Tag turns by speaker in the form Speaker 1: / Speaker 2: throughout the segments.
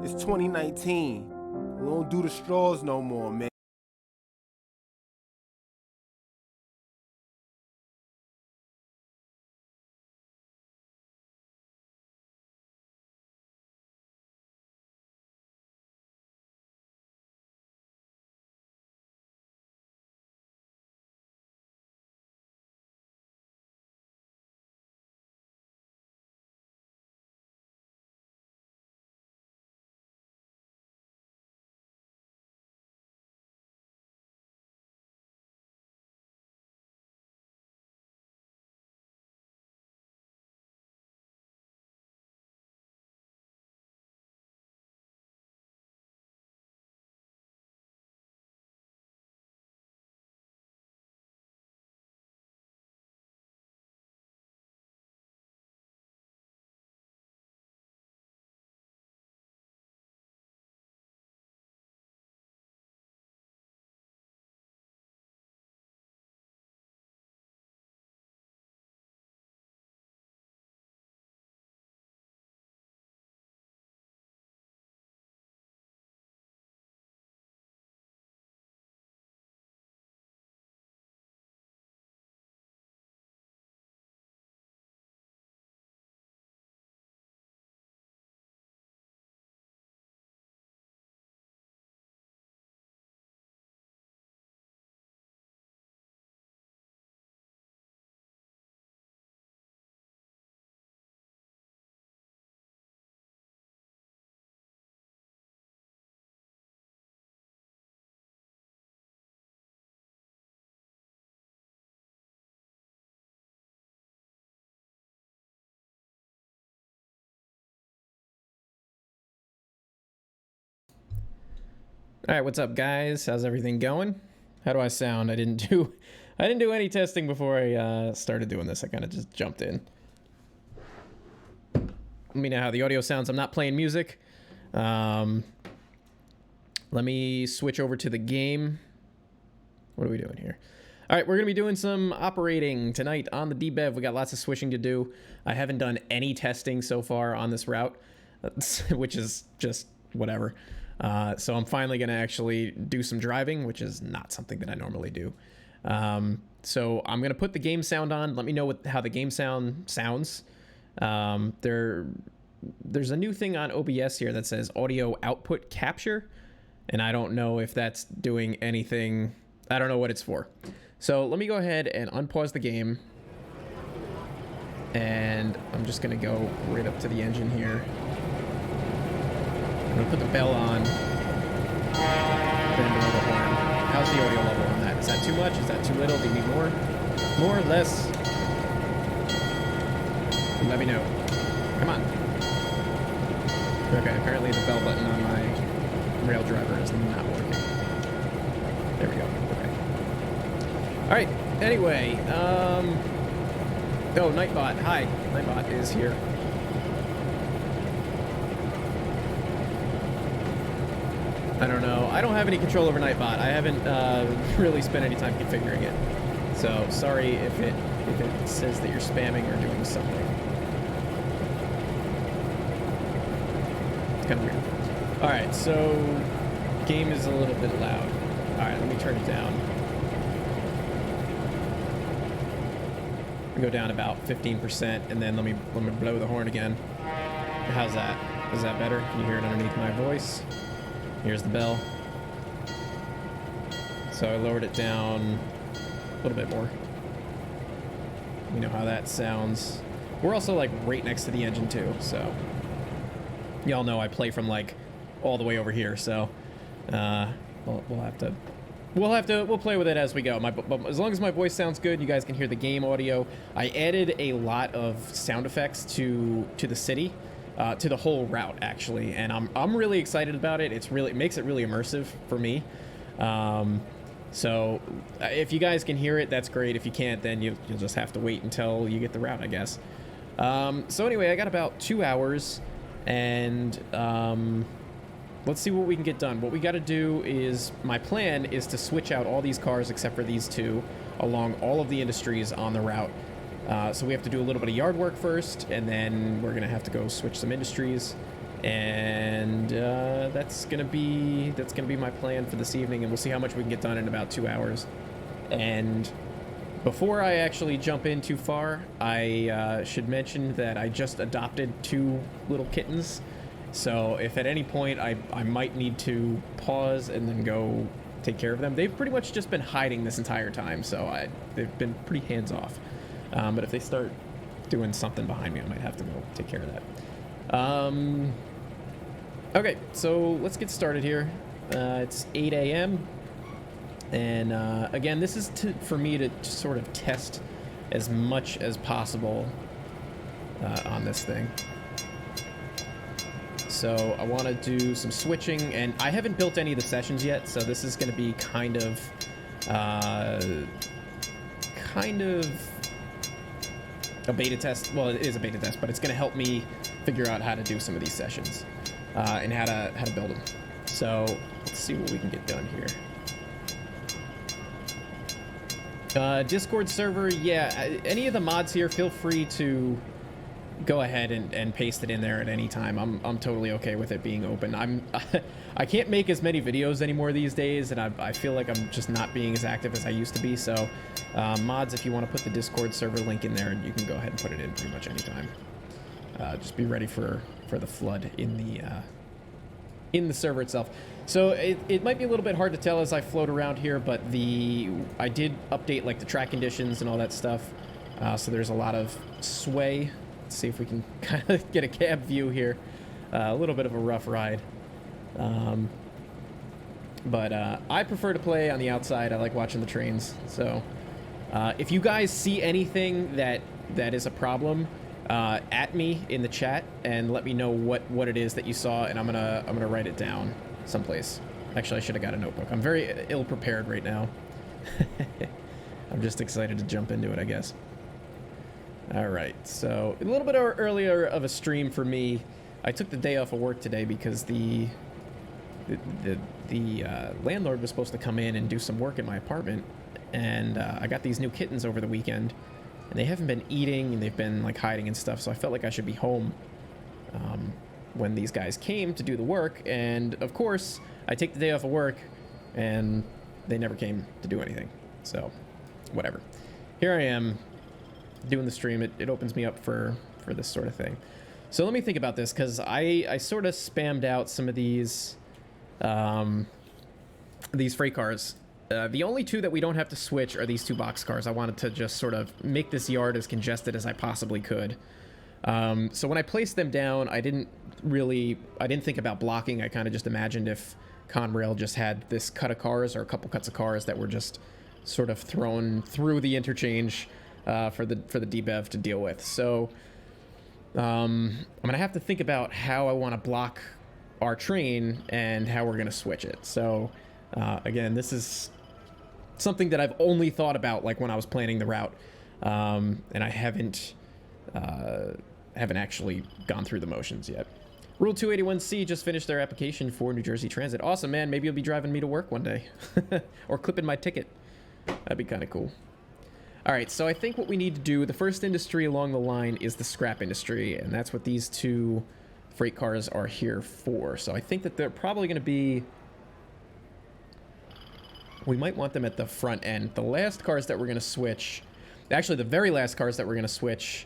Speaker 1: It's 2019. We don't do the straws no more, man.
Speaker 2: All right, what's up, guys? How's everything going? How do I sound? I didn't do any testing before I started doing this. I kind of just jumped in. Let me know how the audio sounds. I'm not playing music. Let me switch over to the game. What are we doing here? All right, we're going to be doing some operating tonight on the DBEV. We got lots of switching to do. I haven't done any testing so far on this route, which is just whatever. So I'm finally going to actually do some driving, which is not something that I normally do. So I'm going to put the game sound on. Let me know how the game sound sounds. There's a new thing on OBS here that says audio output capture, and I don't know if that's doing anything. I don't know what it's for. So let me go ahead and unpause the game, and I'm just going to go right up to the engine here. I'm gonna put the bell on, then blow the horn. How's the audio level on that? Is that too much? Is that too little? Do you need more? More? Less? Let me know. Come on. Okay, apparently the bell button on my rail driver is not working. There we go. Okay. Alright, anyway, oh, Nightbot. Hi, Nightbot is here. I don't know. I don't have any control over Nightbot. I haven't really spent any time configuring it. So sorry if it says that you're spamming or doing something. It's kind of weird. All right, so game is a little bit loud. All right, let me turn it down. Go down about 15%, and then let me blow the horn again. How's that? Is that better? Can you hear it underneath my voice? Here's the bell. So I lowered it down a little bit more. You know how that sounds. We're also like right next to the engine too, so y'all know I play from like all the way over here. So we'll play with it as we go. As long as my voice sounds good, you guys can hear the game audio. I added a lot of sound effects to the city. To the whole route, actually, and I'm really excited about it. It makes it really immersive for me. So if you guys can hear it, that's great. If you can't, then you'll just have to wait until you get the route, I guess. So anyway, I got about 2 hours, and let's see what we can get done. What we got to do is, my plan is to switch out all these cars except for these two along all of the industries on the route. So we have to do a little bit of yard work first, and then we're going to have to go switch some industries. And that's gonna be my plan for this evening, and we'll see how much we can get done in about 2 hours. And before I actually jump in too far, I should mention that I just adopted 2 little kittens. So if at any point I might need to pause and then go take care of them. They've pretty much just been hiding this entire time, so they've been pretty hands-off. But if they start doing something behind me, I might have to go take care of that. Okay, so let's get started here. It's 8 a.m. And again, this is for me to sort of test as much as possible on this thing. So I want to do some switching, and I haven't built any of the sessions yet, so this is going to be kind of a beta test. Well, it is a beta test, but it's going to help me figure out how to do some of these sessions and how to build them. So let's see what we can get done here. Discord server, yeah. Any of the mods here, feel free to go ahead and paste it in there at any time. I'm totally okay with it being open. I can't make as many videos anymore these days, and I feel like I'm just not being as active as I used to be. So mods, if you want to put the Discord server link in there, you can go ahead and put it in pretty much anytime. Just be ready for the flood in the server itself. So it might be a little bit hard to tell as I float around here, but I did update like the track conditions and all that stuff. So there's a lot of sway. Let's see if we can kind of get a cab view here. A little bit of a rough ride. But I prefer to play on the outside. I like watching the trains. So if you guys see anything that is a problem, at me in the chat and let me know what it is that you saw, and I'm gonna write it down someplace. Actually, I should have got a notebook. I'm very ill prepared right now. I'm just excited to jump into it, I guess. All right, so a little bit earlier of a stream for me. I took the day off of work today because the landlord was supposed to come in and do some work in my apartment, and I got these new kittens over the weekend, and they haven't been eating, and they've been like hiding and stuff, so I felt like I should be home when these guys came to do the work. And of course I take the day off of work and they never came to do anything, so whatever. Here I am doing the stream. It opens me up for this sort of thing. So let me think about this, because I sort of spammed out some of these freight cars. The only 2 that we don't have to switch are these 2 box cars. I wanted to just sort of make this yard as congested as I possibly could. So when I placed them down, I didn't think about blocking. I kind of just imagined if Conrail just had this cut of cars, or a couple cuts of cars that were just sort of thrown through the interchange for the DBEV to deal with. So I'm gonna have to think about how I want to block our train and how we're gonna switch it. So again, this is something that I've only thought about like when I was planning the route, and I haven't actually gone through the motions yet. Rule 281C just finished their application for New Jersey Transit. Awesome, man. Maybe you'll be driving me to work one day. Or clipping my ticket. That'd be kind of cool. All right, so I think what we need to do, the first industry along the line is the scrap industry, and that's what these 2 freight cars are here for. So I think that they're probably going to be... We might want them at the front end. The last cars that we're going to switch... Actually, the very last cars that we're going to switch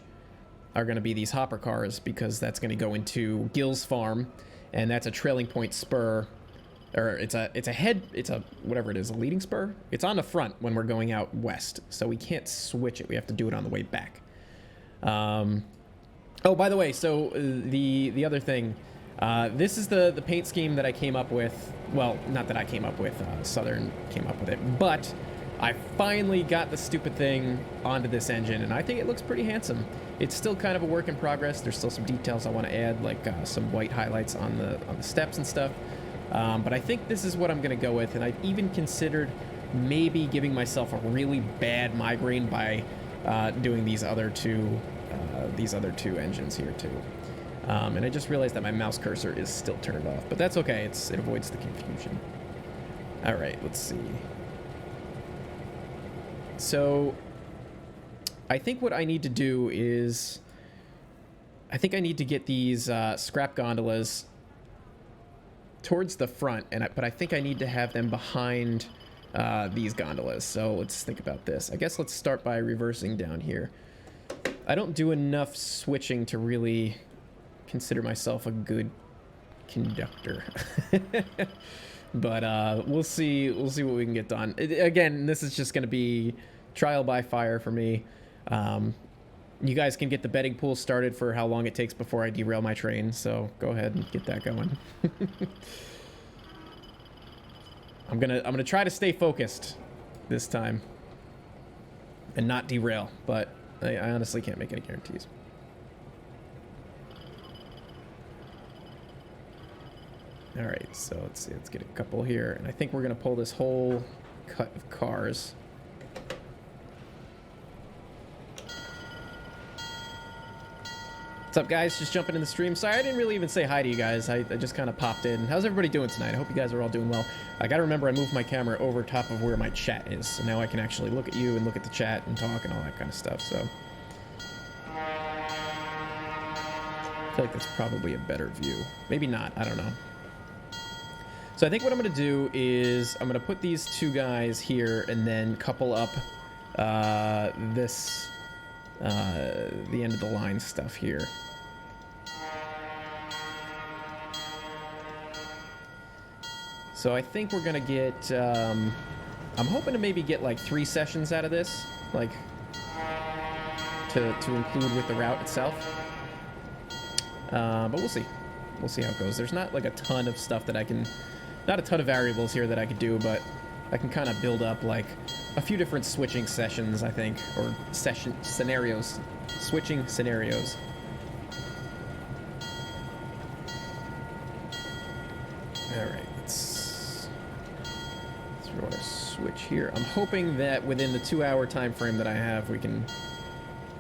Speaker 2: are going to be these hopper cars, because that's going to go into Gill's farm, and that's a trailing point spur, or it's a whatever it is, a leading spur. It's on the front when we're going out west, so we can't switch it. We have to do it on the way back. Oh, by the way, so the other thing, this is the paint scheme that I came up with. Well, not that I came up with, Southern came up with it, but I finally got the stupid thing onto this engine, and I think it looks pretty handsome. It's still kind of a work in progress. There's still some details I want to add, like some white highlights on the steps and stuff. But I think this is what I'm going to go with, and I've even considered maybe giving myself a really bad migraine by doing these other two engines here too. And I just realized that my mouse cursor is still turned off, but that's okay. It avoids the confusion. All right, let's see. So I think what I need to do is I think I need to get these scrap gondolas towards the front, but I think I need to have them behind these gondolas. So let's think about this. I guess let's start by reversing down here. I don't do enough switching to really consider myself a good conductor. But we'll see what we can get done. Again, this is just going to be trial by fire for me. You guys can get the betting pool started for how long it takes before I derail my train, so go ahead and get that going. I'm gonna try to stay focused this time and not derail, but I honestly can't make any guarantees. All right, so let's see, let's get a couple here, and I think we're gonna pull this whole cut of cars. What's up, guys? Just jumping in the stream. Sorry, I didn't really even say hi to you guys. I just kind of popped in. How's everybody doing tonight? I hope you guys are all doing well. I gotta remember I moved my camera over top of where my chat is, so now I can actually look at you and look at the chat and talk and all that kind of stuff, so. I feel like that's probably a better view. Maybe not, I don't know. So I think what I'm gonna do is I'm gonna put these two guys here and then couple up this the end of the line stuff here. So I think we're gonna get I'm hoping to maybe get like 3 sessions out of this, like to include with the route itself, but we'll see how it goes. There's not like a ton of stuff that I can, not a ton of variables here that I could do, but I can kind of build up like a few different switching sessions, I think, or switching scenarios. All right, let's want to switch here. I'm hoping that within the 2-hour time frame that I have, we can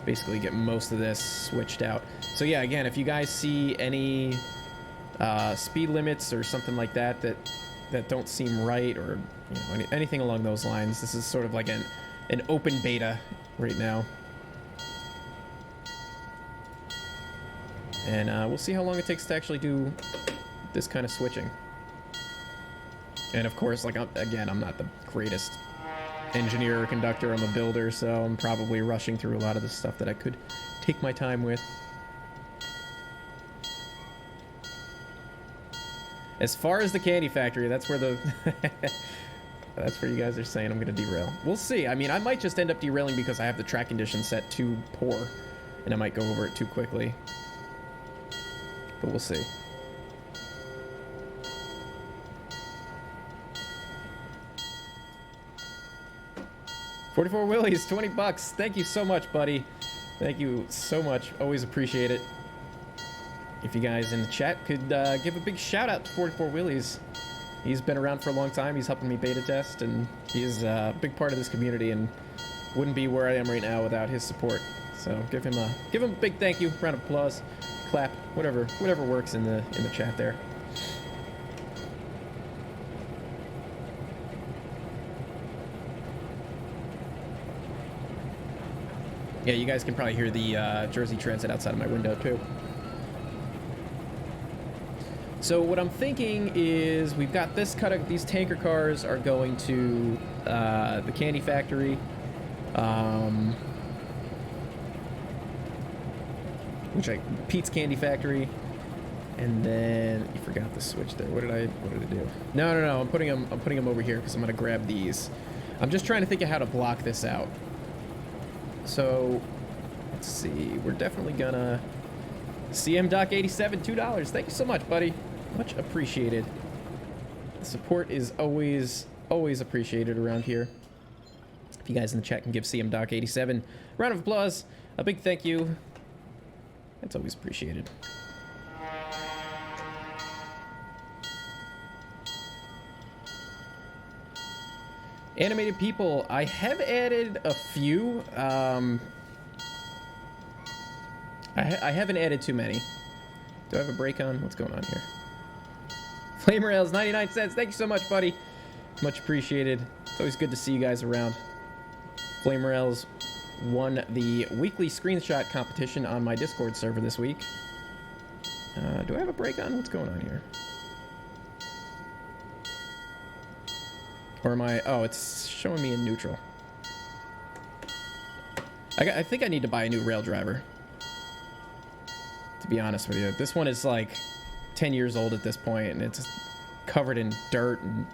Speaker 2: basically get most of this switched out. So yeah, again, if you guys see any speed limits or something like that don't seem right, or anything along those lines, this is sort of like an open beta right now, and we'll see how long it takes to actually do this kind of switching. And of course, like, again, I'm not the greatest engineer or conductor. I'm a builder, so I'm probably rushing through a lot of the stuff that I could take my time with. As far as the candy factory, that's where the that's where you guys are saying I'm gonna derail. We'll see. I mean, I might just end up derailing because I have the track conditions set too poor, and I might go over it too quickly. But we'll see. $44 Willies, 20 bucks. Thank you so much, buddy. Thank you so much. Always appreciate it. If you guys in the chat could give a big shout out to 44 Willies. He's been around for a long time. He's helping me beta test, and he's a big part of this community, and wouldn't be where I am right now without his support. So give him a big thank you, round of applause, clap, whatever works in the chat there. Yeah, you guys can probably hear the Jersey Transit outside of my window too. So what I'm thinking is we've got this cut of these tanker cars are going to the candy factory. Pete's Candy Factory. And then you forgot the switch there. What did I do? No. I'm putting them over here because I'm gonna grab these. I'm just trying to think of how to block this out. So let's see. We're definitely gonna CM Doc 87, $2. Thank you so much, buddy. Much appreciated. The support is always appreciated around here. If you guys in the chat can give CM Doc 87 a round of applause, a big thank you. That's always appreciated. Animated people, I have added a few. I haven't added too many. Do I have a break on? What's going on here? Flame Rails, 99 cents. Thank you so much, buddy. Much appreciated. It's always good to see you guys around. Flame Rails, won the weekly screenshot competition on my Discord server this week. Do I have a break on? What's going on here? Or am I... Oh, it's showing me in neutral. I think I need to buy a new rail driver, to be honest with you. This one is like 10 years old at this point, and it's covered in dirt, and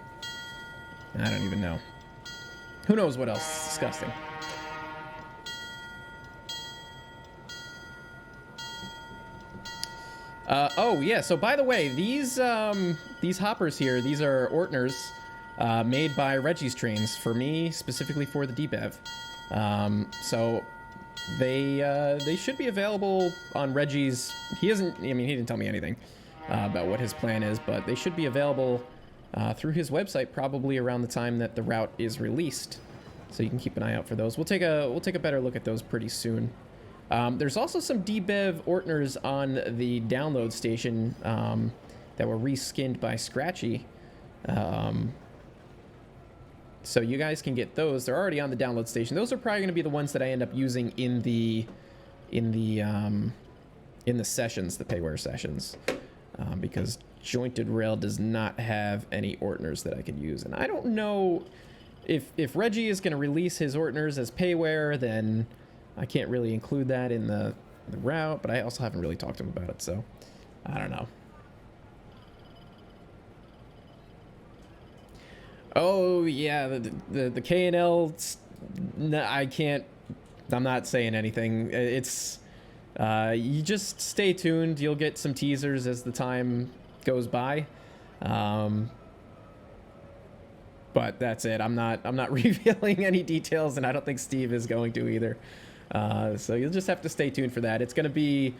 Speaker 2: I don't even know. Who knows what else? It's disgusting. Oh yeah, so by the way, these hoppers here, these are Ortners made by Reggie's Trainz for me, specifically for the DBEV. So they should be available on Reggie's. He didn't tell me anything about what his plan is, but they should be available through his website probably around the time that the route is released. So you can keep an eye out for those. We'll take a better look at those pretty soon. There's also some DBEV Ortners on the download station that were reskinned by Scratchy. So you guys can get those. They're already on the download station. Those are probably going to be the ones that I end up using in the sessions, the payware sessions, because Jointed Rail does not have any Ortners that I can use. And I don't know if Reggie is going to release his Ortners as payware, then I can't really include that in the route, but I also haven't really talked to him about it, so I don't know. Oh yeah, the K&L, no, I can't, I'm not saying anything. It's you just stay tuned. You'll get some teasers as the time goes by. But that's it. I'm not revealing any details, and I don't think Steve is going to either. So you'll just have to stay tuned for that. It's going to be,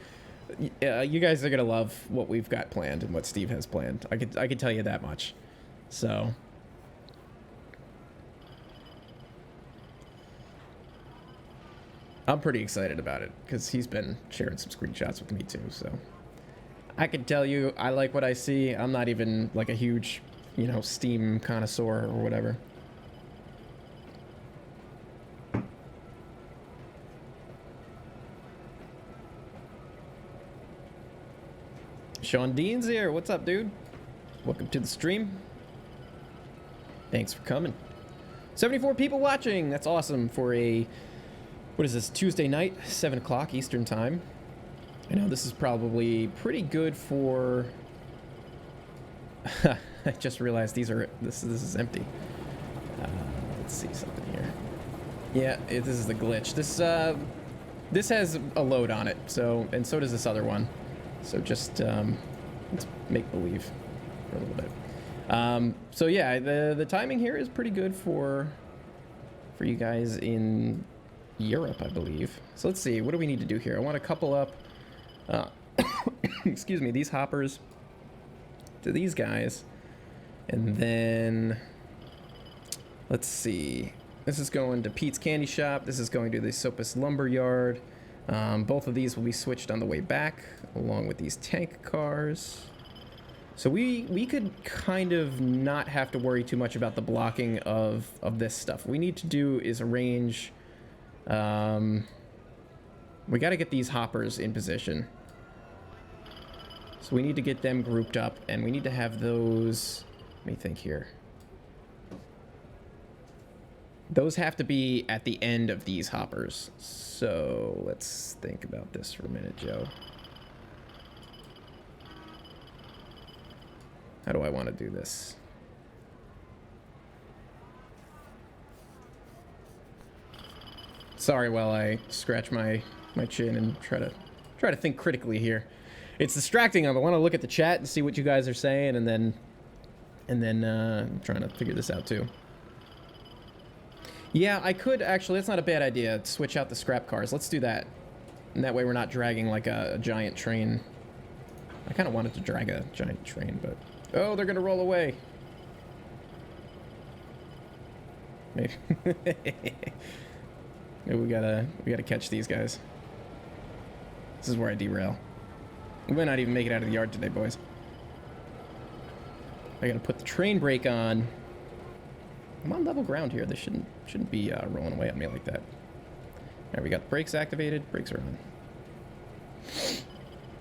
Speaker 2: you guys are going to love what we've got planned and what Steve has planned. I could tell you that much. So I'm pretty excited about it because he's been sharing some screenshots with me too. So I can tell you, I like what I see. I'm not even like a huge, Steam connoisseur or whatever. Sean Dean's here. What's up, dude? Welcome to the stream. Thanks for coming. 74 people watching. That's awesome for what is this, Tuesday night, 7 o'clock Eastern time. I know this is probably pretty good for... I just realized this is empty. Let's see something here. Yeah, this is the glitch. This has a load on it, and so does this other one. So just let's make believe for a little bit. So yeah, the timing here is pretty good for you guys in Europe, I believe. So let's see, what do we need to do here? I want to couple up, excuse me, these hoppers to these guys, and then let's see. This is going to Pete's Candy Shop. This is going to the Sopus Lumber Yard. Both of these will be switched on the way back, along with these tank cars. So we could kind of not have to worry too much about the blocking of this stuff. What we need to do is arrange... we got to get these hoppers in position. So we need to get them grouped up, and we need to have those... Let me think here. Those have to be at the end of these hoppers. So let's think about this for a minute, Joe. How do I want to do this? Sorry while I scratch my chin and try to think critically here. It's distracting. I want to look at the chat and see what you guys are saying, and then I'm trying to figure this out too. Yeah, I could actually. That's not a bad idea. Switch out the scrap cars. Let's do that. And that way we're not dragging like a giant train. I kind of wanted to drag a giant train, but... Oh, they're going to roll away. Maybe. Maybe we gotta catch these guys. This is where I derail. We might not even make it out of the yard today, boys. I gotta put the train brake on. I'm on level ground here. This shouldn't be rolling away on me like that. There, we got the brakes activated. Brakes are on.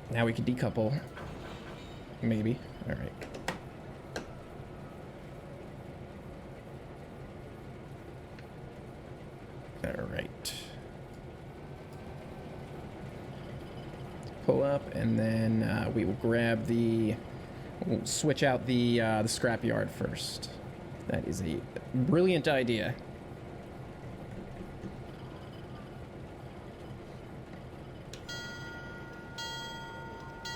Speaker 2: Now we can decouple. Maybe. All right. All right. Pull up, and then we will grab the... We'll switch out the scrapyard first. That is a brilliant idea.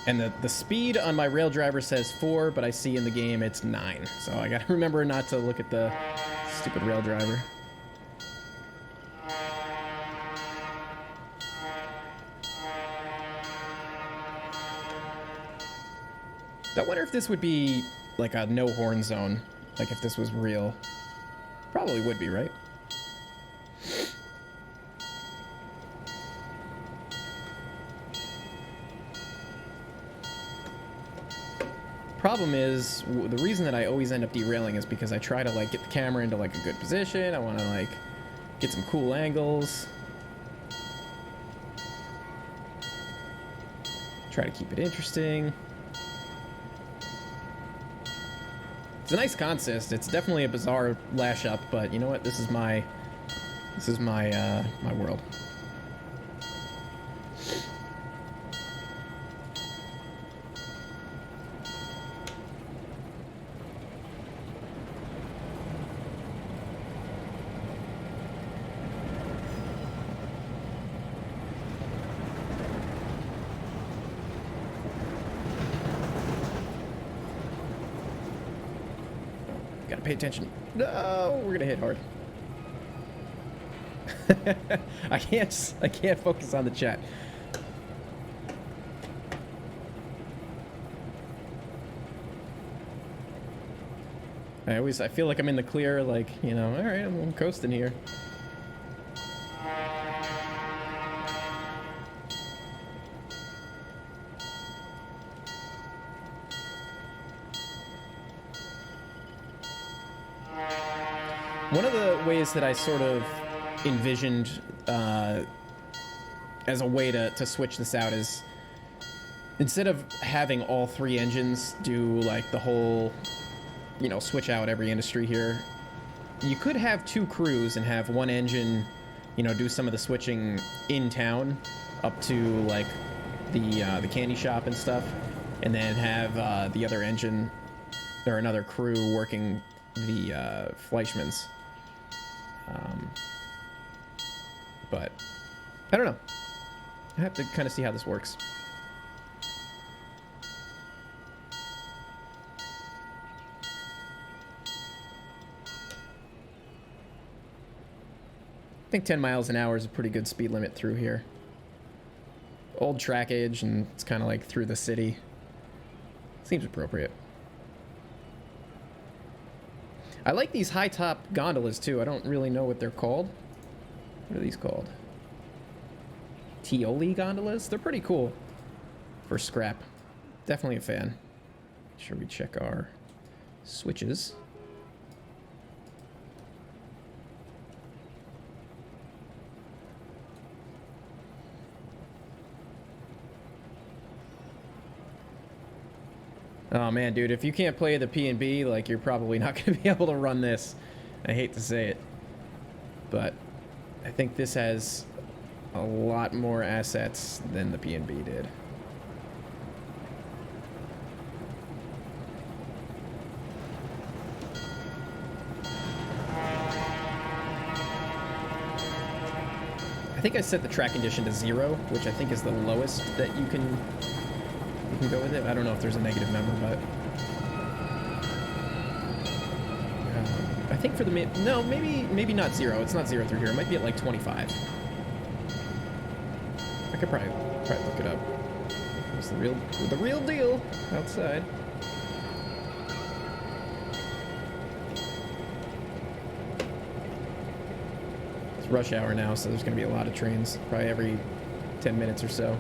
Speaker 2: And the speed on my rail driver says 4, but I see in the game it's 9. So I gotta remember not to look at the stupid rail driver. I wonder if this would be like a no horn zone, like if this was real. Probably would be, right? Problem is, the reason that I always end up derailing is because I try to like get the camera into like a good position. I want to like get some cool angles. Try to keep it interesting. It's a nice consist. It's definitely a bizarre lash up, but you know what? This is my my world. Gotta pay attention. No, we're gonna hit hard. I can't focus on the chat. I feel like I'm in the clear, like, you know, all right, I'm coasting here. One of the ways that I sort of envisioned as a way to switch this out is, instead of having all 3 engines do like the whole, you know, switch out every industry here, you could have 2 crews and have one engine, you know, do some of the switching in town up to like the candy shop and stuff, and then have the other engine or another crew working the Fleischmann's. But I don't know. I have to kind of see how this works. I think 10 miles an hour is a pretty good speed limit through here. Old track age, and it's kind of like through the city. Seems appropriate. I like these high top gondolas too. I don't really know what they're called. What are these called? Tioli gondolas? They're pretty cool for scrap. Definitely a fan. Make sure we check our switches. Oh man, dude, if you can't play the P&B, like, you're probably not going to be able to run this. I hate to say it, but I think this has a lot more assets than the P&B did. I think I set the track condition to 0, which I think is the lowest that you can go with it. I don't know if there's a negative number, but I think for the no, maybe not 0. It's not 0 through here. It might be at like 25. I could probably look it up. It's the real deal outside. It's rush hour now, so there's gonna be a lot of trains, probably every 10 minutes or so.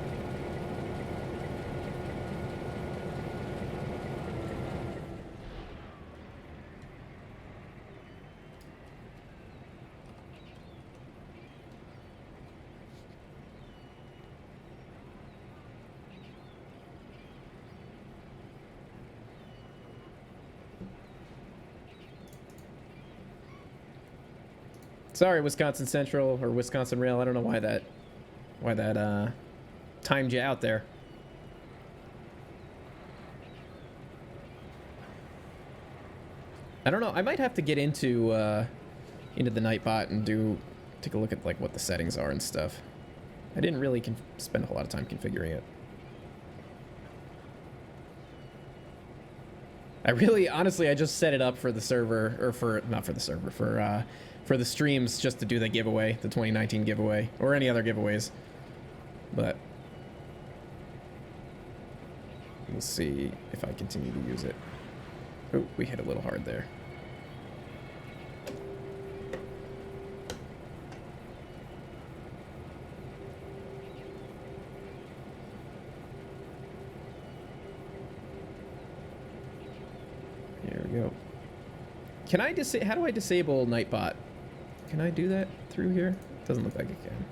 Speaker 2: Sorry, Wisconsin Central or Wisconsin Rail. I don't know why that timed you out there. I don't know. I might have to get into the Nightbot and take a look at like what the settings are and stuff. I didn't really spend a whole lot of time configuring it. Honestly, I just set it up for the server, or not for the server, for the streams, just to do the giveaway, the 2019 giveaway, or any other giveaways. But we'll see if I continue to use it. Oh, we hit a little hard there. There we go. Can I how do I disable Nightbot? Can I do that through here? Doesn't look like I can.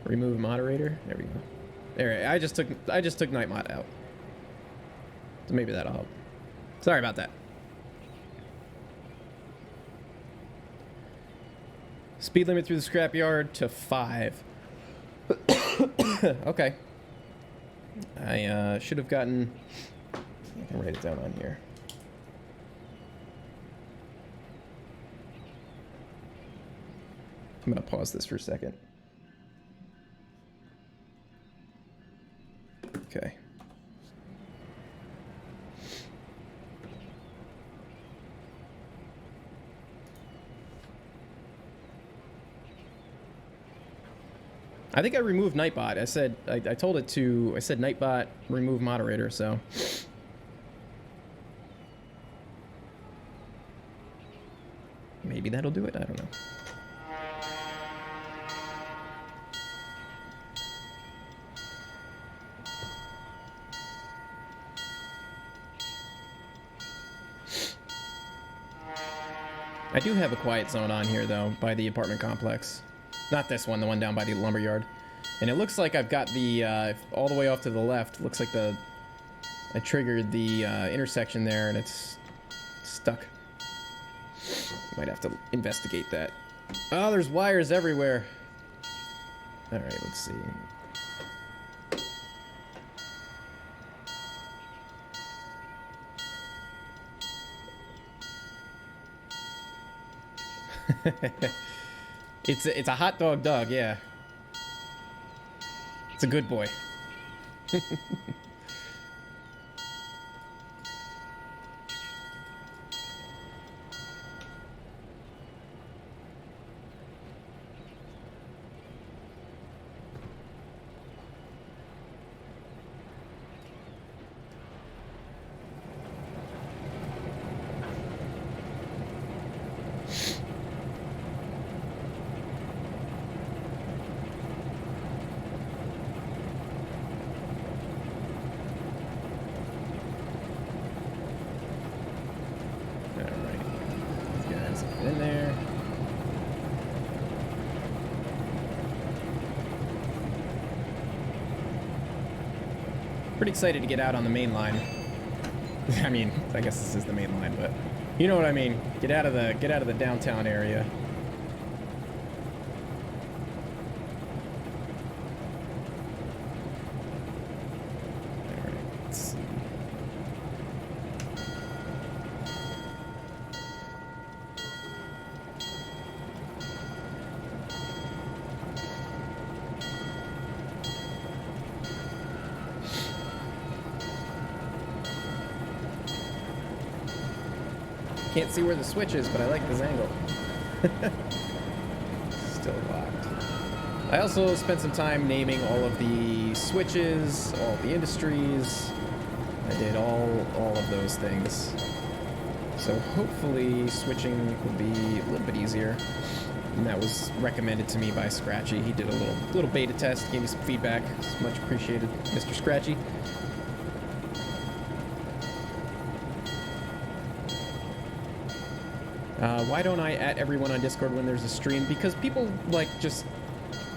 Speaker 2: Remove moderator. There we go. There, I just took Nightbot out. So maybe that'll help. Sorry about that. Speed limit through the scrapyard to 5. Okay. I should have gotten... I can write it down on here. I'm going to pause this for a second. Okay. I think I removed Nightbot. I said I told it to. I said Nightbot remove moderator. So maybe that'll do it. I don't know. I do have a quiet zone on here though, by the apartment complex. Not this one, the one down by the lumberyard. And it looks like I've got the, all the way off to the left, looks like I triggered the intersection there and it's stuck. Might have to investigate that. Oh, there's wires everywhere. All right, let's see. It's a hot dog, yeah. It's a good boy. Pretty excited to get out on the main line. I mean, I guess this is the main line, but you know what I mean. Get out of the downtown area. All right, let's see. Can't see where the switch is, but I like this angle. Still locked. I also spent some time naming all of the switches, all of the industries. I did all of those things. So hopefully switching will be a little bit easier. And that was recommended to me by Scratchy. He did a little beta test, gave me some feedback. It's much appreciated, Mr. Scratchy. Why don't I at everyone on Discord when there's a stream? Because people, like, just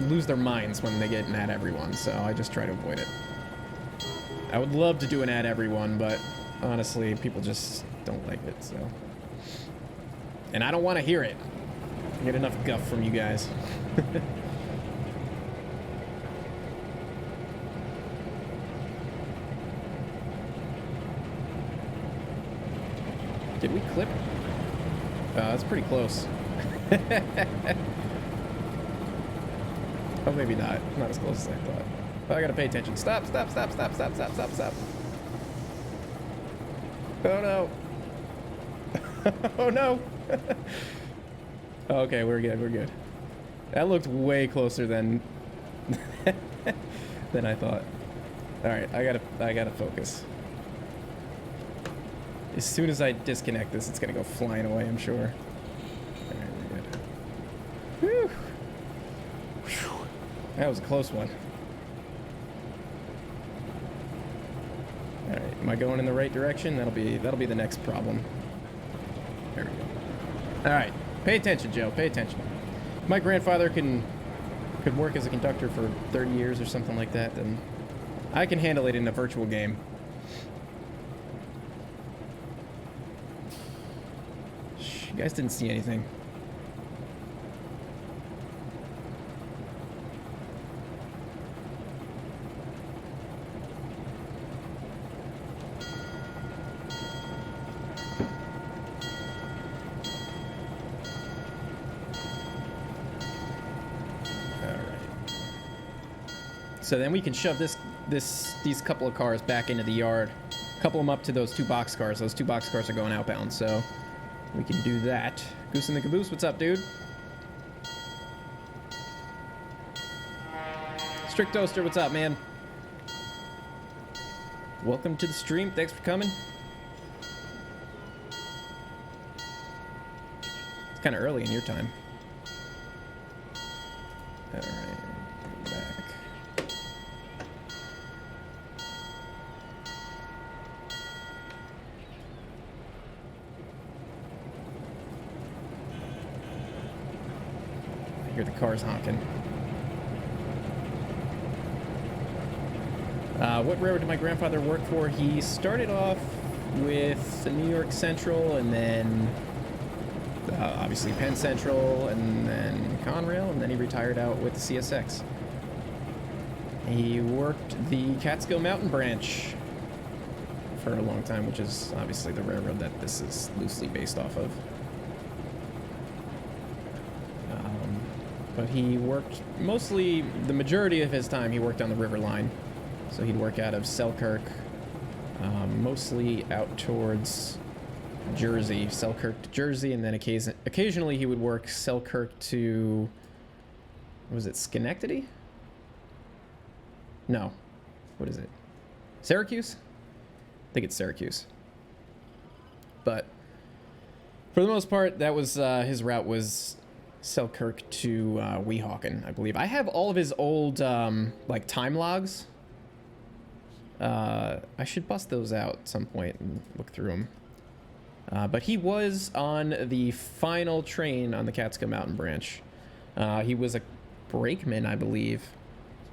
Speaker 2: lose their minds when they get an at everyone, so I just try to avoid it. I would love to do an at everyone, but honestly, people just don't like it, so. And I don't want to hear it. I get enough guff from you guys. Did we clip? That's pretty close. Oh, maybe not. Not as close as I thought. But I gotta pay attention. Stop, stop, stop, stop, stop, stop, stop, stop. Oh no. Oh no. Okay, we're good, we're good. That looked way closer than than I thought. Alright, I gotta focus. As soon as I disconnect this, it's gonna go flying away, I'm sure. Alright, we're good. Whew. Whew. That was a close one. Alright, am I going in the right direction? That'll be the next problem. There we go. Alright, pay attention, Joe, pay attention. My grandfather could work as a conductor for 30 years or something like that, then I can handle it in a virtual game. You guys didn't see anything. So then we can shove these couple of cars back into the yard, couple them up to those two box cars. Those two box cars are going outbound, so we can do that. Goose in the Caboose, what's up, dude? Strict Toaster, what's up, man? Welcome to the stream. Thanks for coming. It's kind of early in your time. All right, back. I hear the cars honking. What railroad did my grandfather work for? He started off with the New York Central, and then obviously Penn Central, and then Conrail, and then he retired out with the CSX. He worked the Catskill Mountain Branch for a long time, which is obviously the railroad that this is loosely based off of. But he worked mostly, the majority of his time, he worked on the River Line. So he'd work out of Selkirk, mostly out towards Jersey, Selkirk to Jersey, and then occasionally he would work Selkirk to, what was it, Schenectady? No. What is it? Syracuse? I think it's Syracuse. But for the most part, that was his route was Selkirk to Weehawken, I believe. I have all of his old like time logs. I should bust those out at some point and look through them. But he was on the final train on the Catskill Mountain Branch. He was a brakeman, I believe,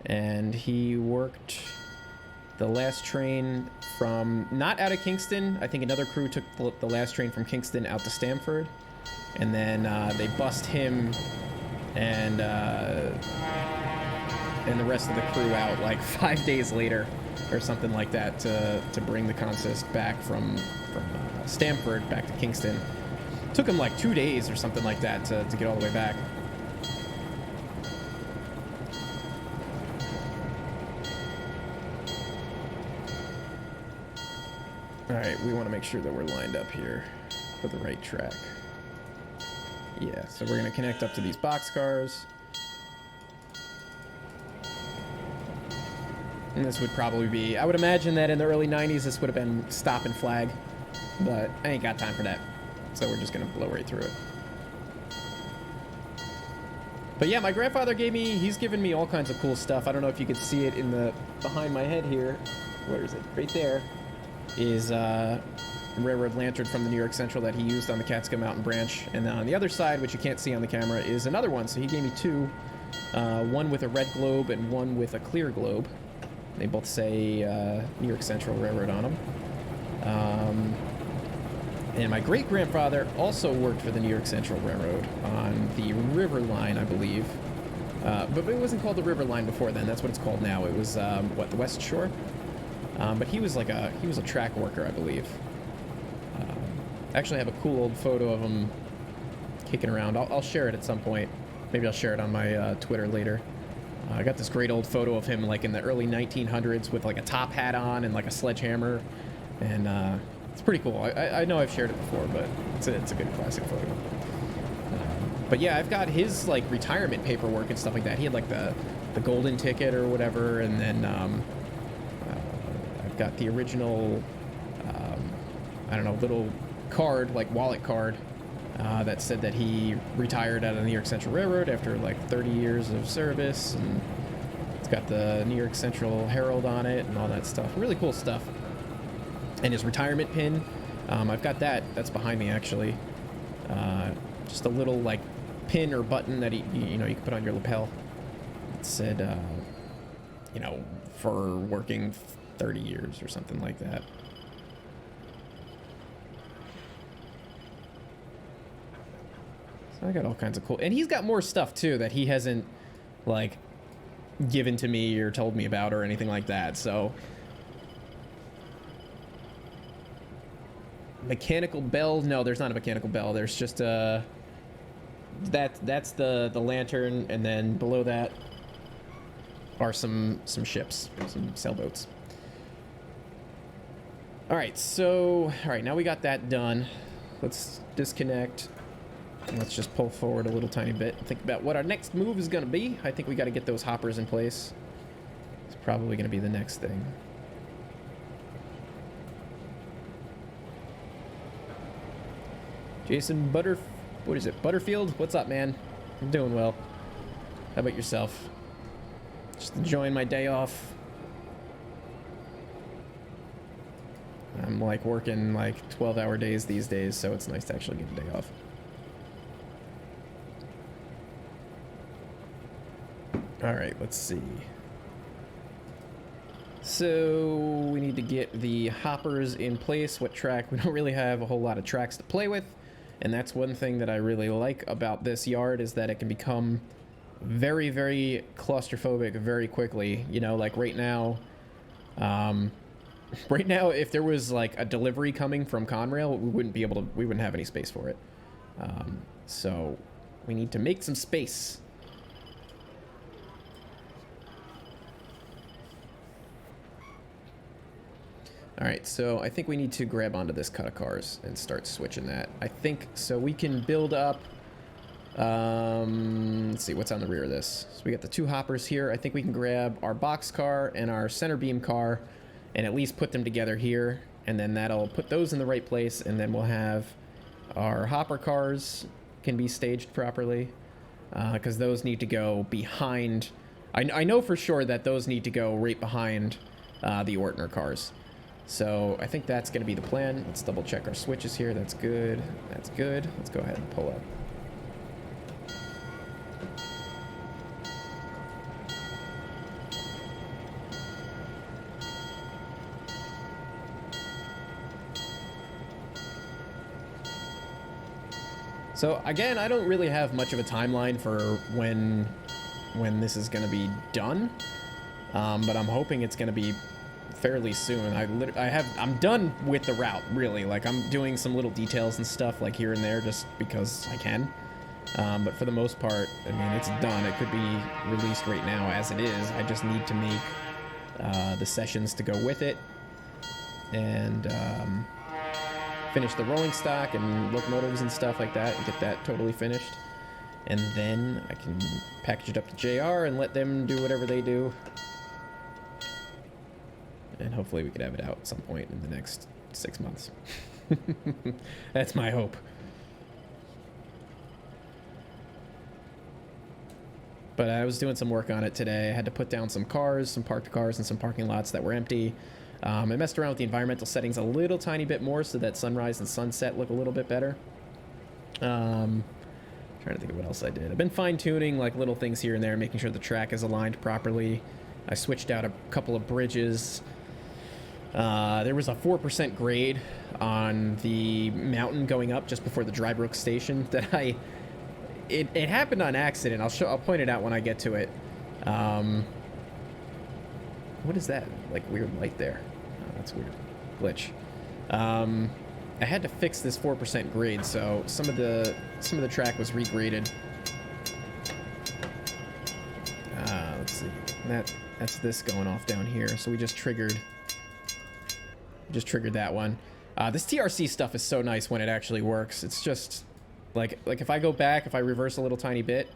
Speaker 2: and he worked the last train from, not out of Kingston. I think another crew took the last train from Kingston out to Stamford, and then they bust him and the rest of the crew out like 5 days later or something like that to bring the consist back from Stamford back to Kingston. Took him like 2 days or something like that to get all the way back. All right, we want to make sure that we're lined up here for the right track. Yeah, so we're going to connect up to these boxcars. And this would probably be, I would imagine that in the early 90s, this would have been stop and flag, but I ain't got time for that. So we're just going to blow right through it. But yeah, my grandfather he's given me all kinds of cool stuff. I don't know if you could see it in the, behind my head here. Where is it? Right there is a railroad lantern from the New York Central that he used on the Catskill Mountain Branch. And then on the other side, which you can't see on the camera, is another one. So he gave me two, one with a red globe and one with a clear globe. They both say New York Central Railroad on them. And my great-grandfather also worked for the New York Central Railroad on the River Line, I believe. But it wasn't called the River Line before then. That's what it's called now. It was, what, the West Shore? But he was a track worker, I believe. Actually, I have a cool old photo of him kicking around. I'll share it at some point. Maybe I'll share it on my Twitter later. I got this great old photo of him like in the early 1900s with like a top hat on and like a sledgehammer, and it's pretty cool. I know I've shared it before, but it's a good classic photo. But yeah, I've got his like retirement paperwork and stuff like that. He had like the golden ticket or whatever, and then I've got the original I don't know, little card, like wallet card, that said that he retired out of the New York Central Railroad after like 30 years of service, and it's got the New York Central Herald on it and all that stuff. Really cool stuff. And his retirement pin, I've got that. That's behind me actually. Just a little like pin or button that you can put on your lapel. It said, for working 30 years or something like that. I got all kinds of cool, and he's got more stuff too that he hasn't like given to me or told me about or anything like that. So mechanical bell, no, there's not a mechanical bell. There's just that's the lantern, and then below that are some ships, some sailboats. All right, now we got that done. Let's disconnect. Let's just pull forward a little tiny bit and think about what our next move is going to be. I think we got to get those hoppers in place. It's probably going to be the next thing. Jason Butterfield? What's up, man? I'm doing well. How about yourself? Just enjoying my day off. I'm like working like 12-hour days these days, so it's nice to actually get a day off. All right, let's see. So we need to get the hoppers in place. What track? We don't really have a whole lot of tracks to play with, and that's one thing that I really like about this yard, is that it can become very, very claustrophobic very quickly. You know, like right now, if there was like a delivery coming from Conrail, we wouldn't have any space for it. So we need to make some space. All right, so I think we need to grab onto this cut of cars and start switching that. I think so we can build up, let's see, what's on the rear of this? So we got the two hoppers here. I think we can grab our box car and our center beam car and at least put them together here. And then that'll put those in the right place. And then we'll have our hopper cars can be staged properly, because those need to go behind. I know for sure that those need to go right behind the Ortner cars. So I think that's going to be the plan. Let's double check our switches here. That's good. That's good. Let's go ahead and pull up. So again, I don't really have much of a timeline for when this is going to be done, but I'm hoping it's going to be fairly soon. I'm done with the route, really. Like, I'm doing some little details and stuff like here and there just because I can, but for the most part, I mean, it's done. It could be released right now as it is. I just need to make the sessions to go with it, and finish the rolling stock and locomotives and stuff like that, and get that totally finished, and then I can package it up to JR and let them do whatever they do. And hopefully we could have it out at some point in the next 6 months. That's my hope. But I was doing some work on it today. I had to put down some cars, some parked cars, and some parking lots that were empty. I messed around with the environmental settings a little tiny bit more so that sunrise and sunset look a little bit better. Trying to think of what else I did. I've been fine-tuning like little things here and there, making sure the track is aligned properly. I switched out a couple of bridges. There was a 4% grade on the mountain going up just before the Drybrook station that it happened on accident. I'll point it out when I get to it. What is that? Like weird light there. Oh, that's weird. Glitch. I had to fix this 4% grade, so some of the track was regraded. Let's see. That's this going off down here. So we just triggered that one. This TRC stuff is so nice when it actually works. It's just like if I go back, if I reverse a little tiny bit,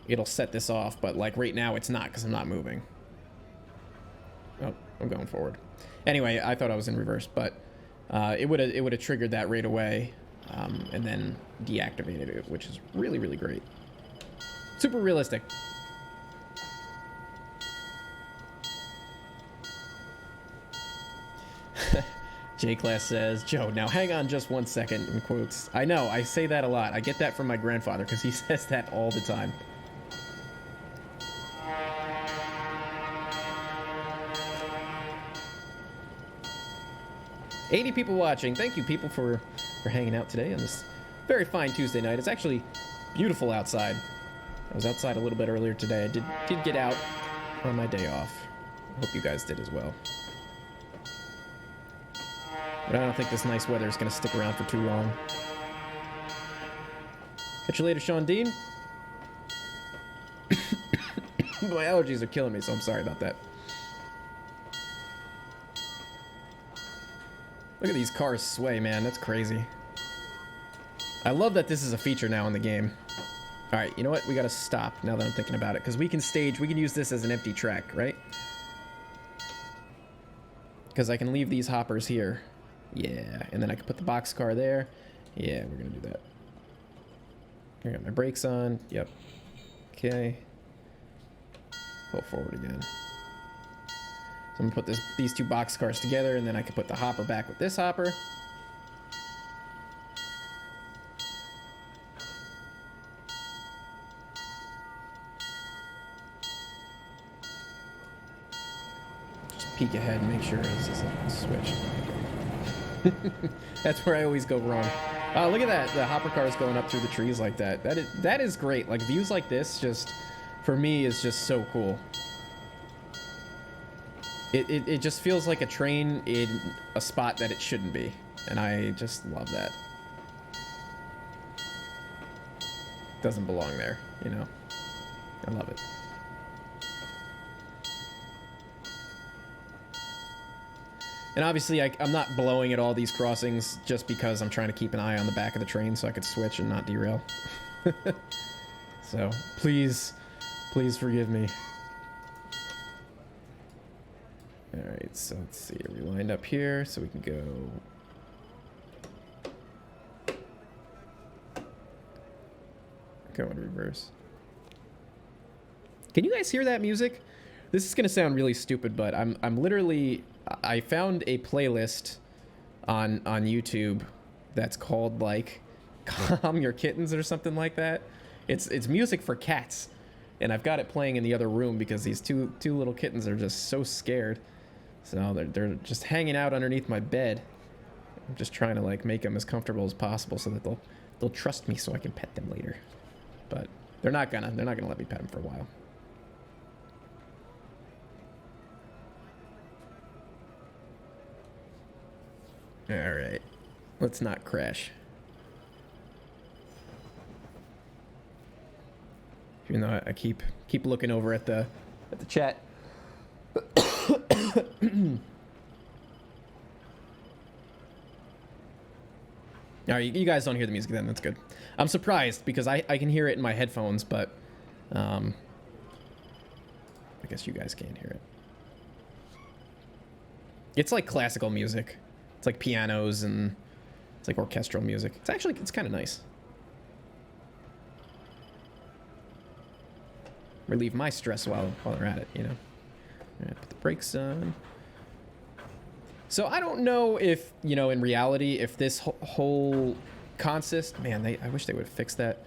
Speaker 2: it'll set this off. But like right now, it's not because I'm not moving. Oh, I'm going forward. Anyway, I thought I was in reverse, but it would have triggered that right away, and then deactivated it, which is really, really great. Super realistic. J-Class says, Joe, now hang on just 1 second, in quotes. I know, I say that a lot. I get that from my grandfather, because he says that all the time. $80 people watching. Thank you, people, for hanging out today on this very fine Tuesday night. It's actually beautiful outside. I was outside a little bit earlier today. I did get out on my day off. I hope you guys did as well. But I don't think this nice weather is going to stick around for too long. Catch you later, Sean Dean. My allergies are killing me, so I'm sorry about that. Look at these cars sway, man. That's crazy. I love that this is a feature now in the game. All right, you know what? We got to stop now that I'm thinking about it, because we can use this as an empty track, right? Because I can leave these hoppers here. Yeah, and then I can put the boxcar there. Yeah, we're going to do that. I got my brakes on. Yep. Okay. Pull forward again. So I'm going to put these two boxcars together, and then I can put the hopper back with this hopper. Just peek ahead and make sure this is a switch. That's where I always go wrong. Look at that. The hopper car is going up through the trees like that. That is great. Like, views like this just, for me, is just so cool. It just feels like a train in a spot that it shouldn't be. And I just love that. Doesn't belong there, you know? I love it. And obviously, I'm not blowing at all these crossings just because I'm trying to keep an eye on the back of the train so I could switch and not derail. So, please forgive me. Alright, so let's see. We lined up here so we can go... Go in reverse. Can you guys hear that music? This is gonna sound really stupid, but I'm literally... I found a playlist on YouTube that's called like Calm Your Kittens or something like that. It's music for cats, and I've got it playing in the other room because these two little kittens are just so scared. So they're just hanging out underneath my bed. I'm just trying to like make them as comfortable as possible so that they'll trust me so I can pet them later. But they're not gonna let me pet them for a while. All right, let's not crash. Even though I keep looking over at the chat. All right, you guys don't hear the music then. That's good. I'm surprised because I can hear it in my headphones, but I guess you guys can't hear it. It's like classical music. It's like pianos and it's like orchestral music. It's kind of nice. Relieve my stress while they're at it, you know. All right, put the brakes on. So I don't know if, you know, in reality, if this whole consist, man, I wish they would have fixed that.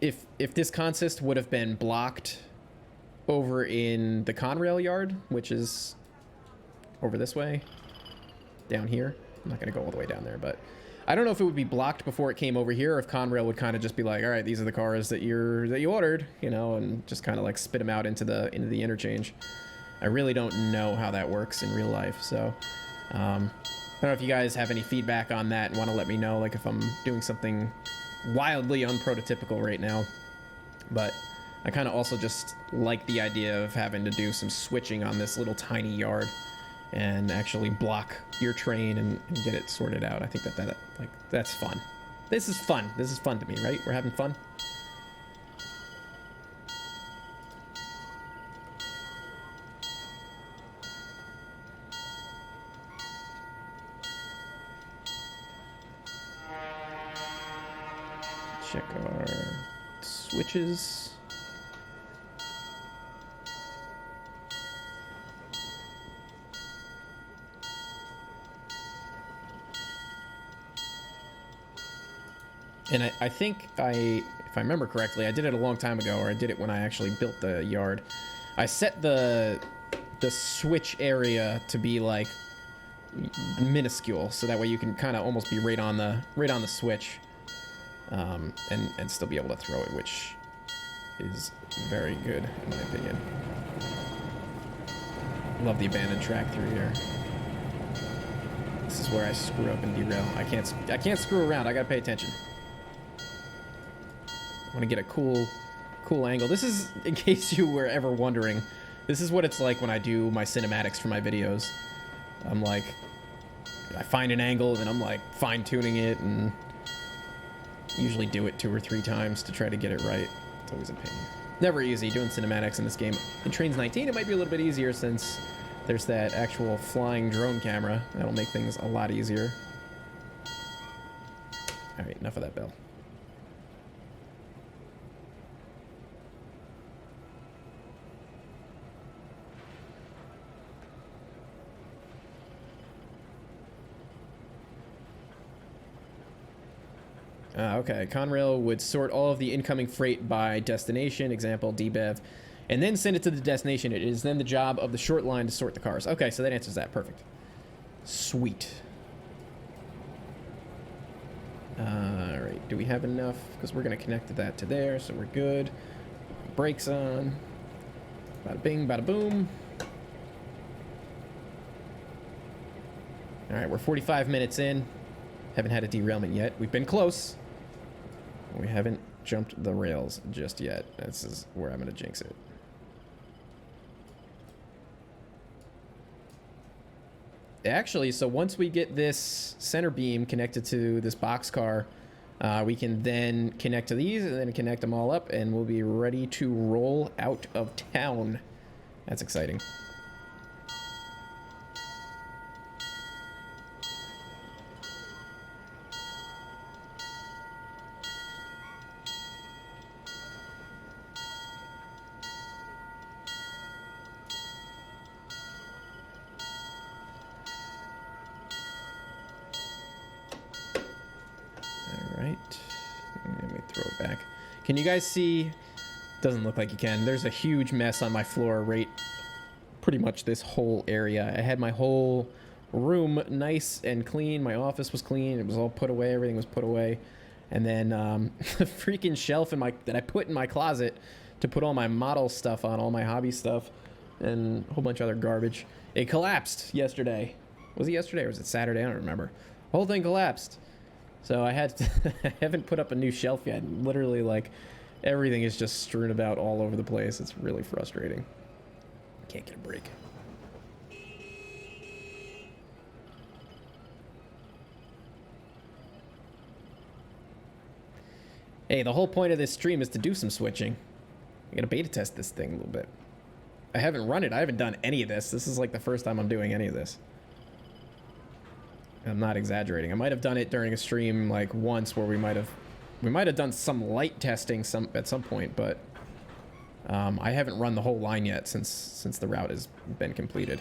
Speaker 2: If this consist would have been blocked over in the Conrail yard, which is over this way, down here. I'm not going to go all the way down there, but I don't know if it would be blocked before it came over here, or if Conrail would kind of just be like, all right, these are the cars that you ordered, you know, and just kind of like spit them out into the interchange. I really don't know how that works in real life, so I don't know if you guys have any feedback on that and want to let me know, like if I'm doing something wildly unprototypical right now. But I kind of also just like the idea of having to do some switching on this little tiny yard and actually block your train and get it sorted out. I think that like that's fun. This is fun. This is fun to me, right? We're having fun. Check our switches. And I think if I remember correctly, I did it a long time ago, or I did it when I actually built the yard. I set the switch area to be like minuscule, so that way you can kind of almost be right on the switch, and still be able to throw it, which is very good in my opinion. Love the abandoned track through here. This is where I screw up and derail. I can't screw around. I gotta pay attention. I want to get a cool angle. This is, in case you were ever wondering, this is what it's like when I do my cinematics for my videos. I'm like, I find an angle and I'm like fine-tuning it, and usually do it 2 or 3 times to try to get it right. It's always a pain. Never easy doing cinematics in this game. In Trainz 19 it might be a little bit easier since there's that actual flying drone camera. That'll make things a lot easier. Alright, enough of that bell. Okay, Conrail would sort all of the incoming freight by destination, example, DBEV, and then send it to the destination. It is then the job of the short line to sort the cars. Okay, so that answers that. Perfect. Sweet. Alright, do we have enough? Because we're going to connect that to there, so we're good. Brakes on. Bada bing, bada boom. Alright, we're 45 minutes in. Haven't had a derailment yet. We've been close. We haven't jumped the rails just yet. This is where I'm going to jinx it. Actually, so once we get this center beam connected to this boxcar, we can then connect to these and then connect them all up, and we'll be ready to roll out of town. That's exciting. Can you guys see? Doesn't look like you can. There's a huge mess on my floor right pretty much this whole area. I had my whole room nice and clean. My office was clean. It was all put away. Everything was put away. And then the freaking shelf that I put in my closet to put all my model stuff on, all my hobby stuff, and a whole bunch of other garbage. It collapsed yesterday. Was it yesterday or was it Saturday? I don't remember. The whole thing collapsed. So I had to, I haven't put up a new shelf yet. Literally, like, everything is just strewn about all over the place. It's really frustrating. Can't get a break. Hey, the whole point of this stream is to do some switching. I gotta beta test this thing a little bit. I haven't run it. I haven't done any of this. This is like the first time I'm doing any of this. I'm not exaggerating. I might have done it during a stream like once where we might have done some light testing at some point, but I haven't run the whole line yet since the route has been completed.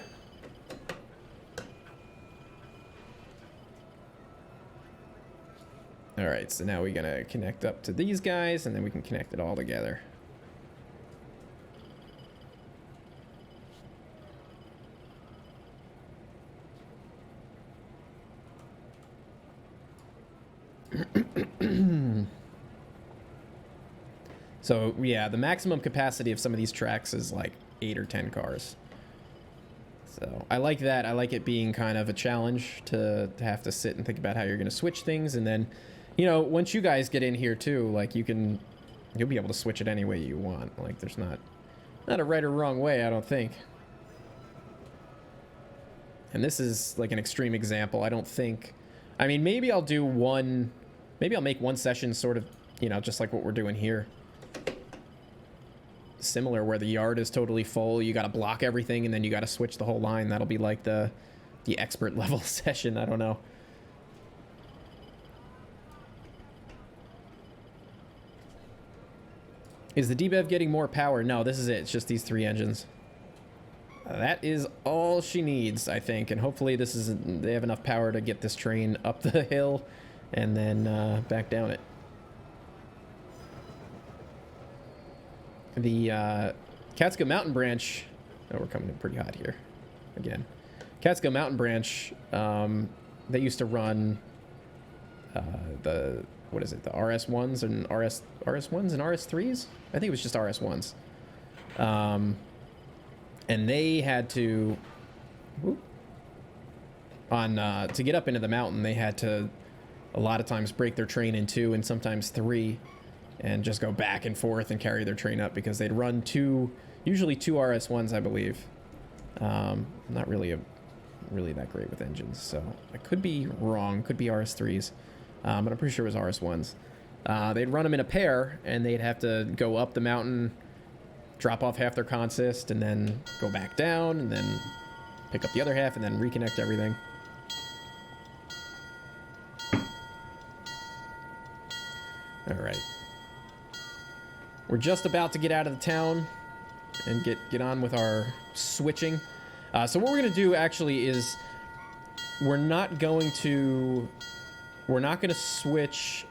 Speaker 2: All right, so now we're gonna connect up to these guys, and then we can connect it all together. So yeah, the maximum capacity of some of these tracks is like 8 or 10 cars. So I like that. I like it being kind of a challenge to have to sit and think about how you're going to switch things. And then, you know, once you guys get in here too, like you'll be able to switch it any way you want. Like there's not a right or wrong way, I don't think. And this is like an extreme example. I don't think, I mean, maybe I'll make one session sort of, you know, just like what we're doing here. Similar, where the yard is totally full, you got to block everything, and then you got to switch the whole line. That'll be like the expert level session. I don't know. Is the DBEV getting more power? No, this is it. It's just these 3 engines. That is all she needs, I think, and hopefully they have enough power to get this train up the hill and then back down it. The Catskill Mountain Branch, oh, we're coming in pretty hot here again. Catskill Mountain Branch, they used to run the RS1s and RS1s and RS3s? I think it was just RS1s. And they had to, to get up into the mountain, they had to a lot of times break their train in 2 and sometimes 3 and just go back and forth and carry their train up because they'd run usually two RS1s, I believe. Not really that great with engines, so I could be wrong, could be RS3s, but I'm pretty sure it was RS1s. They'd run them in a pair, and they'd have to go up the mountain, drop off half their consist, and then go back down, and then pick up the other half, and then reconnect everything. All right. We're just about to get out of the town and get on with our switching. So what we're going to do actually is we're not going to switch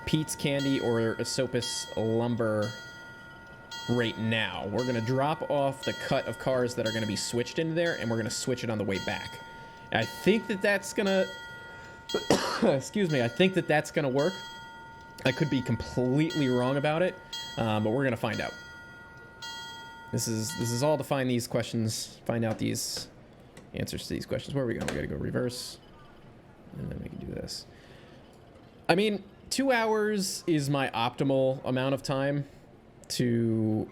Speaker 2: Pete's Candy or Esopus Lumber right now. We're going to drop off the cut of cars that are going to be switched into there, and we're going to switch it on the way back. I think that's going to... excuse me. I think that's going to work. I could be completely wrong about it, but we're going to find out. This is all to find these questions, find out these answers to these questions. Where are we going? We got to go reverse, and then we can do this. I mean, 2 hours is my optimal amount of time to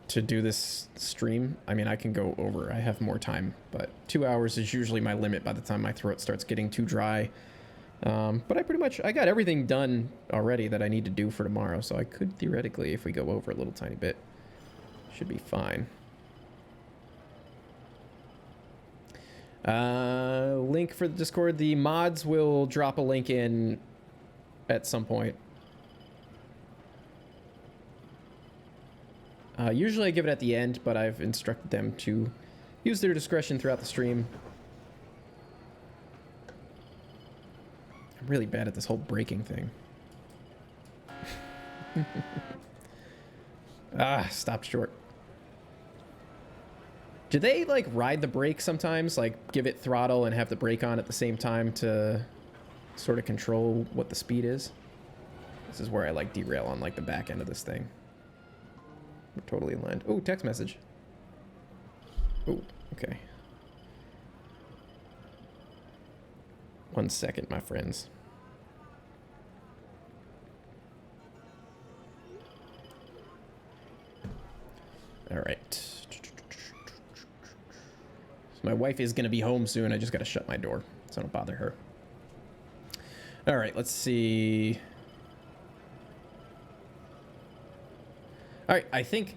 Speaker 2: do this stream. I mean, I can go over. I have more time, but 2 hours is usually my limit by the time my throat starts getting too dry. But I got everything done already that I need to do for tomorrow, so I could theoretically, if we go over a little tiny bit, should be fine. Link for the Discord. The mods will drop a link in at some point. Usually I give it at the end, but I've instructed them to use their discretion throughout the stream. I'm really bad at this whole braking thing. Stopped short. Do they like ride the brake sometimes? Like give it throttle and have the brake on at the same time to sort of control what the speed is? This is where I like derail on like the back end of this thing. We're totally in line. Oh, text message. Oh, okay. 1 second, my friends. All right. So my wife is going to be home soon. I just got to shut my door so I don't bother her. All right, let's see. All right, I think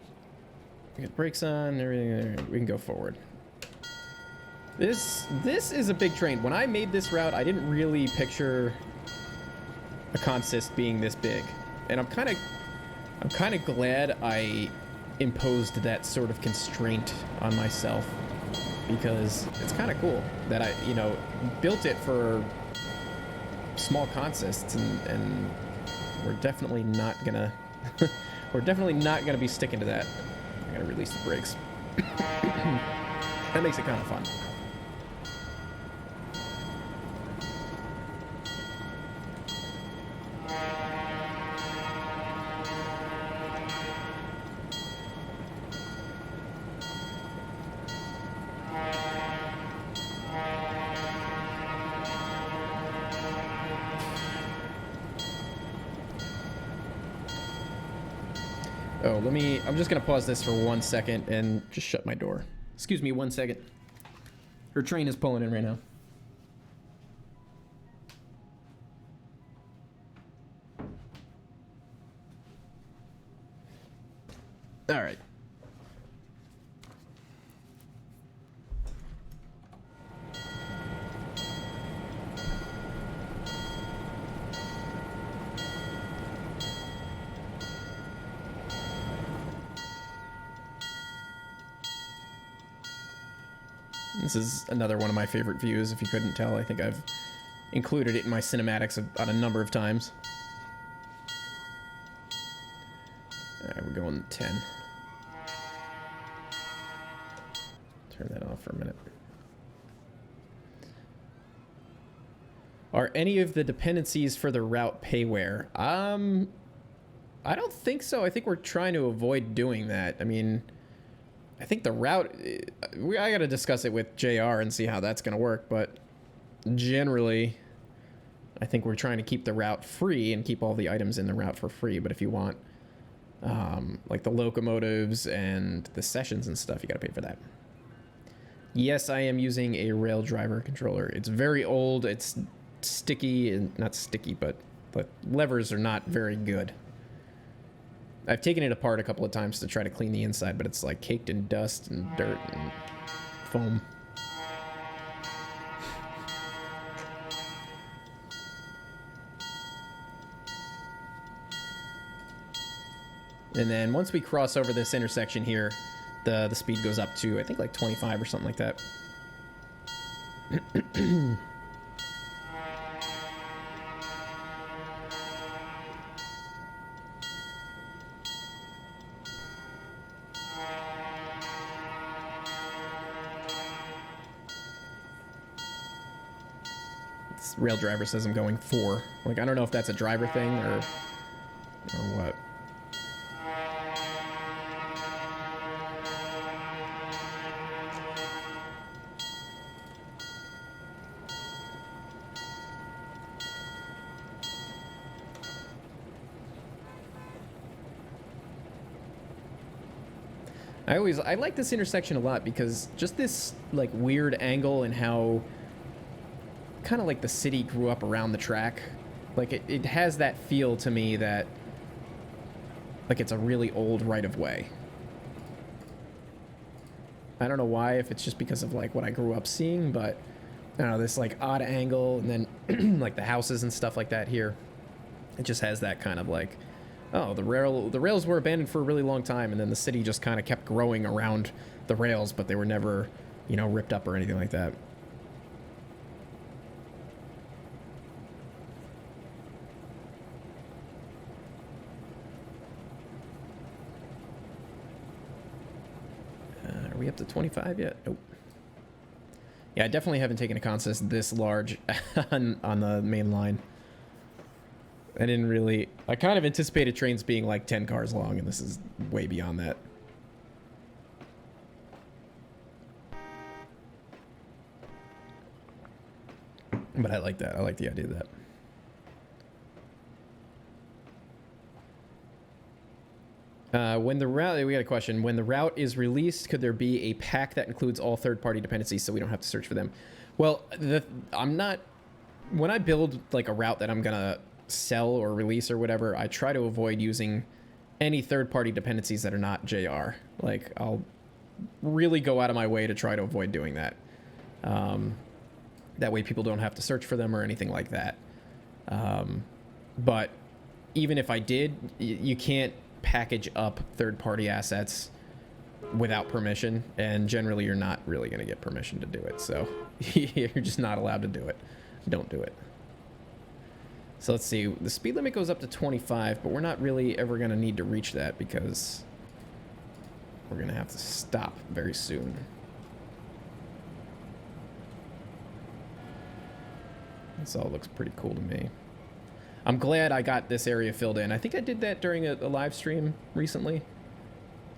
Speaker 2: we got brakes on, everything. We can go forward. This is a big train. When I made this route, I didn't really picture a consist being this big, and I'm kind of glad I imposed that sort of constraint on myself, because it's kind of cool that I, built it for small consists, and we're definitely not gonna be sticking to that. I gotta release the brakes. That makes it kind of fun. Oh, I'm just gonna pause this for 1 second and just shut my door. Excuse me 1 second. Her train is pulling in right now. All right. This is another one of my favorite views, if you couldn't tell. I think I've included it in my cinematics on a number of times. Alright, we're going 10. Turn that off for a minute. Are any of the dependencies for the route payware? I don't think so. I think we're trying to avoid doing that. I mean, I think the route, I got to discuss it with JR and see how that's going to work, but generally, I think we're trying to keep the route free and keep all the items in the route for free. But if you want, like the locomotives and the sessions and stuff, you got to pay for that. Yes, I am using a rail driver controller. It's very old. It's sticky, and not sticky, but the levers are not very good. I've taken it apart a couple of times to try to clean the inside, but it's like caked in dust and dirt and foam. And then once we cross over this intersection here, the speed goes up to, I think, like 25 or something like that. This rail driver says I'm going 4. Like, I don't know if that's a driver thing or what. I like this intersection a lot because just this like weird angle and how kind of like the city grew up around the track. Like it has that feel to me that like it's a really old right of way. I don't know why, if it's just because of like what I grew up seeing, but I don't know, this like odd angle and then like the houses and stuff like that here. It just has that kind of like, oh, the rails were abandoned for a really long time, and then the city just kind of kept growing around the rails, but they were never, you know, ripped up or anything like that. Are we up to 25 yet? Nope. Yeah, I definitely haven't taken a consist this large on the main line. I didn't really... I kind of anticipated trains being like 10 cars long, and this is way beyond that. But I like that. I like the idea of that. When the route... We got a question. When the route is released, could there be a pack that includes all third-party dependencies so we don't have to search for them? Well, I'm not... When I build like a route that I'm going to sell or release or whatever, I try to avoid using any third-party dependencies that are not JR. Like, I'll really go out of my way to try to avoid doing that. That way people don't have to search for them or anything like that. But even if I did, you can't package up third-party assets without permission, and generally you're not really going to get permission to do it. So you're just not allowed to do it. Don't do it. So let's see, the speed limit goes up to 25, but we're not really ever going to need to reach that because we're going to have to stop very soon. This all looks pretty cool to me. I'm glad I got this area filled in. I think I did that during a live stream recently.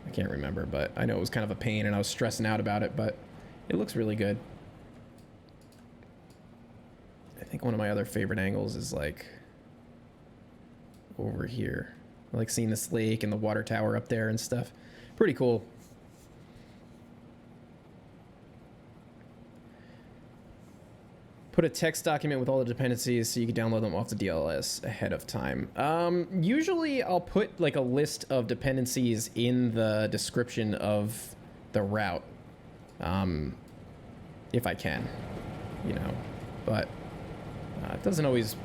Speaker 2: I can't remember, but I know it was kind of a pain and I was stressing out about it, but it looks really good. I think one of my other favorite angles is like over here. I like seeing this lake and the water tower up there and stuff. Pretty cool. Put a text document with all the dependencies so you can download them off the DLS ahead of time. Usually I'll put like a list of dependencies in the description of the route, if I can, you know, but it doesn't always.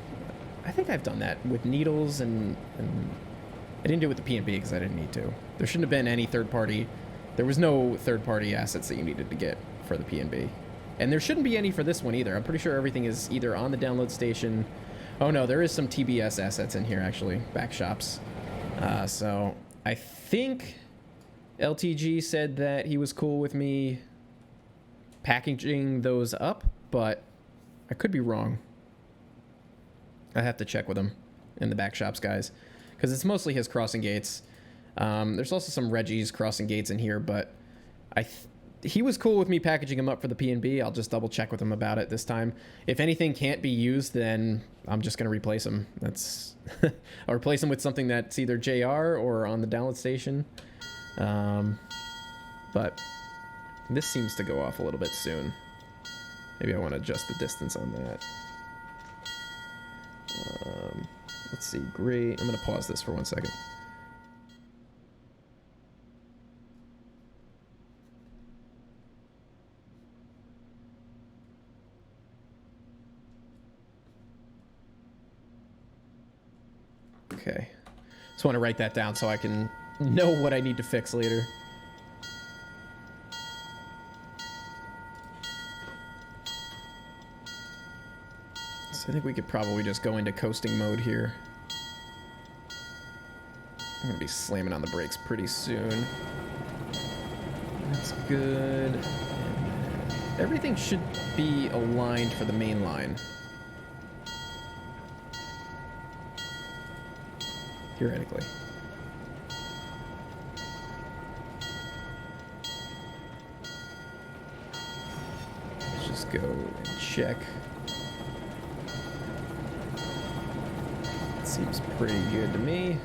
Speaker 2: I think I've done that with needles, and I didn't do it with the P&B because I didn't need to. There shouldn't have been any third-party. There was no third-party assets that you needed to get for the P&B. And there shouldn't be any for this one either. I'm pretty sure everything is either on the download station. Oh no, there is some TBS assets in here actually, back shops. So I think LTG said that he was cool with me packaging those up, but I could be wrong. I have to check with him and the back shops guys, because it's mostly his crossing gates. There's also some Reggie's crossing gates in here, but he was cool with me packaging them up for the P&B. I'll just double check with him about it this time. If anything can't be used, then I'm just going to replace them. That's I'll replace them with something that's either JR or on the download station. But this seems to go off a little bit soon. Maybe I want to adjust the distance on that. Let's see. Great. I'm going to pause this for 1 second. Okay. Just want to write that down so I can know what I need to fix later. So I think we could probably just go into coasting mode here. I'm going to be slamming on the brakes pretty soon. That's good. And everything should be aligned for the main line. Theoretically. Let's just go and check. Seems pretty good to me.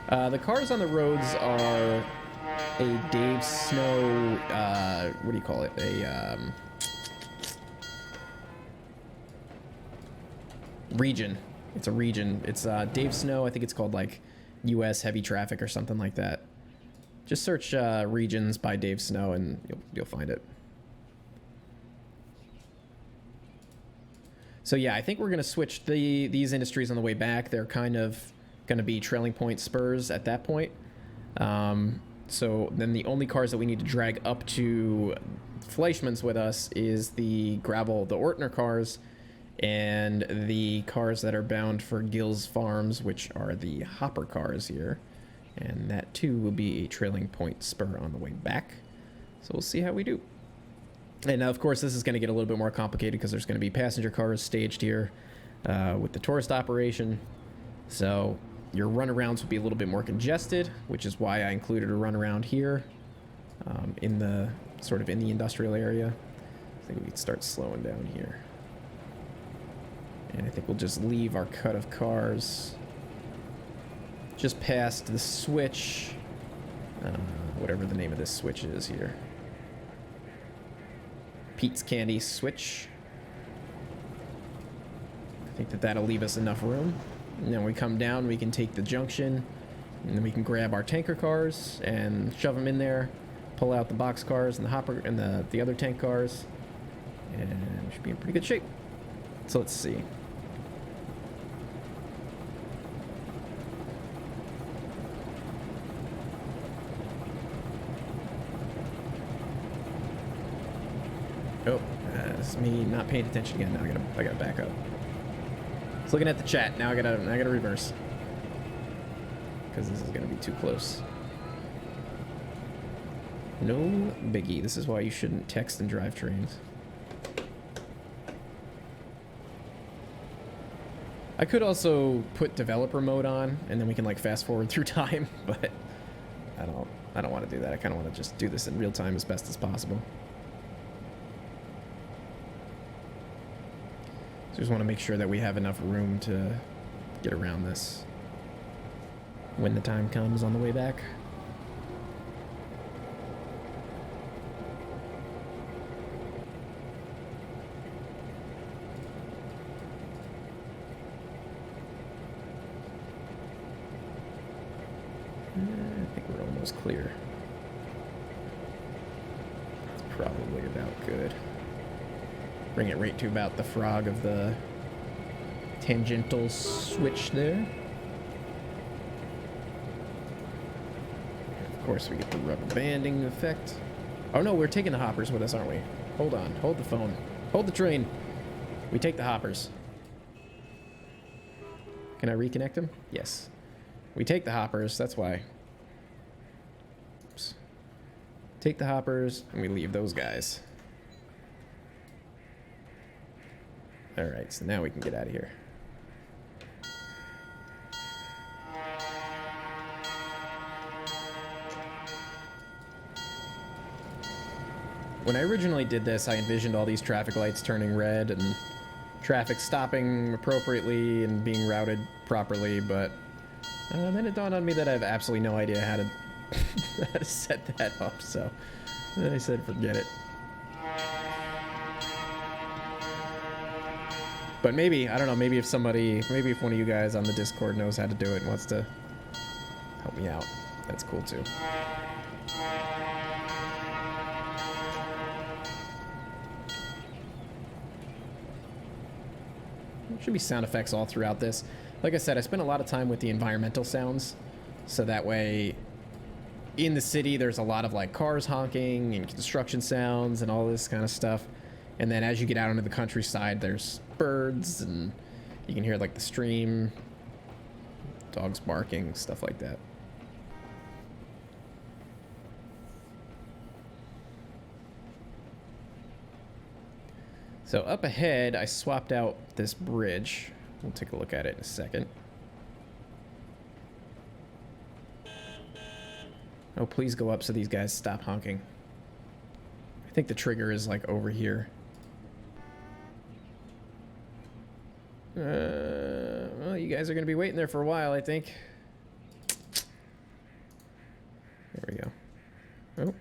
Speaker 2: The cars on the roads are a Dave Snow, what do you call it? Region. It's a region. It's Dave Snow. I think it's called like US heavy traffic or something like that. Just search regions by Dave Snow and you'll find it. So yeah, I think we're gonna switch these industries on the way back. They're kind of gonna be trailing point spurs at that point. So then the only cars that we need to drag up to Fleischmann's with us is the gravel, the Ortner cars, and the cars that are bound for Gill's Farms, which are the hopper cars here. And that too will be a trailing point spur on the way back. So we'll see how we do. And of course, this is going to get a little bit more complicated because there's going to be passenger cars staged here with the tourist operation. So your runarounds will be a little bit more congested, which is why I included a runaround here in the sort of in the industrial area. I think we can start slowing down here. And I think we'll just leave our cut of cars just past the switch, whatever the name of this switch is here. Pete's Candy switch. I think that'll leave us enough room. And then when we come down, we can take the junction, and then we can grab our tanker cars and shove them in there, pull out the box cars and the hopper and the other tank cars, and we should be in pretty good shape. So let's see. Oh, that's me not paying attention again. Now I gotta back up. I was looking at the chat. Now I gotta reverse because this is gonna be too close. No biggie. This is why you shouldn't text and drive trains. I could also put developer mode on, and then we can like fast forward through time, but I don't want to do that. I kind of want to just do this in real time as best as possible. So just want to make sure that we have enough room to get around this when the time comes on the way back. I think we're almost clear. It's probably about good. Bring it right to about the frog of the tangential switch there. Of course, we get the rubber banding effect. Oh no, we're taking the hoppers with us, aren't we? Hold on, hold the phone. Hold the train. We take the hoppers. Can I reconnect them? Yes. We take the hoppers, that's why. Oops. Take the hoppers, and we leave those guys. Alright, so now we can get out of here. When I originally did this, I envisioned all these traffic lights turning red and traffic stopping appropriately and being routed properly, but then it dawned on me that I have absolutely no idea how to, how to set that up, so then I said forget it. But maybe, I don't know, maybe if one of you guys on the Discord knows how to do it and wants to help me out, that's cool too. There should be sound effects all throughout this. Like I said, I spent a lot of time with the environmental sounds, so that way in the city there's a lot of like cars honking and construction sounds and all this kind of stuff. And then as you get out into the countryside, there's birds and you can hear like the stream, dogs barking, stuff like that. So up ahead, I swapped out this bridge. We'll take a look at it in a second. Oh, please go up so these guys stop honking. I think the trigger is like over here. Well, you guys are going to be waiting there for a while, I think. There we go. Oh,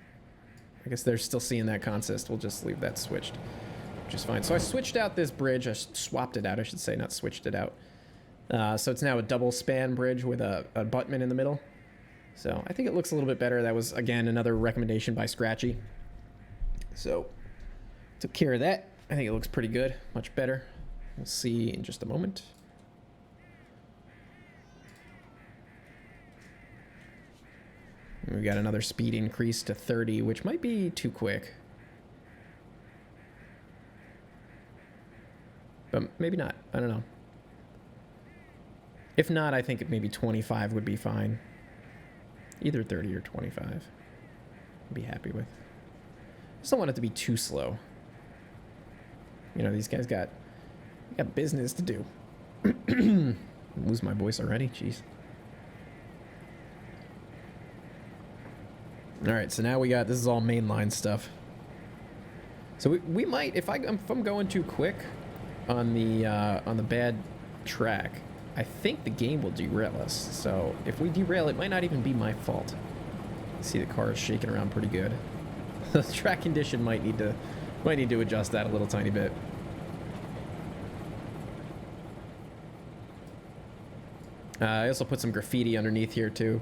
Speaker 2: I guess they're still seeing that consist. We'll just leave that switched, which is fine. So I switched out this bridge. I swapped it out, I should say, not switched it out. So it's now a double span bridge with a abutment in the middle. So I think it looks a little bit better. That was, again, another recommendation by Scratchy. So took care of that. I think it looks pretty good, much better. We'll see in just a moment. We got another speed increase to 30, which might be too quick. But maybe not. I don't know. If not, I think maybe 25 would be fine. Either 30 or 25. I'd be happy with. Just don't want it to be too slow. You know, these guys got business to do. Lose my voice already? Jeez. Alright, so now we got, this is all mainline stuff. So we might, if I'm going too quick on the bad track, I think the game will derail us. So if we derail, it might not even be my fault. See, the car is shaking around pretty good. The track condition might need to adjust that a little tiny bit. I also put some graffiti underneath here too,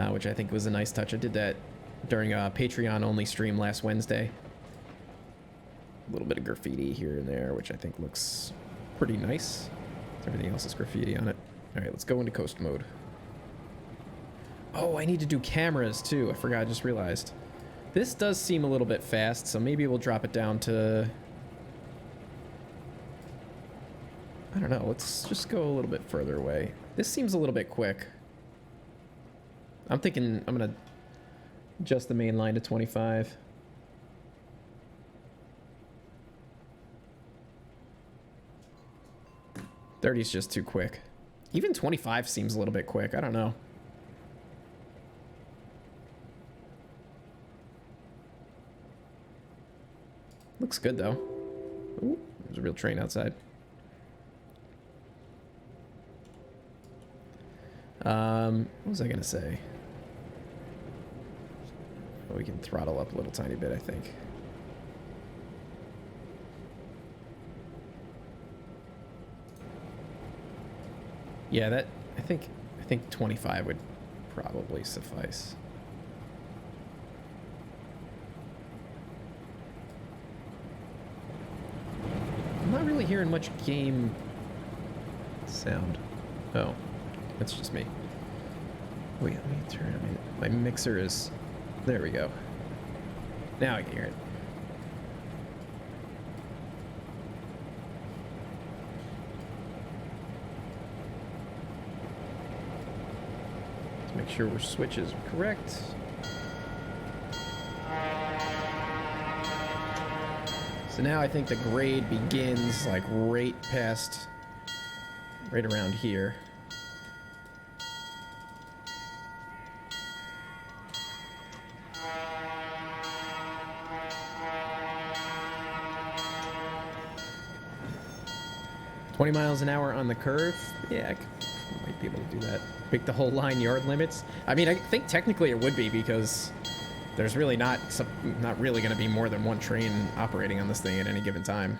Speaker 2: which I think was a nice touch. I did that during a Patreon only stream last Wednesday. A little bit of graffiti here and there, which I think looks pretty nice. Everything else is graffiti on it. All right, let's go into coast mode. Oh, I need to do cameras too. I forgot, I just realized. This does seem a little bit fast, so maybe we'll drop it down to... I don't know, let's just go a little bit further away. This seems a little bit quick. I'm thinking I'm gonna adjust the main line to 25. $30 is just too quick. Even 25 seems a little bit quick. I don't know. Looks good though. Ooh, there's a real train outside. What was I gonna say? Oh, we can throttle up a little tiny bit, I think. Yeah, that I think 25 would probably suffice. I'm not really hearing much game sound. Oh, that's just me. Wait, let me turn my mixer is... There we go. Now I can hear it. Let's make sure our switches are correct. So now I think the grade begins like right around here. $20 miles an hour on the curve. Yeah, I might be able to do that. Pick the whole line yard limits. I mean, I think technically it would be because there's really not really going to be more than one train operating on this thing at any given time.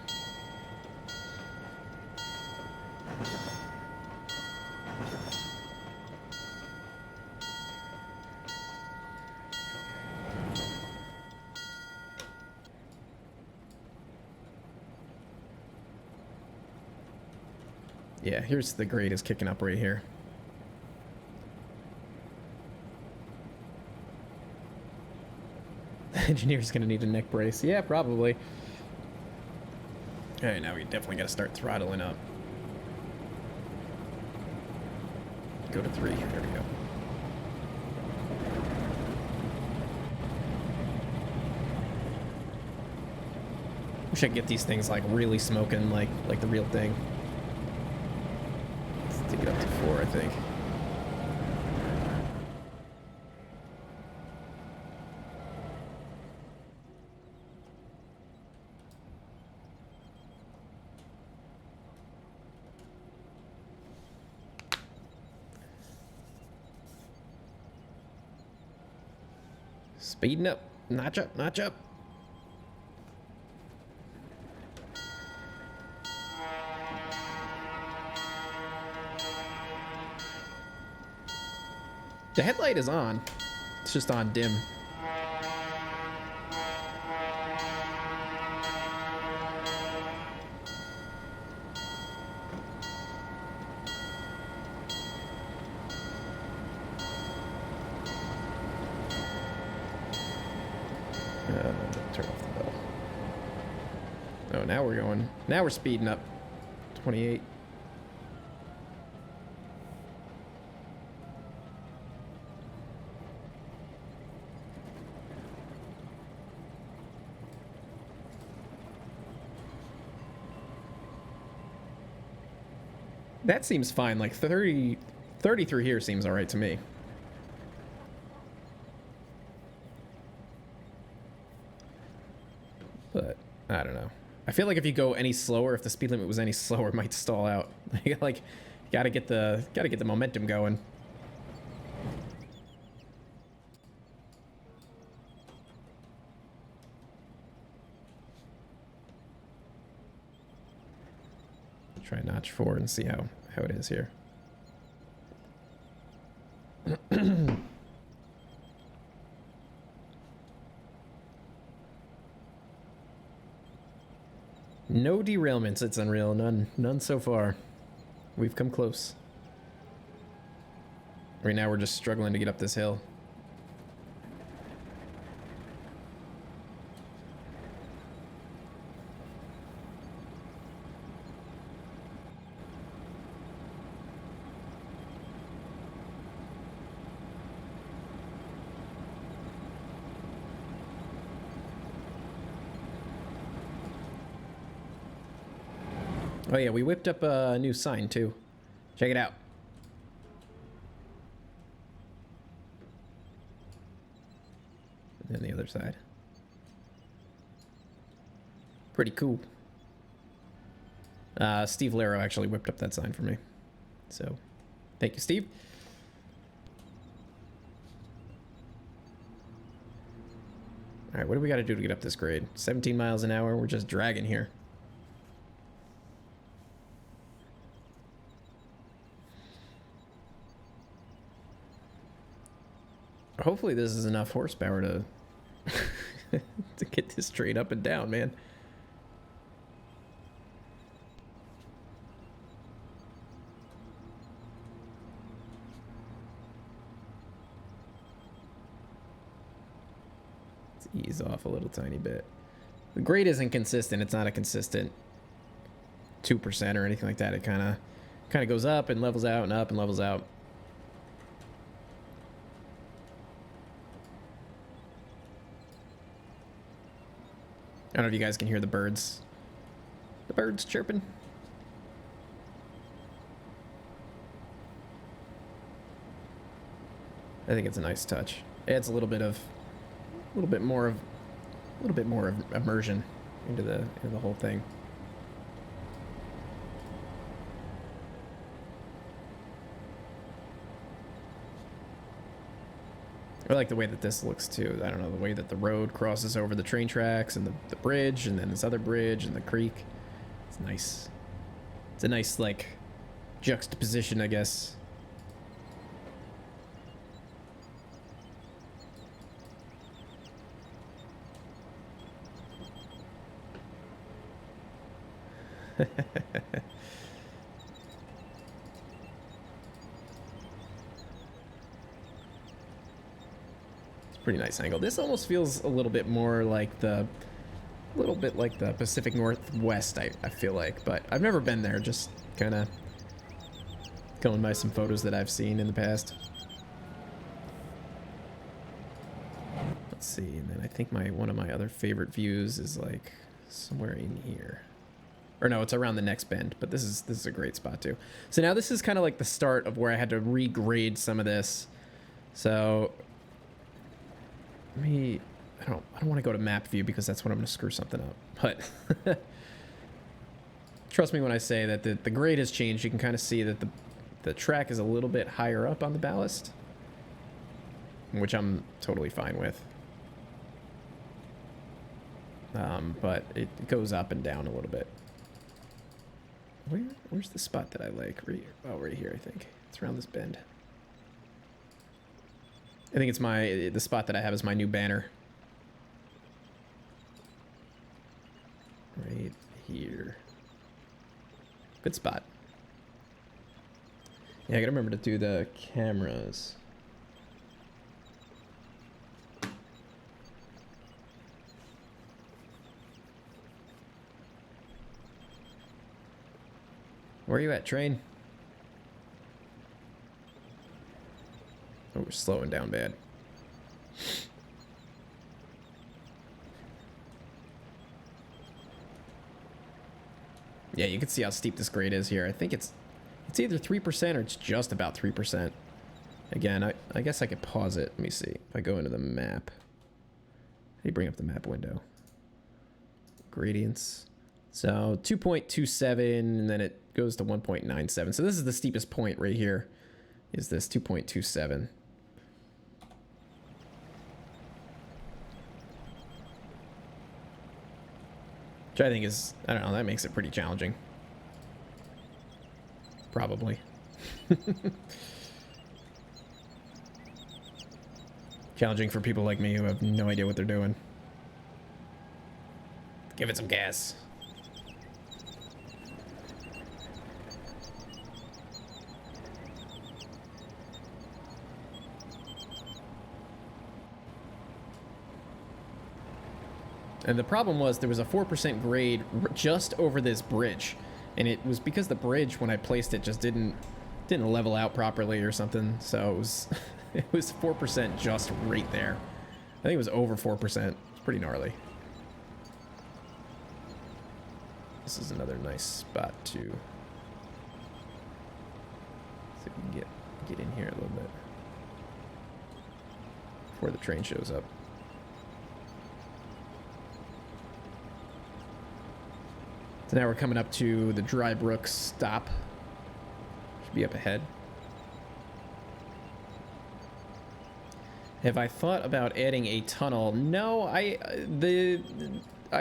Speaker 2: Yeah, here's the grade is kicking up right here. The engineer's gonna need a neck brace. Yeah, probably. Alright, now we definitely gotta start throttling up. Go to 3. There we go. Wish I could get these things like really smoking like the real thing. Take it up to 4, I think. Speeding up. Notch up, notch up. The headlight is on. It's just on dim. Turn off the bell. Oh, now we're going. Now we're speeding up. 28. That seems fine. Like 30 through here seems all right to me. But I don't know. I feel like if you go any slower, if the speed limit was any slower, it might stall out. Like, gotta get the momentum going. Try notch 4 and see how it is here. No derailments, it's Unreal. None so far. We've come close. Right now we're just struggling to get up this hill. Oh yeah, we whipped up a new sign too. Check it out. And then the other side. Pretty cool. Steve Laro actually whipped up that sign for me. So, thank you, Steve. what do we got to do to get up this grade? 17 miles an hour. We're just dragging here. Hopefully this is enough horsepower to to get this train up and down, man. Let's ease off a little tiny bit. The grade isn't consistent. It's not a consistent 2% or anything like that. It kind of goes up and levels out and up and levels out. I don't know if you guys can hear the birds. The birds chirping. I think it's a nice touch. Adds a little bit more of immersion into the whole thing. I like the way that this looks too. I don't know, the way that the road crosses over the train tracks and the bridge and then this other bridge and the creek. It's nice. It's a nice, like, juxtaposition, I guess. Pretty nice angle. This almost feels a little bit more like the Pacific Northwest, I feel like, but I've never been there, just kind of going by some photos that I've seen in the past. Let's see, and then I think one of my other favorite views is like somewhere in here. Or no, it's around the next bend, but this is a great spot too. So now this is kind of like the start of where I had to regrade some of this. So I don't want to go to map view because that's when I'm going to screw something up. But trust me when I say that the grade has changed. You can kind of see that the track is a little bit higher up on the ballast, which I'm totally fine with. But it goes up and down a little bit. Where's the spot that I like? Right here, I think. It's around this bend. I think it's the spot that I have is my new banner. Right here. Good spot. Yeah, I gotta remember to do the cameras. Where are you at, train? Oh, we're slowing down bad. Yeah, you can see how steep this grade is here. I think it's either 3% or it's just about 3%. Again, I guess I could pause it. Let me see. If I go into the map. How do you bring up the map window? Gradients. So 2.27, and then it goes to 1.97. So this is the steepest point right here, is this 2.27. Which I think is, I don't know, that makes it pretty challenging. Probably. Challenging for people like me who have no idea what they're doing. Give it some gas. And the problem was there was a 4% grade just over this bridge. And it was because the bridge, when I placed it, just didn't level out properly or something. So it was it was 4% just right there. I think it was over 4%. It's pretty gnarly. This is another nice spot to see if we can get in here a little bit before the train shows up. So now we're coming up to the Dry Brook stop. Should be up ahead. Have I thought about adding a tunnel? No, I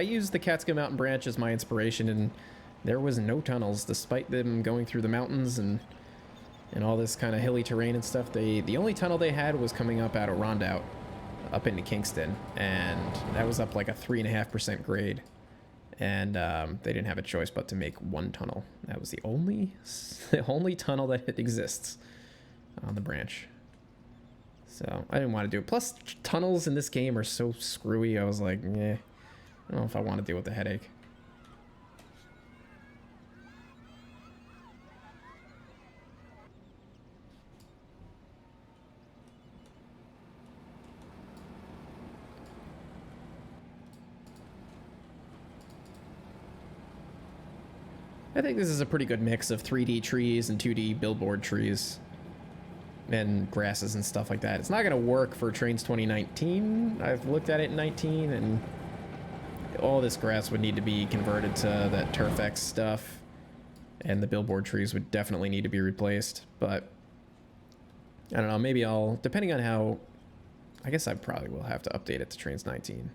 Speaker 2: used the Catskill Mountain branch as my inspiration, and there was no tunnels, despite them going through the mountains and all this kind of hilly terrain and stuff. The only tunnel they had was coming up out of Rondout, up into Kingston, and that was up like a 3.5% grade. And they didn't have a choice but to make one tunnel. That was the only tunnel that exists on the branch. So I didn't want to do it. Plus, tunnels in this game are so screwy. I was like, yeah, I don't know if I want to deal with the headache. I think this is a pretty good mix of 3D trees and 2D billboard trees and grasses and stuff like that. It's not going to work for Trainz 2019. I've looked at it in 19, and all this grass would need to be converted to that Turfex stuff, and the billboard trees would definitely need to be replaced. But I don't know, maybe I'll, depending on how, I guess I probably will have to update it to Trainz 19.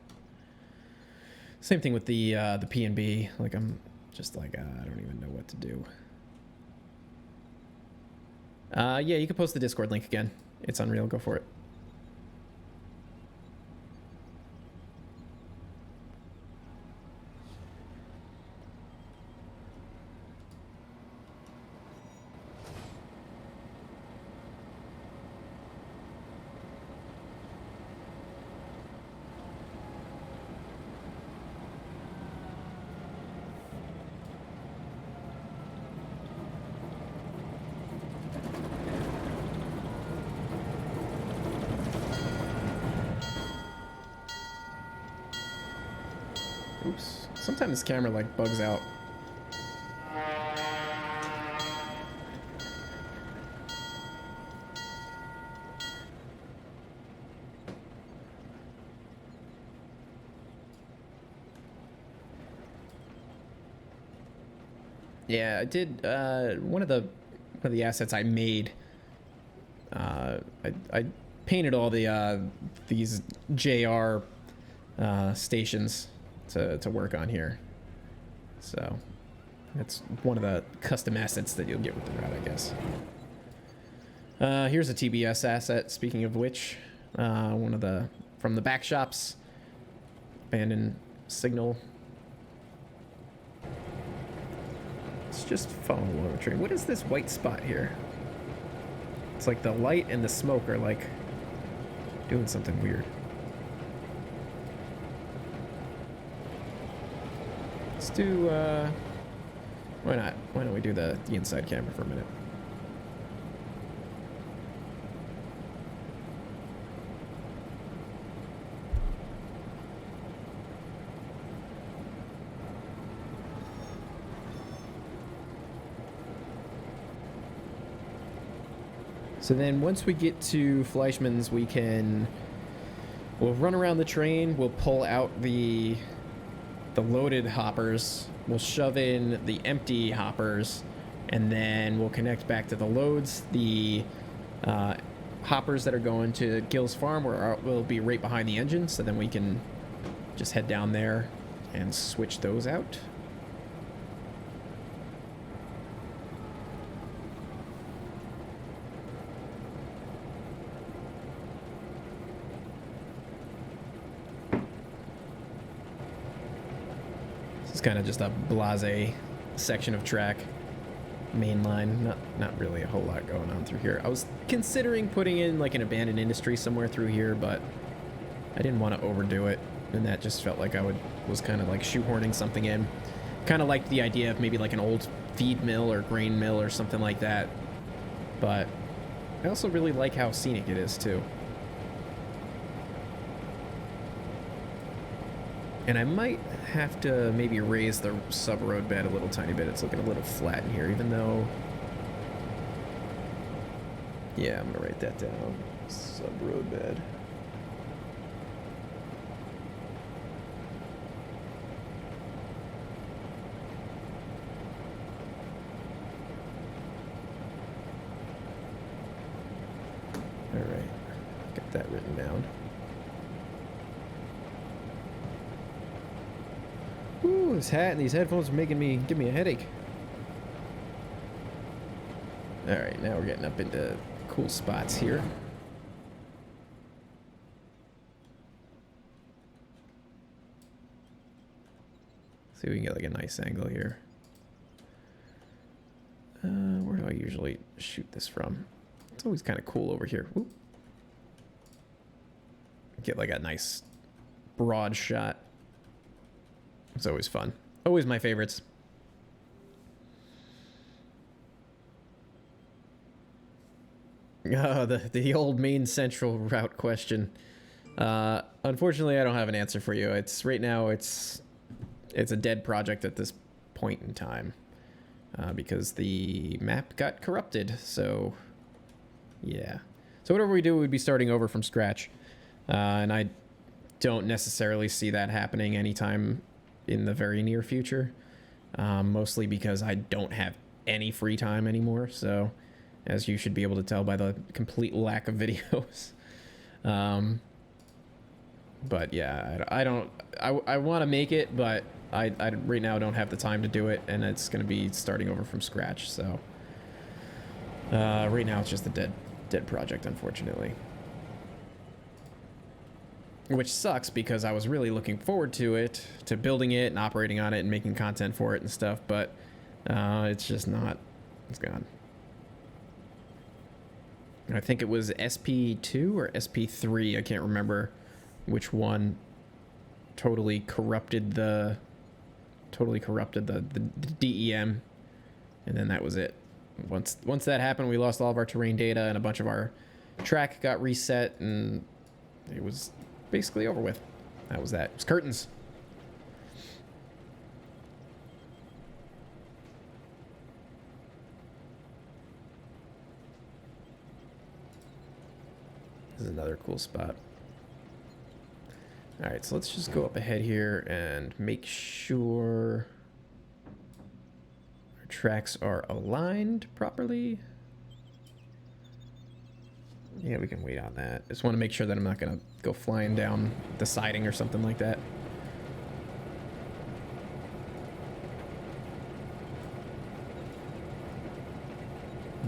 Speaker 2: Same thing with the P&B. Like, I'm just like, I don't even know what to do. Yeah, you can post the Discord link again. It's Unreal. Go for it. Oops. Sometimes this camera like bugs out. Yeah, I did one of the assets I made. I painted all the these JR stations to work on here, so that's one of the custom assets that you'll get with the route, I guess. Here's a TBS asset, speaking of which, one of the from the back shops, abandoned signal. Let's just follow along the train. What is this white spot here? It's like the light and the smoke are like doing something weird. Let's do, why not? Why don't we do the inside camera for a minute? So then once we get to Fleischmann's, we'll run around the train, we'll pull out the loaded hoppers, we'll shove in the empty hoppers, and then we'll connect back to the loads. The hoppers that are going to Gill's farm will be right behind the engine, so then we can just head down there and switch those out. Kind of just a blase section of track. Mainline, not really a whole lot going on through here. I was considering putting in like an abandoned industry somewhere through here, but I didn't want to overdo it, and that just felt like I was kind of like shoehorning something in. Kind of like the idea of maybe like an old feed mill or grain mill or something like that, but I also really like how scenic it is too. And I might have to maybe raise the sub-road bed a little tiny bit. It's looking a little flat in here, even though... Yeah, I'm gonna write that down. Sub-road bed. Alright. Got that written down. Ooh, this hat and these headphones are give me a headache. All right, now we're getting up into cool spots here. See if we can get like a nice angle here. Where do I usually shoot this from? It's always kind of cool over here. Whoop. Get like a nice broad shot. It's always fun. Always my favorites. The old main central route question. Unfortunately, I don't have an answer for you. It's right now. It's a dead project at this point in time because the map got corrupted. So yeah. So whatever we do, we'd be starting over from scratch, and I don't necessarily see that happening anytime in the very near future. Mostly because I don't have any free time anymore. So, as you should be able to tell by the complete lack of videos. But yeah, I want to make it, but I right now don't have the time to do it, and it's going to be starting over from scratch. So, right now it's just a dead project, unfortunately. Which sucks because I was really looking forward to it, to building it and operating on it and making content for it and stuff, but it's just not. It's gone. I think it was SP2 or SP3. I can't remember which one totally corrupted the DEM, and then that was it. Once that happened, we lost all of our terrain data and a bunch of our track got reset, and it was basically over with. That was that. It was curtains. This is another cool spot. All right, so let's just go up ahead here and make sure our tracks are aligned properly. Yeah, we can wait on that. Just want to make sure that I'm not going to go flying down the siding or something like that.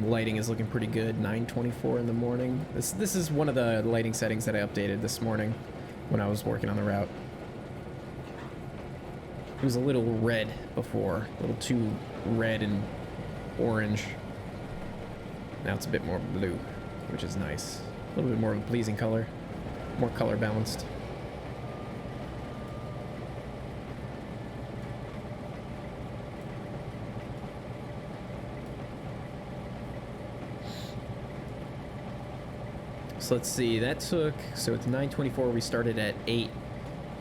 Speaker 2: Lighting is looking pretty good. 9:24 in the morning. This is one of the lighting settings that I updated this morning when I was working on the route. It was a little red before, a little too red and orange. Now it's a bit more blue, which is nice. A little bit more of a pleasing color, more color balanced. So let's see, that took, so it's 9:24, we started at 8.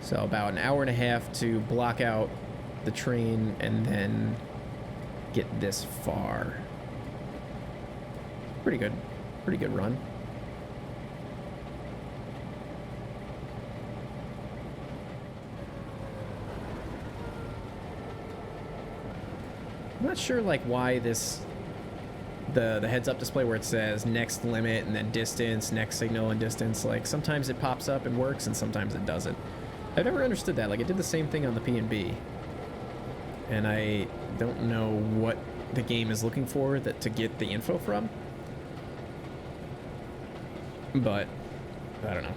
Speaker 2: So about an hour and a half to block out the train and then get this far. Pretty good run. I'm not sure like why this the heads up display where it says next limit and then distance, next signal and distance, like sometimes it pops up and works and sometimes it doesn't. I've never understood that. Like it did the same thing on the P&B. And I don't know what the game is looking for that to get the info from. But I don't know.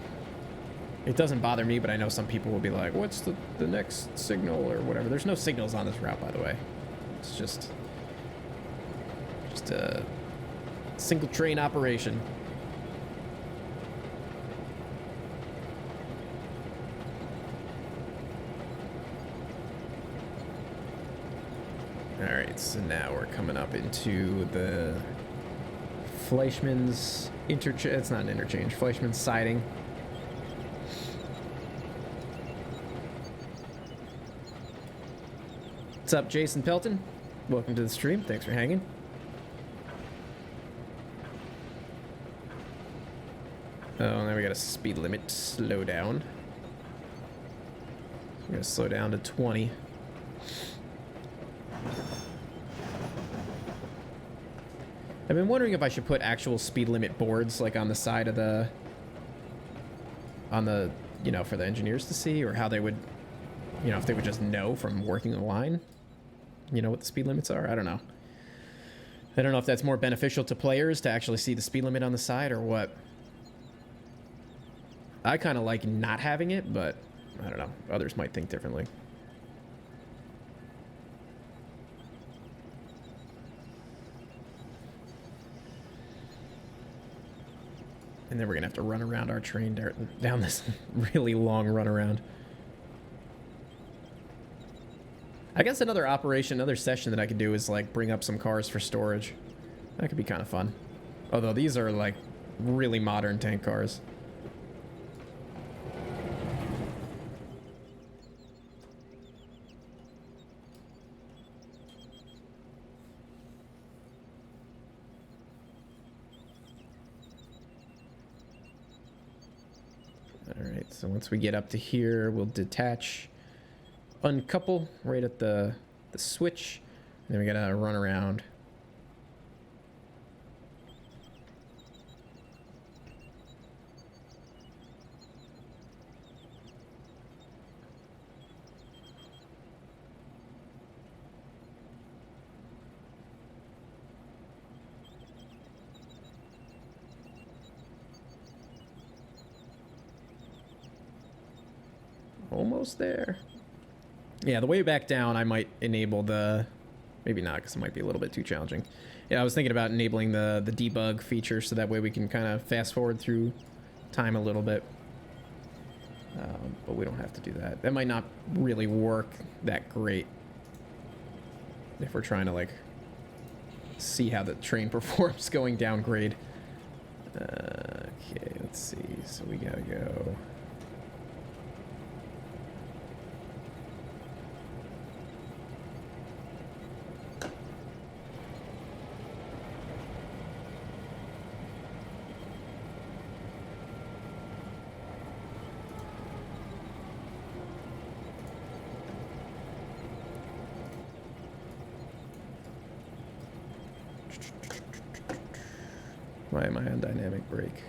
Speaker 2: It doesn't bother me, but I know some people will be like, what's the next signal or whatever. There's no signals on this route, by the way. It's just a single train operation. All right, so now we're coming up into the Fleischmann's interchange. It's not an interchange. Fleischmann's siding. What's up, Jason Pelton? Welcome to the stream. Thanks for hanging. Oh, now we got a speed limit. Slow down. We're gonna slow down to 20. I've been wondering if I should put actual speed limit boards like on the side of the on the, you know, for the engineers to see, or how they would, you know, if they would just know from working the line, you know, what the speed limits are. I don't know. I don't know if that's more beneficial to players to actually see the speed limit on the side or what. I kind of like not having it, but I don't know. Others might think differently. And then we're going to have to run around our train down this really long runaround. I guess another operation, another session that I could do is like bring up some cars for storage. That could be kind of fun. Although these are like really modern tank cars. Alright, so once we get up to here, we'll detach, uncouple right at the switch, and then we gotta run around. Almost there. Yeah, the way back down, I might enable the... Maybe not, because it might be a little bit too challenging. Yeah, I was thinking about enabling the debug feature, so that way we can kind of fast forward through time a little bit. But we don't have to do that. That might not really work that great if we're trying to, like, see how the train performs going downgrade. Okay, let's see. So we gotta go... Why am I on dynamic brake?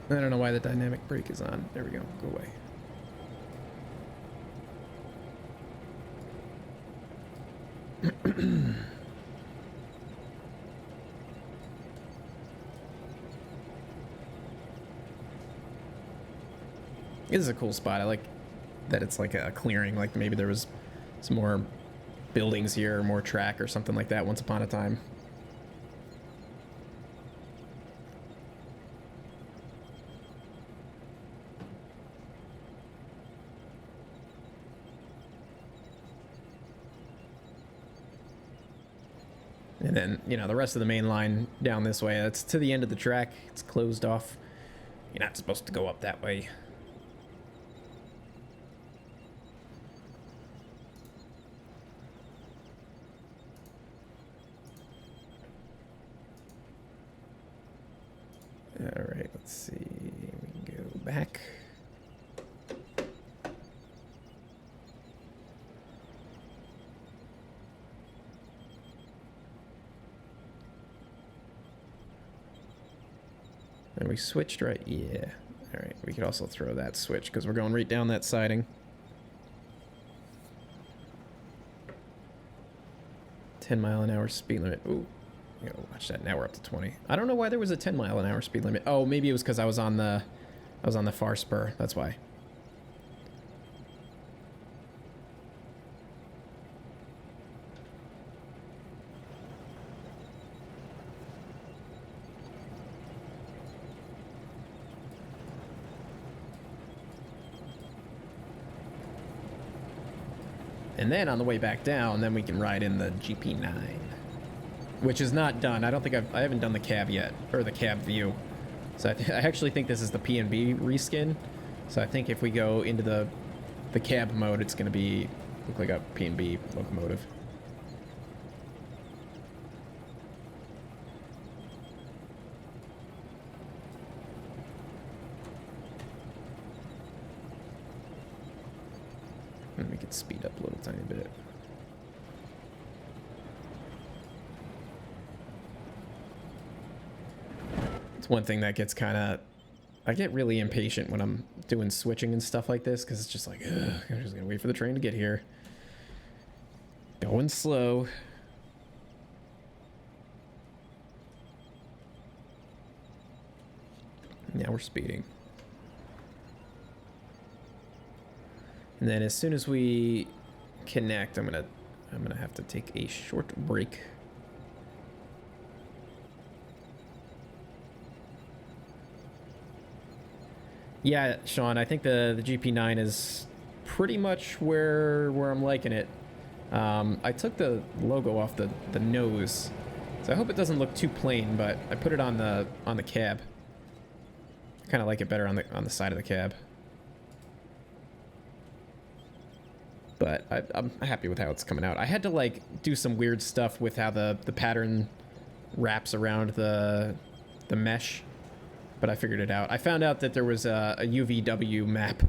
Speaker 2: I don't know why the dynamic brake is on. There we go. Go away. This is a cool spot. I like that it's like a clearing. Like maybe there was some more buildings here, or more track or something like that once upon a time. And then, you know, the rest of the main line down this way, that's to the end of the track. It's closed off. You're not supposed to go up that way. All right, let's see. We can go back. And we switched, right? Yeah. All right, we could also throw that switch because we're going right down that siding. 10-mile-an-hour speed limit. Ooh. You gotta watch that. Now we're up to 20. I don't know why there was a 10-mile-an-hour speed limit. Oh, maybe it was because I was on the far spur. That's why. And then on the way back down, then we can ride in the GP9. Which is not done. I don't think I haven't done the cab yet, or the cab view. So I actually think this is the P&B reskin. So I think if we go into the cab mode, it's going to look like a P&B locomotive. And we can speed up a little tiny bit. one thing that gets kind of... I get really impatient when I'm doing switching and stuff like this, because it's just like, ugh, I'm just going to wait for the train to get here. Going slow. Now we're speeding. And then as soon as we connect, I'm gonna have to take a short break. Yeah, Sean, I think the GP9 is pretty much where I'm liking it. I took the logo off the nose, so I hope it doesn't look too plain, but I put it on the cab. I kind of like it better on the side of the cab. But I'm happy with how it's coming out. I had to like do some weird stuff with how the pattern wraps around the mesh, but I figured it out. I found out that there was a UVW map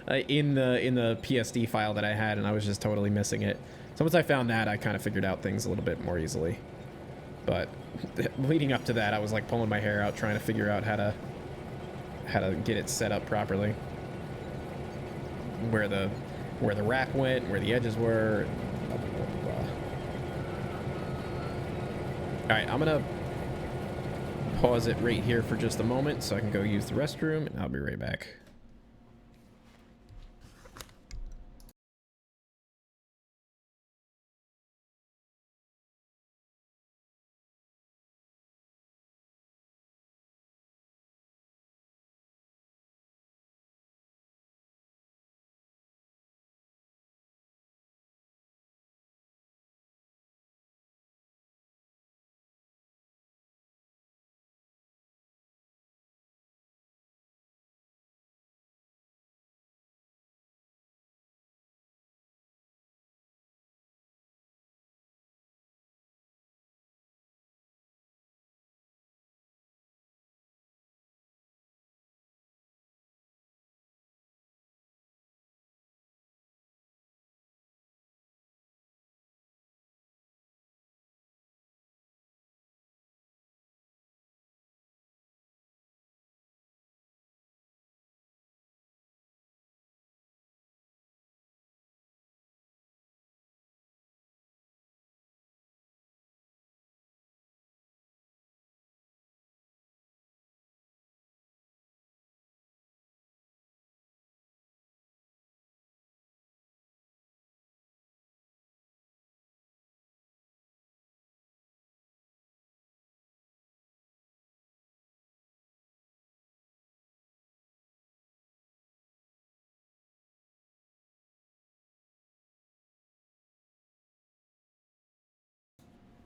Speaker 2: in the PSD file that I had, and I was just totally missing it. So once I found that, I kind of figured out things a little bit more easily. But leading up to that, I was like pulling my hair out trying to figure out how to get it set up properly. Where the wrap went, where the edges were. Blah, blah, blah, blah. All right, I'm gonna pause it right here for just a moment so I can go use the restroom, and I'll be right back.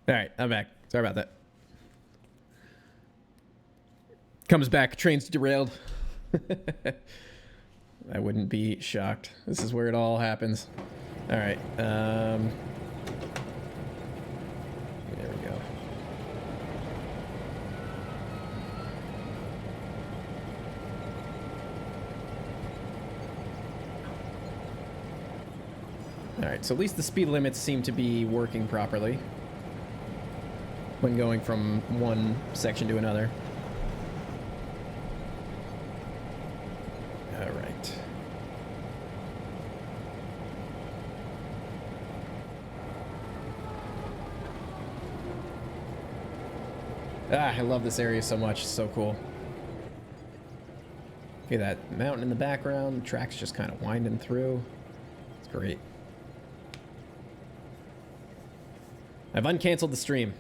Speaker 2: All right, I'm back. Sorry about that. Comes back, train's derailed. I wouldn't be shocked. This is where it all happens. All right. There we go. All right, so at least the speed limits seem to be working properly when going from one section to another. All right. I love this area so much. It's so cool. Okay, that mountain in the background, the track's just kind of winding through. It's great. I've uncanceled the stream.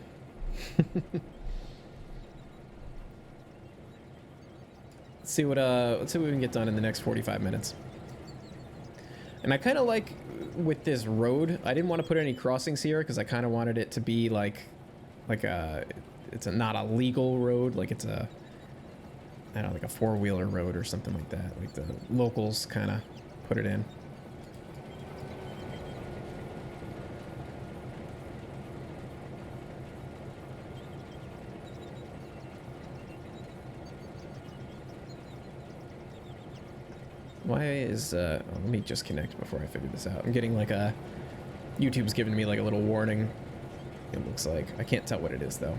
Speaker 2: Let's see what we can get done in the next 45 minutes. And I kind of like with this road, I didn't want to put any crossings here because I kind of wanted it to be like it's not a legal road, like it's a, I don't know, like a four-wheeler road or something like that. Like the locals kind of put it in. Why is, oh, let me just connect before I figure this out. I'm getting like a, YouTube's giving me like a little warning. It looks like, I can't tell what it is though.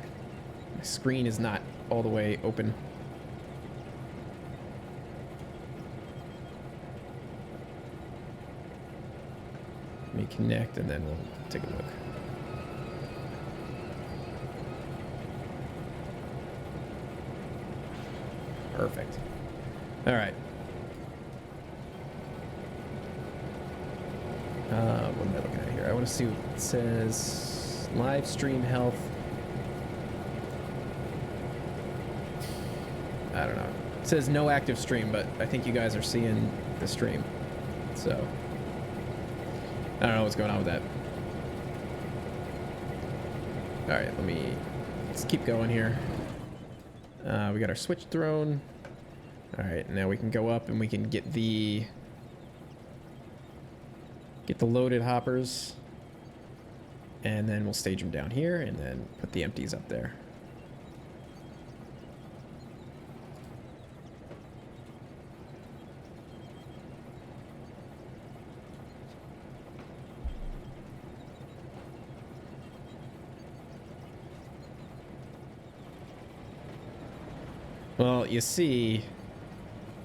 Speaker 2: My screen is not all the way open. Let me connect and then we'll take a look. Perfect. All right. What am I looking at here? I want to see what it says. Live stream health. I don't know. It says no active stream, but I think you guys are seeing the stream. So, I don't know what's going on with that. All right, let's keep going here. We got our switch thrown. All right, now we can go up and we can get the loaded hoppers, and then we'll stage them down here and then put the empties up there. Well, you see,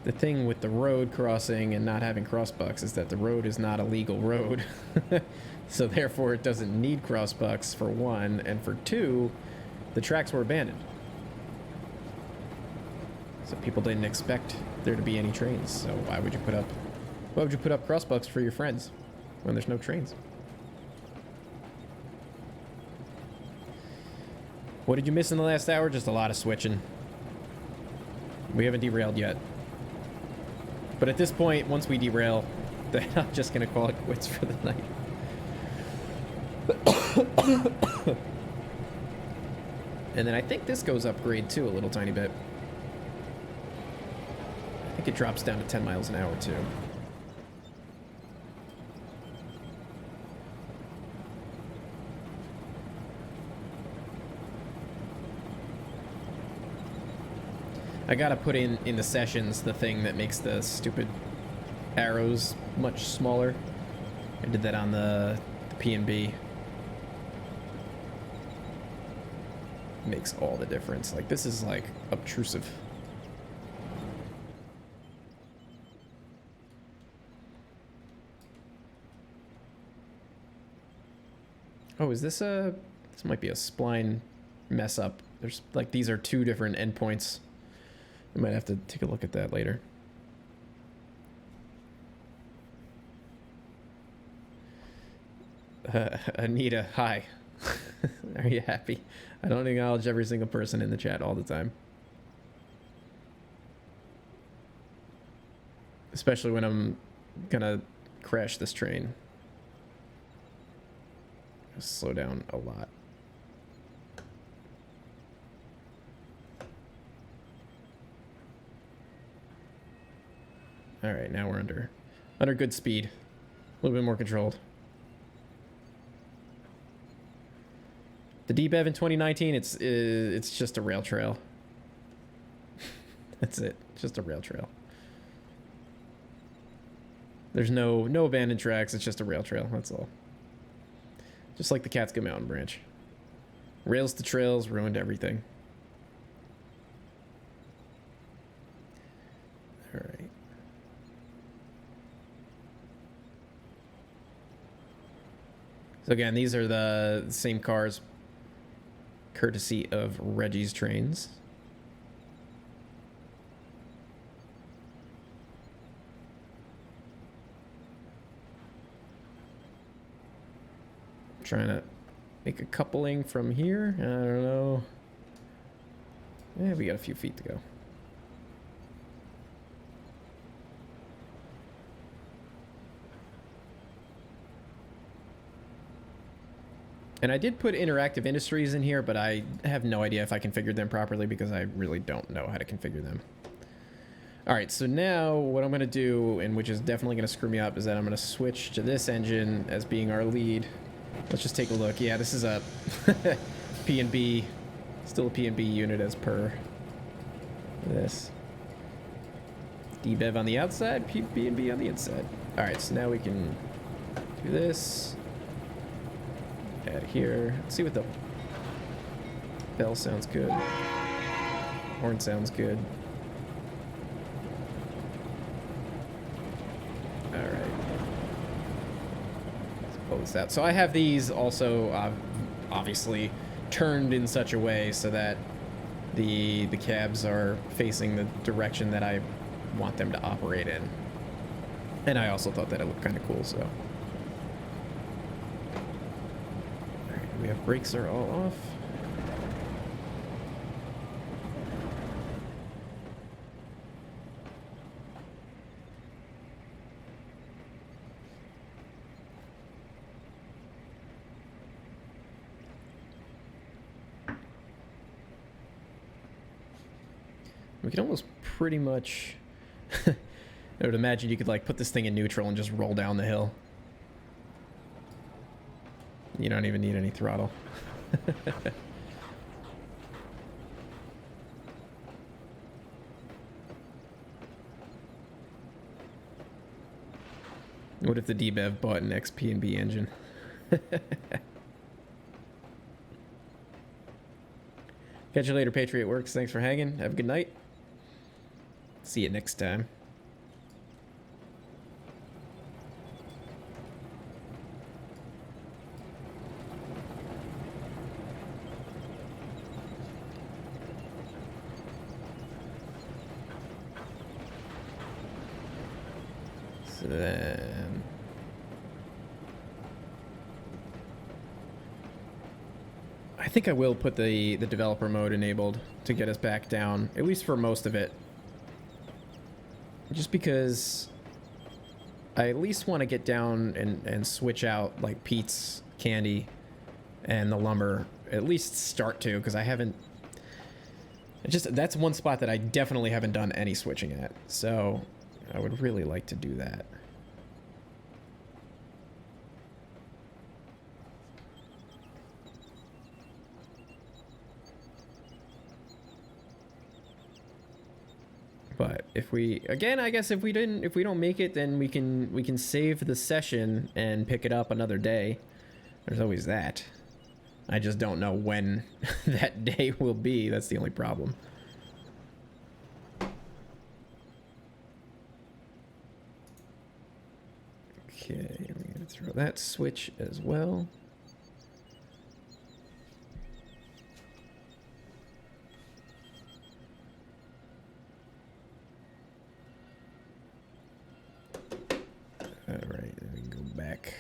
Speaker 2: the thing with the road crossing and not having crossbucks is that the road is not a legal road. So therefore it doesn't need crossbucks, for one, and for two, the tracks were abandoned. So people didn't expect there to be any trains. So why would you put up crossbucks for your friends when there's no trains? What did you miss in the last hour? Just a lot of switching. We haven't derailed yet. But at this point, once we derail, then I'm just going to call it quits for the night. And then I think this goes upgrade too a little tiny bit. I think it drops down to 10 miles an hour too. I gotta put in the sessions the thing that makes the stupid arrows much smaller. I did that on the P&B. Makes all the difference. Like, this is like obtrusive. Oh, is this a... This might be a spline mess up. There's like, these are two different endpoints. We might have to take a look at that later. Anita, hi. Are you happy? I don't acknowledge every single person in the chat all the time. Especially when I'm gonna crash this train. Just slow down a lot. All right, now we're under good speed. A little bit more controlled. The DBEV in 2019, it's just a rail trail. That's it. It's just a rail trail. There's no abandoned tracks. It's just a rail trail. That's all. Just like the Catskill Mountain branch. Rails to trails ruined everything. All right. So again, these are the same cars, courtesy of Reggie's Trainz. Trying to make a coupling from here. I don't know. Yeah, we got a few feet to go. And I did put interactive industries in here, but I have no idea if I configured them properly because I really don't know how to configure them. All right, so now what I'm going to do, and which is definitely going to screw me up, is that I'm going to switch to this engine as being our lead. Let's just take a look. Yeah, this is a P&B, still a P&B unit as per this. DBEV on the outside, P&B on the inside. All right, so now we can do this. Add here. Let's see what the bell sounds good. Horn sounds good. All right. Let's pull this out. So I have these also obviously turned in such a way so that the cabs are facing the direction that I want them to operate in. And I also thought that it looked kind of cool, so. All right, we have brakes are all off. We can almost pretty much... I would imagine you could like put this thing in neutral and just roll down the hill. You don't even need any throttle. What if the DBEV bought an XP&B engine? Catch you later, Patriot Works. Thanks for hanging. Have a good night. See you next time. So then... I think I will put the developer mode enabled to get us back down, at least for most of it. Just because I at least want to get down and switch out like Pete's candy and the lumber, at least start to, because I haven't... that's one spot that I definitely haven't done any switching at, so I would really like to do that. But if we, again, I guess if we don't make it, then we can save the session and pick it up another day. There's always that. I just don't know when that day will be. That's the only problem. Okay, we're gonna throw that switch as well. Alright, then we can go back.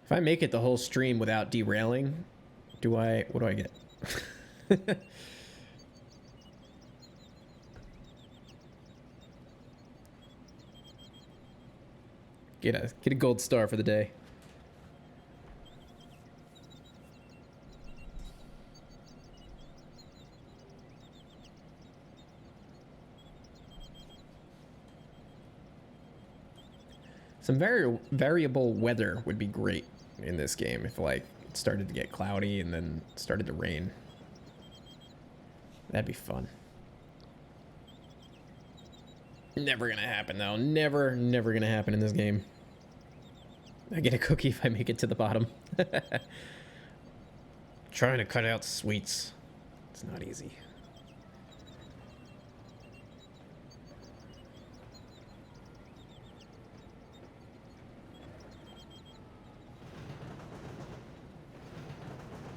Speaker 2: If I make it the whole stream without derailing, what do I get? Get a gold star for the day. Some variable weather would be great in this game if like it started to get cloudy and then started to rain. That'd be fun. Never gonna happen though. Never gonna happen in this game. I get a cookie if I make it to the bottom. Trying to cut out sweets. It's not easy.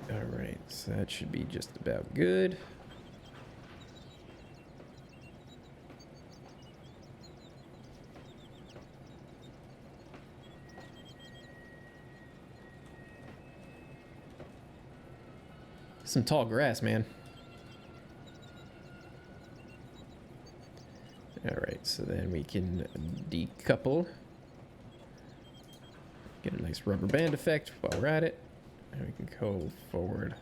Speaker 2: Alright, so that should be just about good. Some tall grass, man. Alright, so then we can decouple. Get a nice rubber band effect while we're at it. And we can go forward.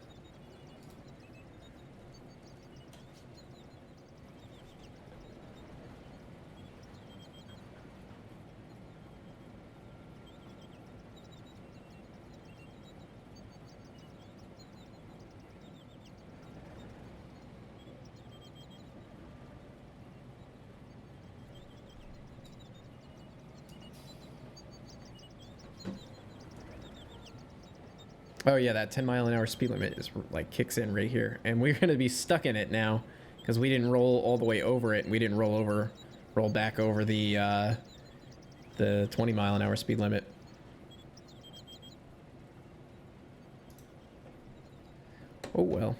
Speaker 2: Oh yeah, that 10-mile-an-hour speed limit is like kicks in right here, and we're gonna be stuck in it now because we didn't roll all the way over it. And we didn't roll back over the 20-mile-an-hour speed limit. Oh well.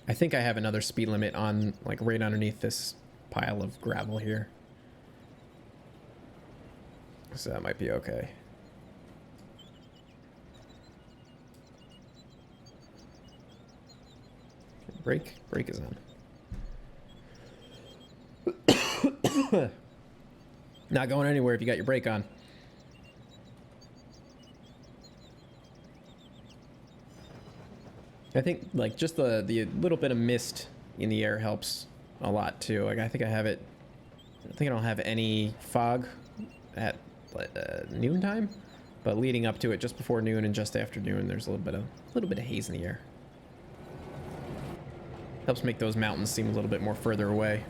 Speaker 2: I think I have another speed limit on, like, right underneath this pile of gravel here. So that might be okay. Brake is on. Not going anywhere if you got your brake on. I think, like, just the little bit of mist in the air helps a lot too. Like, I think I don't have any fog at noontime, but leading up to it, just before noon and just after noon, there's a little bit of haze in the air. Helps make those mountains seem a little bit more further away.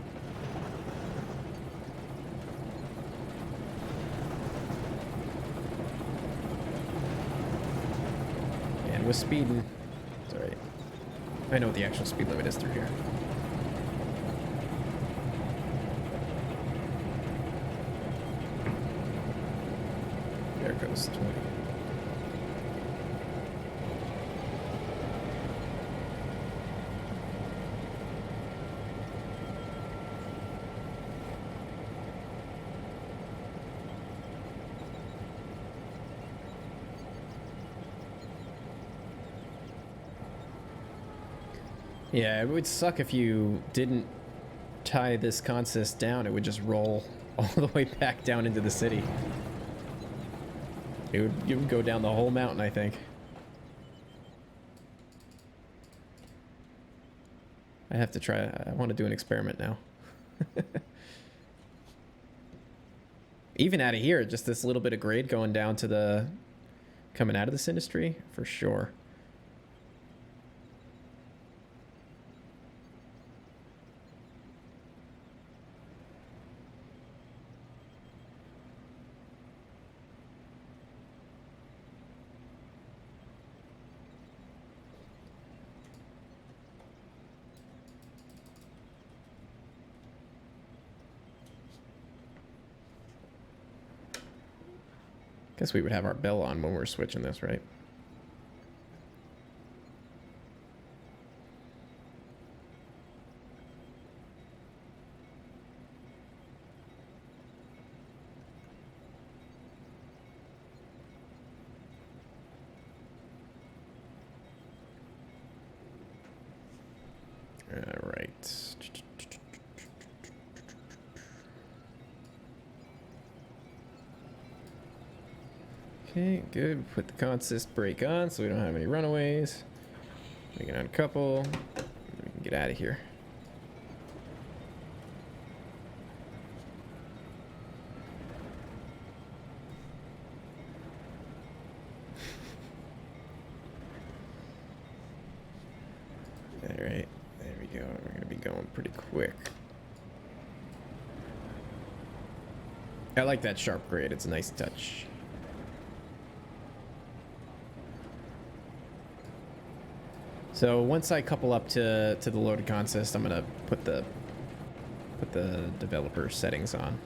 Speaker 2: And with speeding, it's all right. I know what the actual speed limit is through here. There it goes, 20. Yeah, it would suck if you didn't tie this consist down. It would just roll all the way back down into the city. You would go down the whole mountain, I think. I have to try. I want to do an experiment now. Even out of here, just this little bit of grade going down to the... coming out of this industry, for sure. Guess we would have our bell on when we're switching this, right? All right. Okay, good. Put the consist brake on so we don't have any runaways. We can uncouple. We can get out of here. All right, there we go. We're going to be going pretty quick. I like that sharp grade. It's a nice touch. So once I couple up to the loaded consist, I'm gonna put the developer settings on.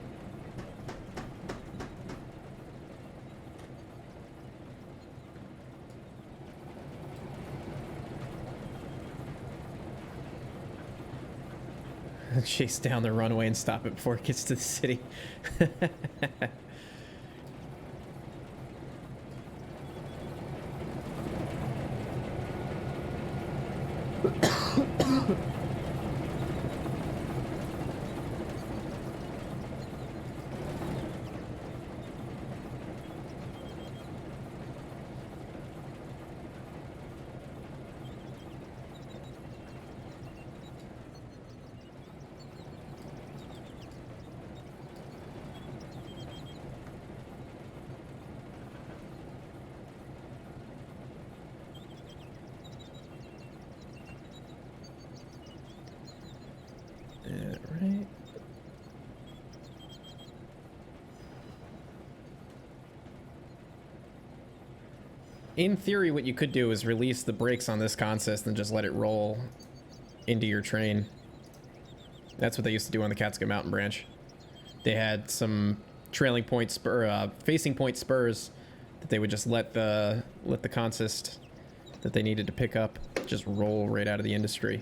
Speaker 2: Chase down the runway and stop it before it gets to the city. in theory, what you could do is release the brakes on this consist and just let it roll into your train. That's what they used to do on the Catskill Mountain branch. They had some trailing point facing point spurs that they would just let the consist that they needed to pick up just roll right out of the industry.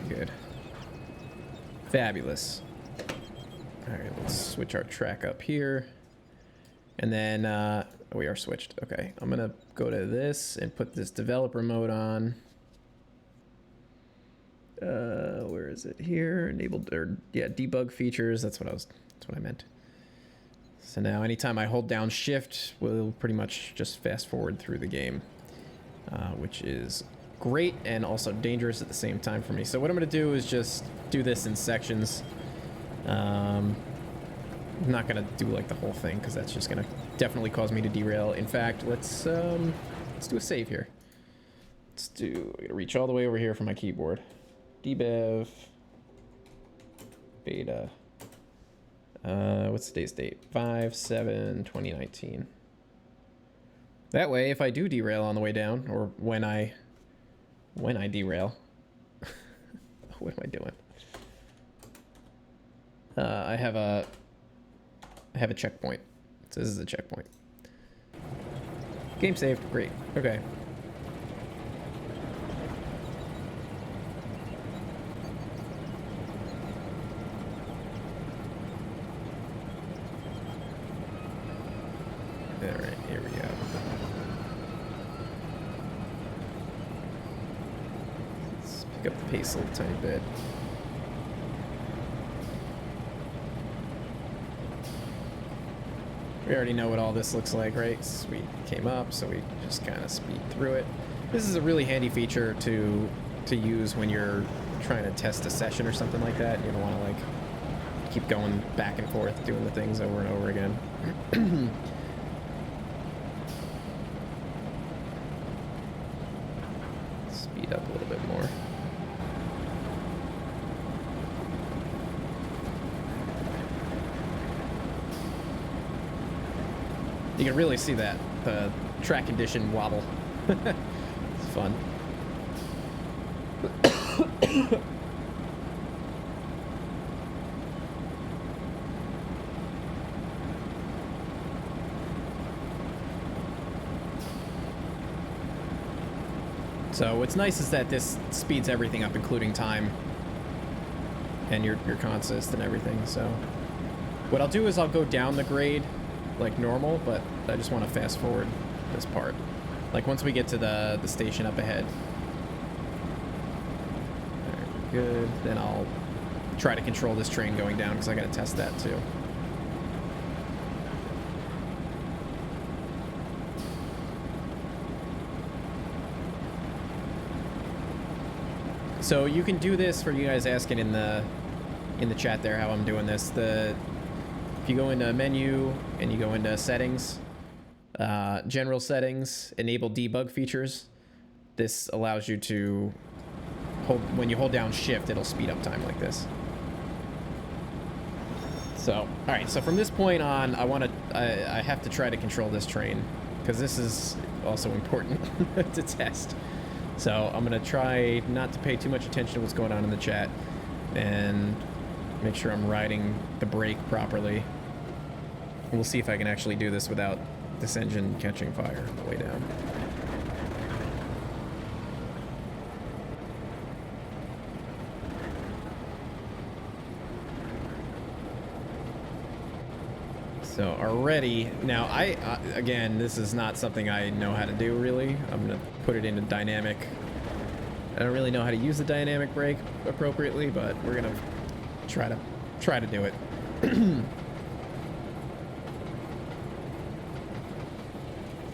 Speaker 2: Good. Fabulous. All right, let's switch our track up here. And then we are switched. Okay, I'm gonna go to this and put this developer mode on. Where is it here? Enabled, or yeah, debug features. That's what I meant. So now anytime I hold down shift, we'll pretty much just fast forward through the game, which is great and also dangerous at the same time for me. So what I'm going to do is just do this in sections. I'm not going to do like the whole thing because that's just going to definitely cause me to derail. In fact, let's do a save here. I got to reach all the way over here from my keyboard. DBEV beta. What's today's date? 5/7/2019. That way, if I do derail on the way down, or when I derail, what am I doing? I have a checkpoint. So this is a checkpoint. Game saved. Great. Okay. All right, here we go. Let's pick up the pace a little tiny bit. We already know what all this looks like, right? So we came up, so we just kind of speed through it. This is a really handy feature to use when you're trying to test a session or something like that. You don't want to like keep going back and forth doing the things over and over again. Speed up a little bit more. You can really see that, the track condition wobble. It's fun. So what's nice is that this speeds everything up, including time and your consist and everything. So what I'll do is I'll go down the grade like normal, but I just want to fast forward this part. Like once we get to the station up ahead. All right, good. Then I'll try to control this train going down because I got to test that too. So you can do this for you guys asking in the chat there how I'm doing this. If you go into menu and you go into settings, general settings, enable debug features. This allows you to when you hold down shift, it'll speed up time like this. So, all right. So from this point on, I have to try to control this train because this is also important to test. So I'm gonna try not to pay too much attention to what's going on in the chat and make sure I'm riding the brake properly. We'll see if I can actually do this without this engine catching fire on the way down. So already, now again, this is not something I know how to do really. I'm gonna put it into dynamic I don't really know how to use the dynamic brake appropriately, but we're gonna try to do it.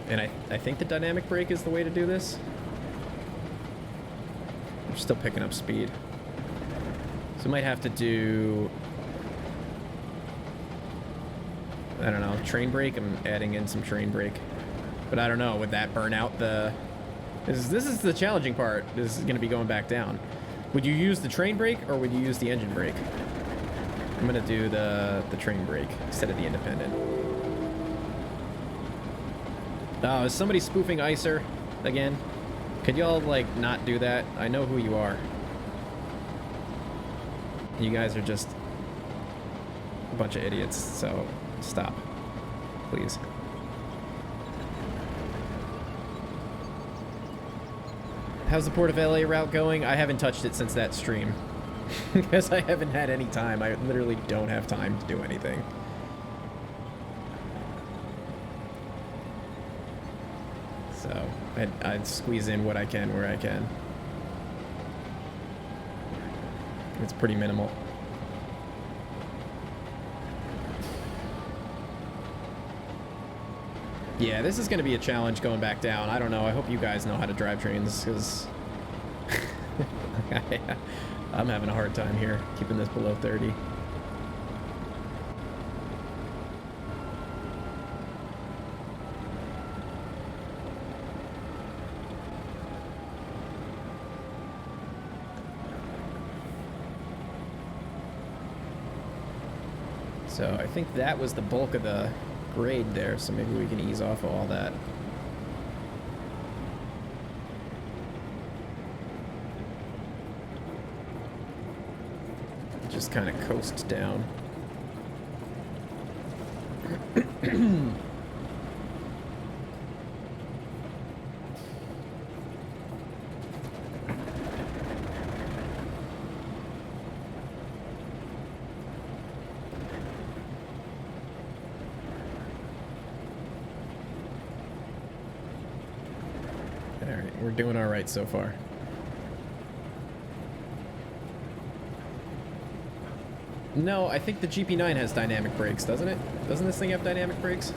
Speaker 2: And I think the dynamic brake is the way to do this. I'm still picking up speed. So might have to do, I don't know, train brake. I'm adding in some train brake. But I don't know, would that burn out the... This is the challenging part. This is going to be going back down. Would you use the train brake or would you use the engine brake? I'm going to do the train brake instead of the independent. Oh, is somebody spoofing Icer again? Could y'all, like, not do that? I know who you are. You guys are just a bunch of idiots, so stop. Please. How's the Port of LA route going? I haven't touched it since that stream. Because I haven't had any time. I literally don't have time to do anything. So, I'd squeeze in what I can where I can. It's pretty minimal. Yeah, this is going to be a challenge going back down. I don't know. I hope you guys know how to drive trains, because I'm having a hard time here, keeping this below 30. So I think that was the bulk of the grade there, so maybe we can ease off of all that. Just kind of coast down. We're doing all right so far. No, I think the GP9 has dynamic brakes, doesn't it? Doesn't this thing have dynamic brakes?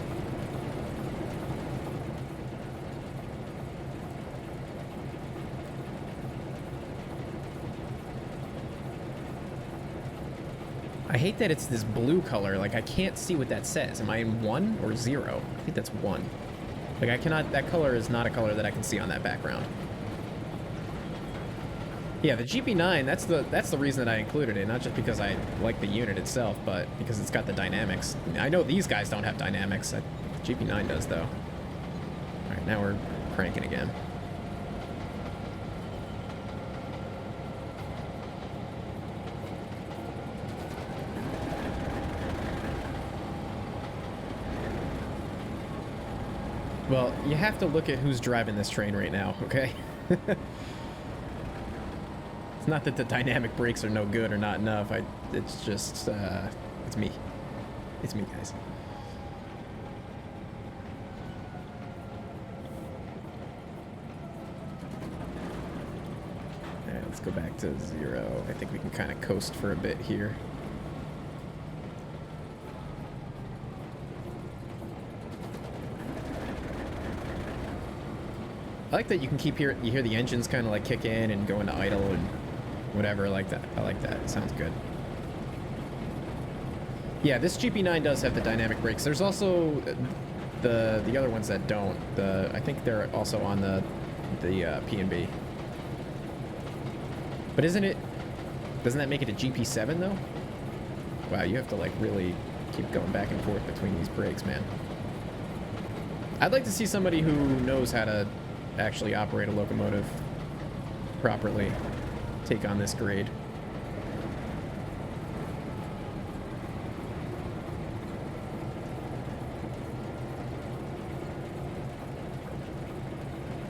Speaker 2: I hate that it's this blue color. Like, I can't see what that says. Am I in 1 or 0? I think that's 1. Like, I cannot, that color is not a color that I can see on that background. Yeah, the GP9, that's the reason that I included it, not just because I like the unit itself, but because it's got the dynamics. I know these guys don't have dynamics. GP9 does, though. All right, now we're cranking again. Well, you have to look at who's driving this train right now, okay? It's not that the dynamic brakes are no good or not enough. It's just, it's me. It's me, guys. All right, let's go back to 0. I think we can kind of coast for a bit here. I like that you can you hear the engines kind of like kick in and go into idle and whatever like that. I like that. It sounds good. Yeah, this GP9 does have the dynamic brakes. There's also the other ones that don't. I think they're also on the P&B. But doesn't that make it a GP7 though? Wow, you have to like really keep going back and forth between these brakes, man. I'd like to see somebody who knows how to actually operate a locomotive properly take on this grade.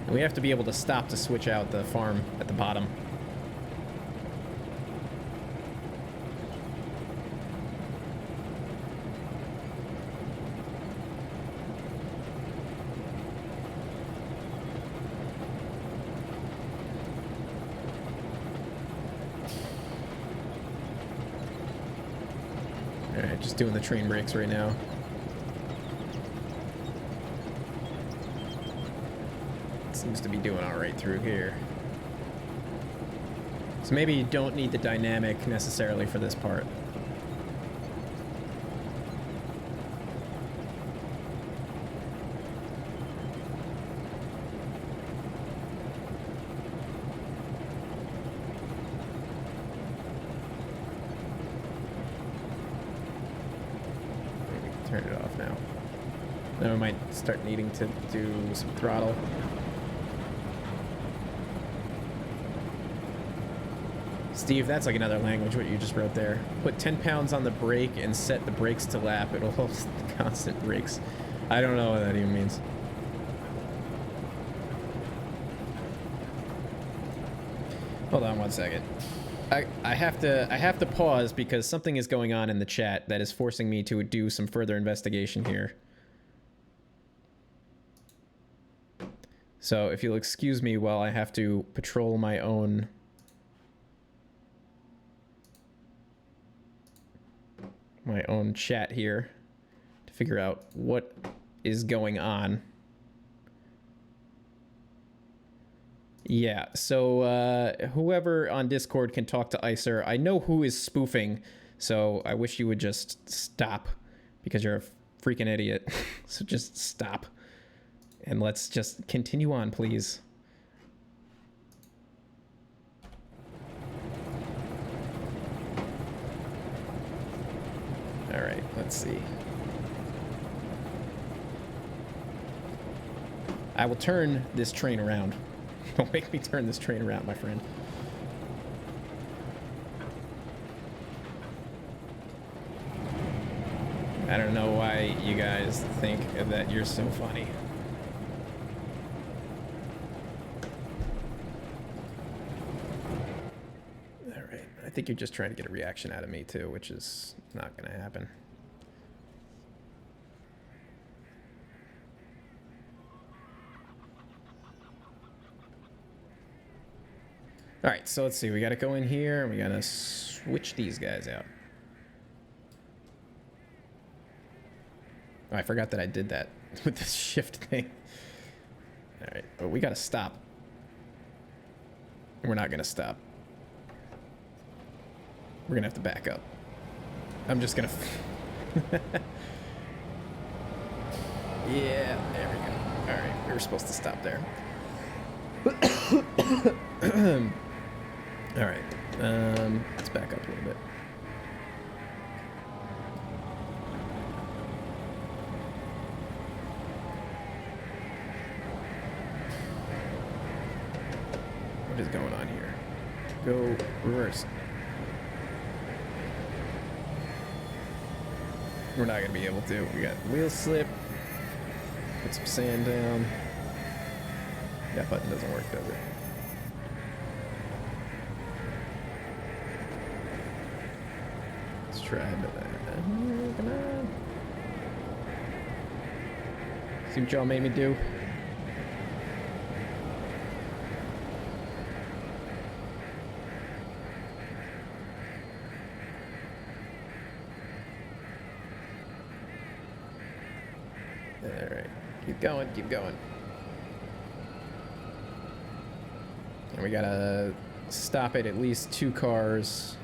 Speaker 2: And we have to be able to stop to switch out the farm at the bottom. Alright, just doing the train brakes right now. Seems to be doing alright through here. So maybe you don't need the dynamic necessarily for this part. Turn it off now. Then we might start needing to do some throttle. Steve, that's like another language, what you just wrote there. Put 10 pounds on the brake and set the brakes to lap. It'll hold constant brakes. I don't know what that even means. Hold on one second. I have to pause because something is going on in the chat that is forcing me to do some further investigation here. So if you'll excuse me while I have to patrol my own chat here to figure out what is going on. Yeah, so whoever on Discord can talk to Icer, I know who is spoofing, so I wish you would just stop because you're a freaking idiot. So just stop and let's just continue on, please. All right, let's see. I will turn this train around. Don't make me turn this train around, my friend. I don't know why you guys think that you're so funny. All right, I think you're just trying to get a reaction out of me too, which is not going to happen. All right, so let's see. We got to go in here and we got to switch these guys out. Oh, I forgot that I did that with this shift thing. All right, but we got to stop. We're not going to stop. We're going to have to back up. I'm just going to... Yeah, there we go. All right, we were supposed to stop there. All right, let's back up a little bit. What is going on here? Go reverse. We're not gonna be able to. We got wheel slip. Put some sand down. That button doesn't work, does it? Let's try that. Come on. See what y'all made me do? Alright. Keep going, keep going. And we gotta stop at least 2 cars.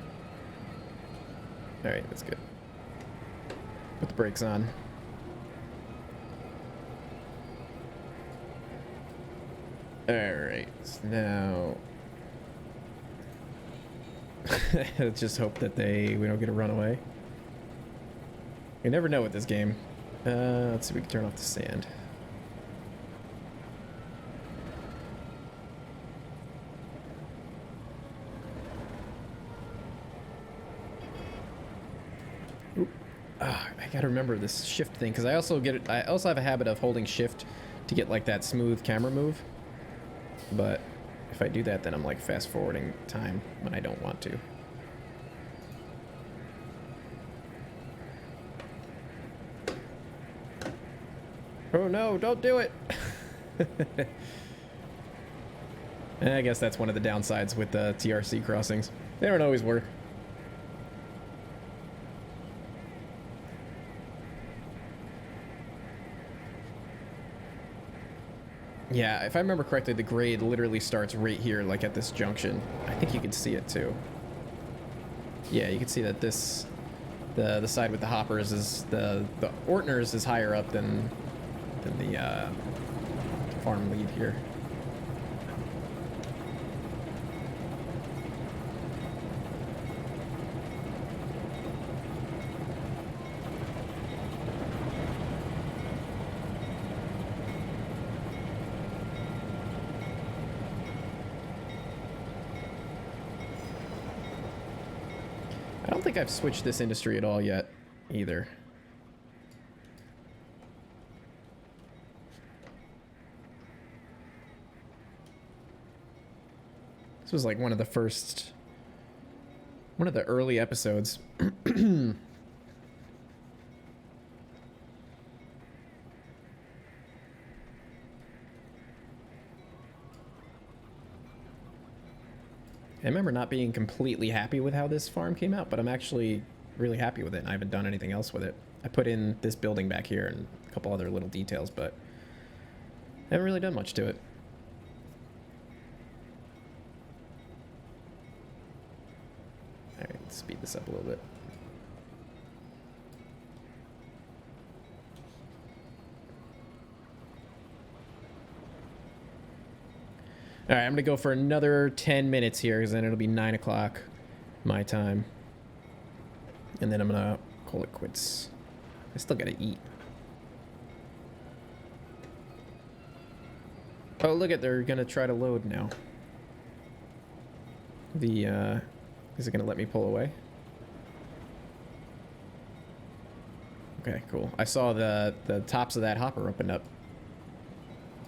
Speaker 2: Alright, that's good. Put the brakes on. Alright, so now... let's just hope that we don't get a runaway. You never know with this game. Let's see if we can turn off the sand. I gotta remember this shift thing because I also have a habit of holding shift to get like that smooth camera move. But if I do that, then I'm like fast forwarding time when I don't want to. Oh no, don't do it! I guess that's one of the downsides with the TRC crossings. They don't always work. Yeah, if I remember correctly, the grade literally starts right here, like at this junction. I think you can see it too. Yeah, you can see that this, the side with the hoppers is, the Ortners is higher up than the farm lead here. I don't think I've switched this industry at all yet, either. This was like one of the early episodes. I remember not being completely happy with how this farm came out, but I'm actually really happy with it, and I haven't done anything else with it. I put in this building back here and a couple other little details, but I haven't really done much to it. Alright, let's speed this up a little bit. All right, I'm gonna go for another 10 minutes here, because then it'll be 9 o'clock my time, and then I'm gonna call it quits. I still gotta eat. Oh, look at, they're gonna try to load now. The is it gonna let me pull away? Okay, cool. I saw the tops of that hopper open up.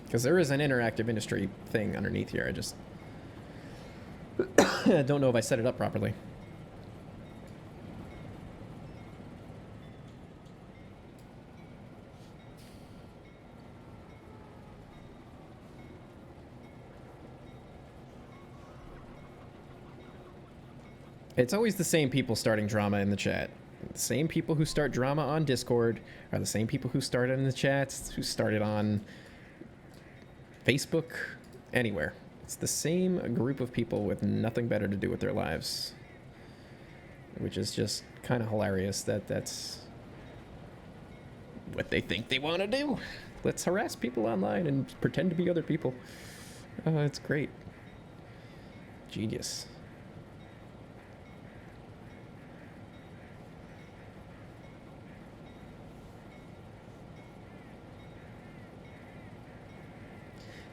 Speaker 2: Because there is an interactive industry thing underneath here. I just don't know if I set it up properly. It's always the same people starting drama in the chat. The same people who start drama on Discord are the same people who started in the chats, who started on Facebook, anywhere. It's the same group of people with nothing better to do with their lives, which is just kind of hilarious that that's what they think they want to do. Let's harass people online and pretend to be other people. It's great. Genius.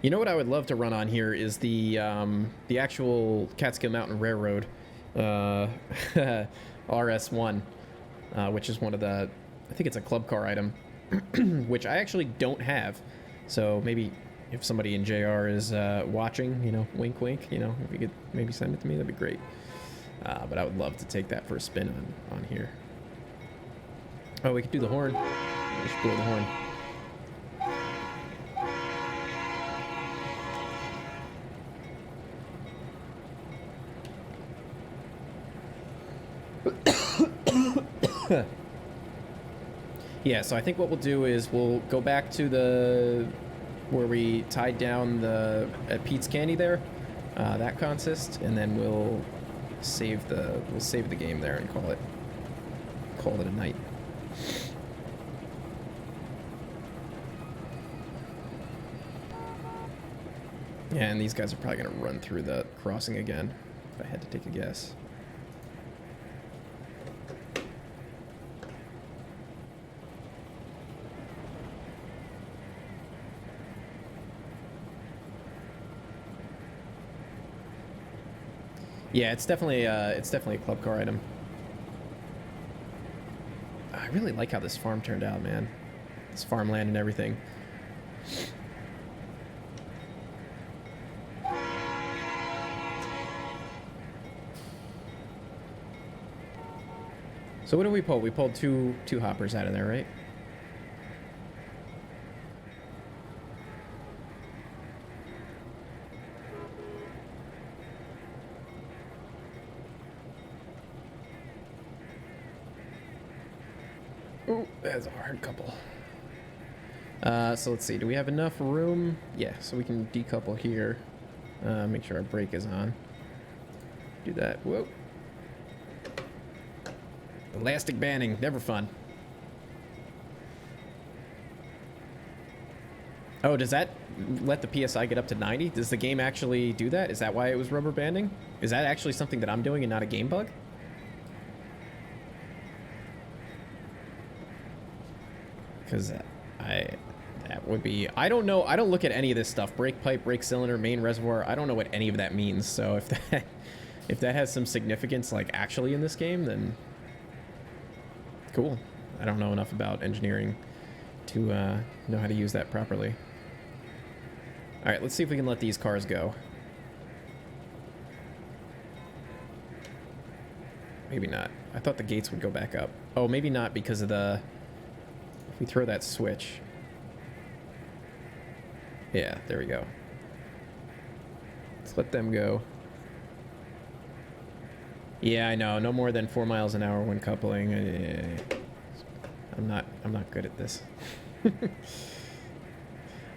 Speaker 2: You know what I would love to run on here is the actual Catskill Mountain Railroad, RS1, which is one of the, I think it's a club car item, which I actually don't have. So maybe if somebody in JR is watching, you know, wink wink, you know, if you could maybe send it to me, that'd be great. But I would love to take that for a spin on here. Oh, we could do the horn. We should blow the horn. Yeah, so I think what we'll do is we'll go back to the where we tied down the at Pete's Candy there, that consist, and then we'll save the game there and call it a night. Yeah, and these guys are probably gonna run through the crossing again, if I had to take a guess. Yeah, it's definitely a club car item. I really like how this farm turned out, man. This farmland and everything. So what did we pull? We pulled two hoppers out of there, right? Ooh, that's a hard couple. So let's see. Do we have enough room? Yeah, so we can decouple here. Make sure our brake is on. Do that. Whoa. Elastic banding. Never fun. Oh, does that let the PSI get up to 90? Does the game actually do that? Is that why it was rubber banding? Is that actually something that I'm doing and not a game bug? Because that would be... I don't know. I don't look at any of this stuff. Brake pipe, brake cylinder, main reservoir. I don't know what any of that means. So if that has some significance, like, actually in this game, then cool. I don't know enough about engineering to know how to use that properly. All right, let's see if we can let these cars go. Maybe not. I thought the gates would go back up. Oh, maybe not because of the... If we throw that switch. Yeah, there we go. Let's let them go. Yeah, I know. No more than 4 miles an hour when coupling. I'm not good at this.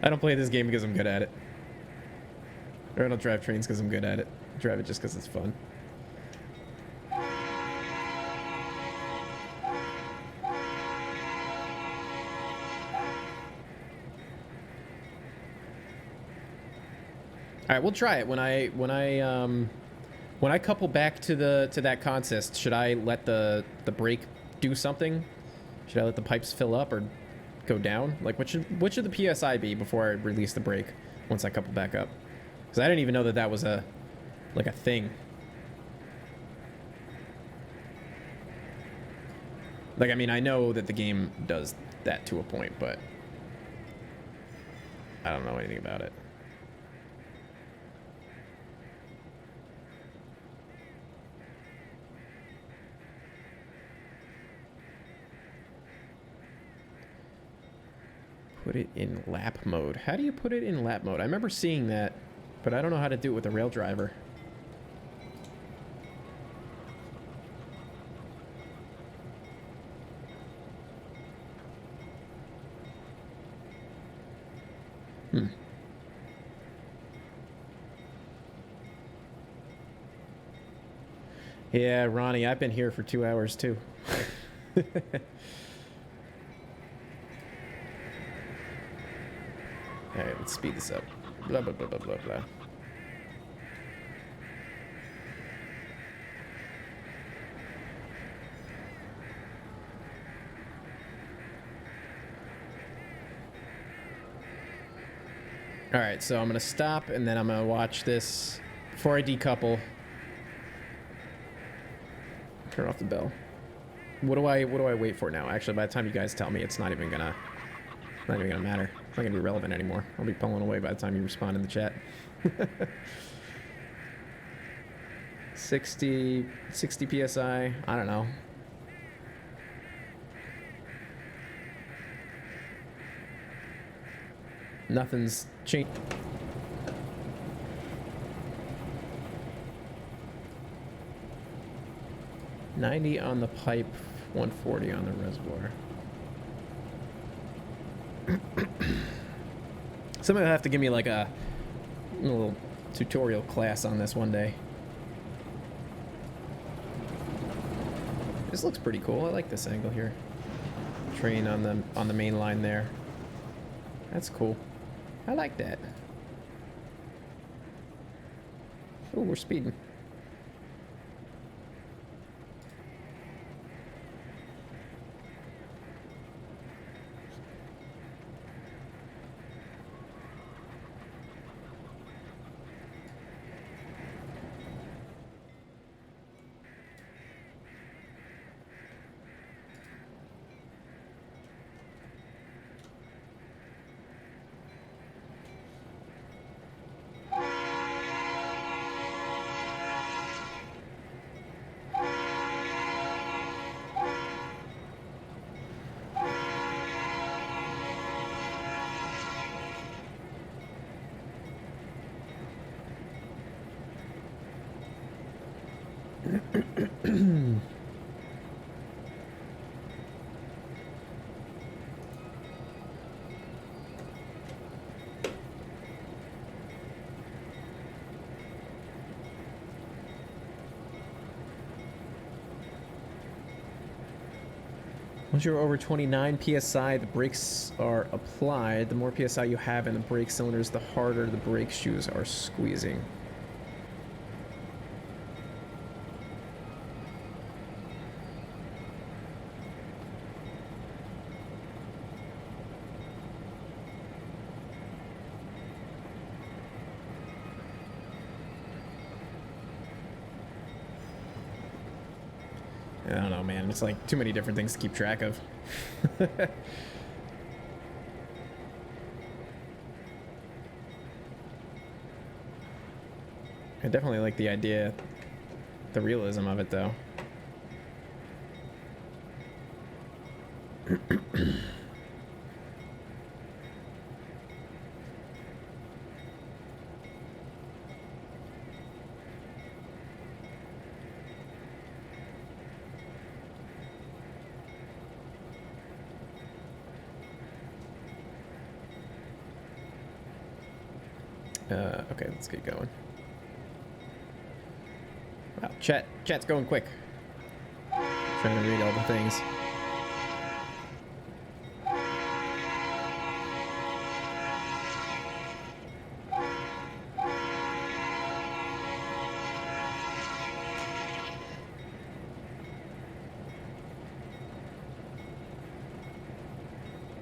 Speaker 2: I don't play this game because I'm good at it. Or I don't drive trains because I'm good at it. I drive it just because it's fun. All right, we'll try it when I couple back to that consist. Should I let the brake do something? Should I let the pipes fill up or go down? Like, what should the PSI be before I release the brake once I couple back up? Because I didn't even know that was a thing. Like, I mean, I know that the game does that to a point, but I don't know anything about it. Put it in lap mode. How do you put it in lap mode? I remember seeing that, but I don't know how to do it with a rail driver. Yeah, Ronnie, I've been here for 2 hours too. Alright, let's speed this up. Blah, blah, blah, blah, blah, blah. Alright, so I'm going to stop, and then I'm going to watch this before I decouple. Turn off the bell. What do I wait for now? Actually, by the time you guys tell me, it's not even gonna matter. It's not gonna be relevant anymore. I'll be pulling away by the time you respond in the chat. 60 PSI. I don't know. Nothing's changed. $90 on the pipe, $140 on the reservoir. Somebody will have to give me like a little tutorial class on this one day. This looks pretty cool. I like this angle here. Train on the main line there. That's cool. I like that. Oh, we're speeding. Once you're over 29 psi, the brakes are applied. The more psi you have in the brake cylinders, the harder the brake shoes are squeezing. I don't know, man. It's like too many different things to keep track of. I definitely like the idea, the realism of it, though. Okay, let's get going. Wow, chat's going quick. Trying to read all the things.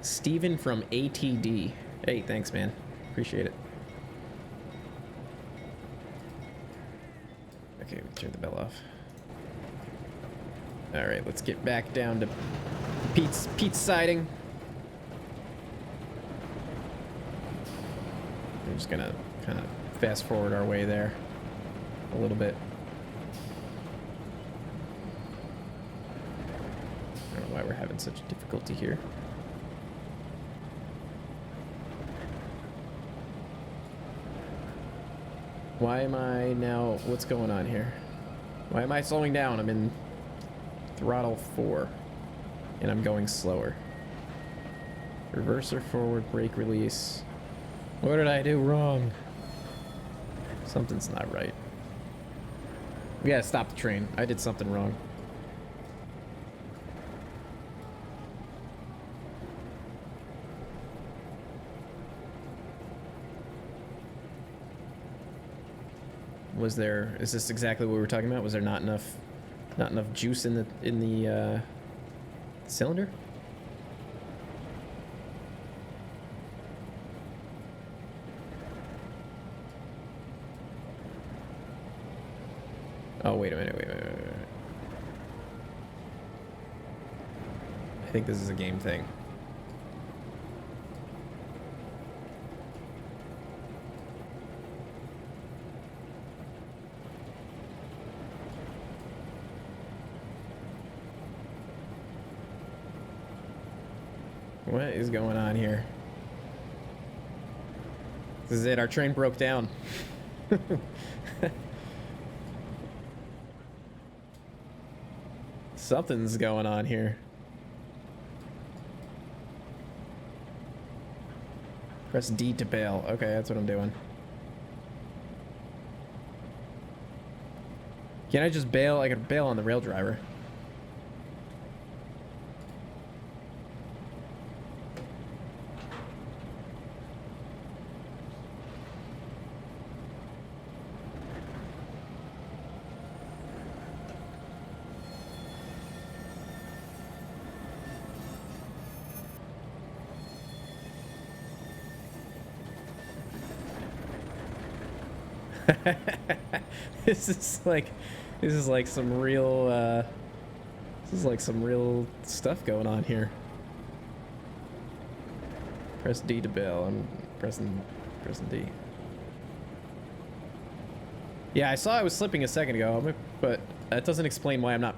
Speaker 2: Steven from ATD. Hey, thanks, man. Appreciate it. Okay, we turned the bell off. All right, let's get back down to Pete's siding. We're just gonna kind of fast forward our way there a little bit. I don't know why we're having such difficulty here. Why am I now... What's going on here? Why am I slowing down? I'm in throttle 4. And I'm going slower. Reverse or forward brake release. What did I do wrong? Something's not right. We gotta stop the train. I did something wrong. Was there... Is this exactly what we were talking about? Was there not enough juice in the cylinder? Oh, wait a minute, wait. I think this is a game thing. What is going on here? This is it. Our train broke down. Something's going on here. Press D to bail. Okay, that's what I'm doing. Can't I just bail? I could bail on the rail driver. This is like some real stuff going on here. Press D to bail. I'm pressing D. Yeah, I saw I was slipping a second ago, but that doesn't explain why I'm not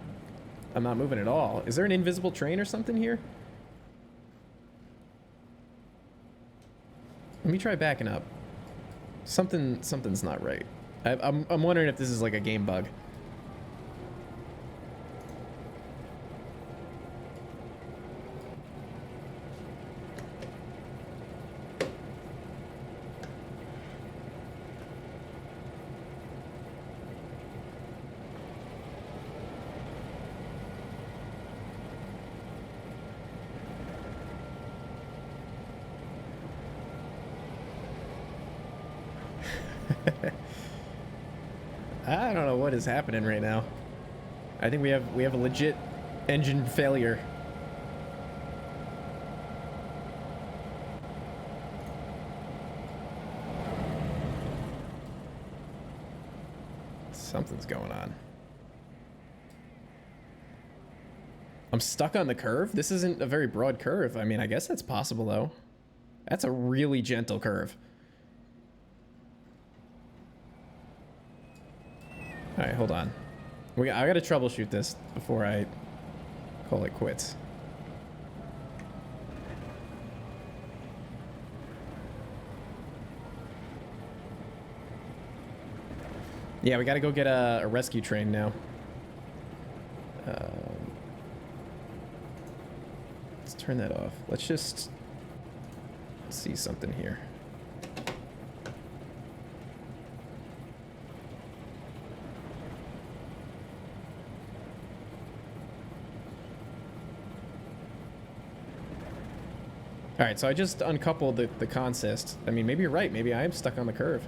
Speaker 2: moving at all. Is there an invisible train or something here? Let me try backing up. Something's not right. I'm wondering if this is like a game bug. I don't know what is happening right now. I think we have a legit engine failure. Something's going on. I'm stuck on the curve? This isn't a very broad curve. I mean, I guess that's possible, though. That's a really gentle curve. Alright, hold on. I gotta troubleshoot this before I call it quits. Yeah, we gotta go get a rescue train now. Let's turn that off. Let's just see something here. All right, so I just uncoupled the consist. I mean, maybe you're right. Maybe I am stuck on the curve.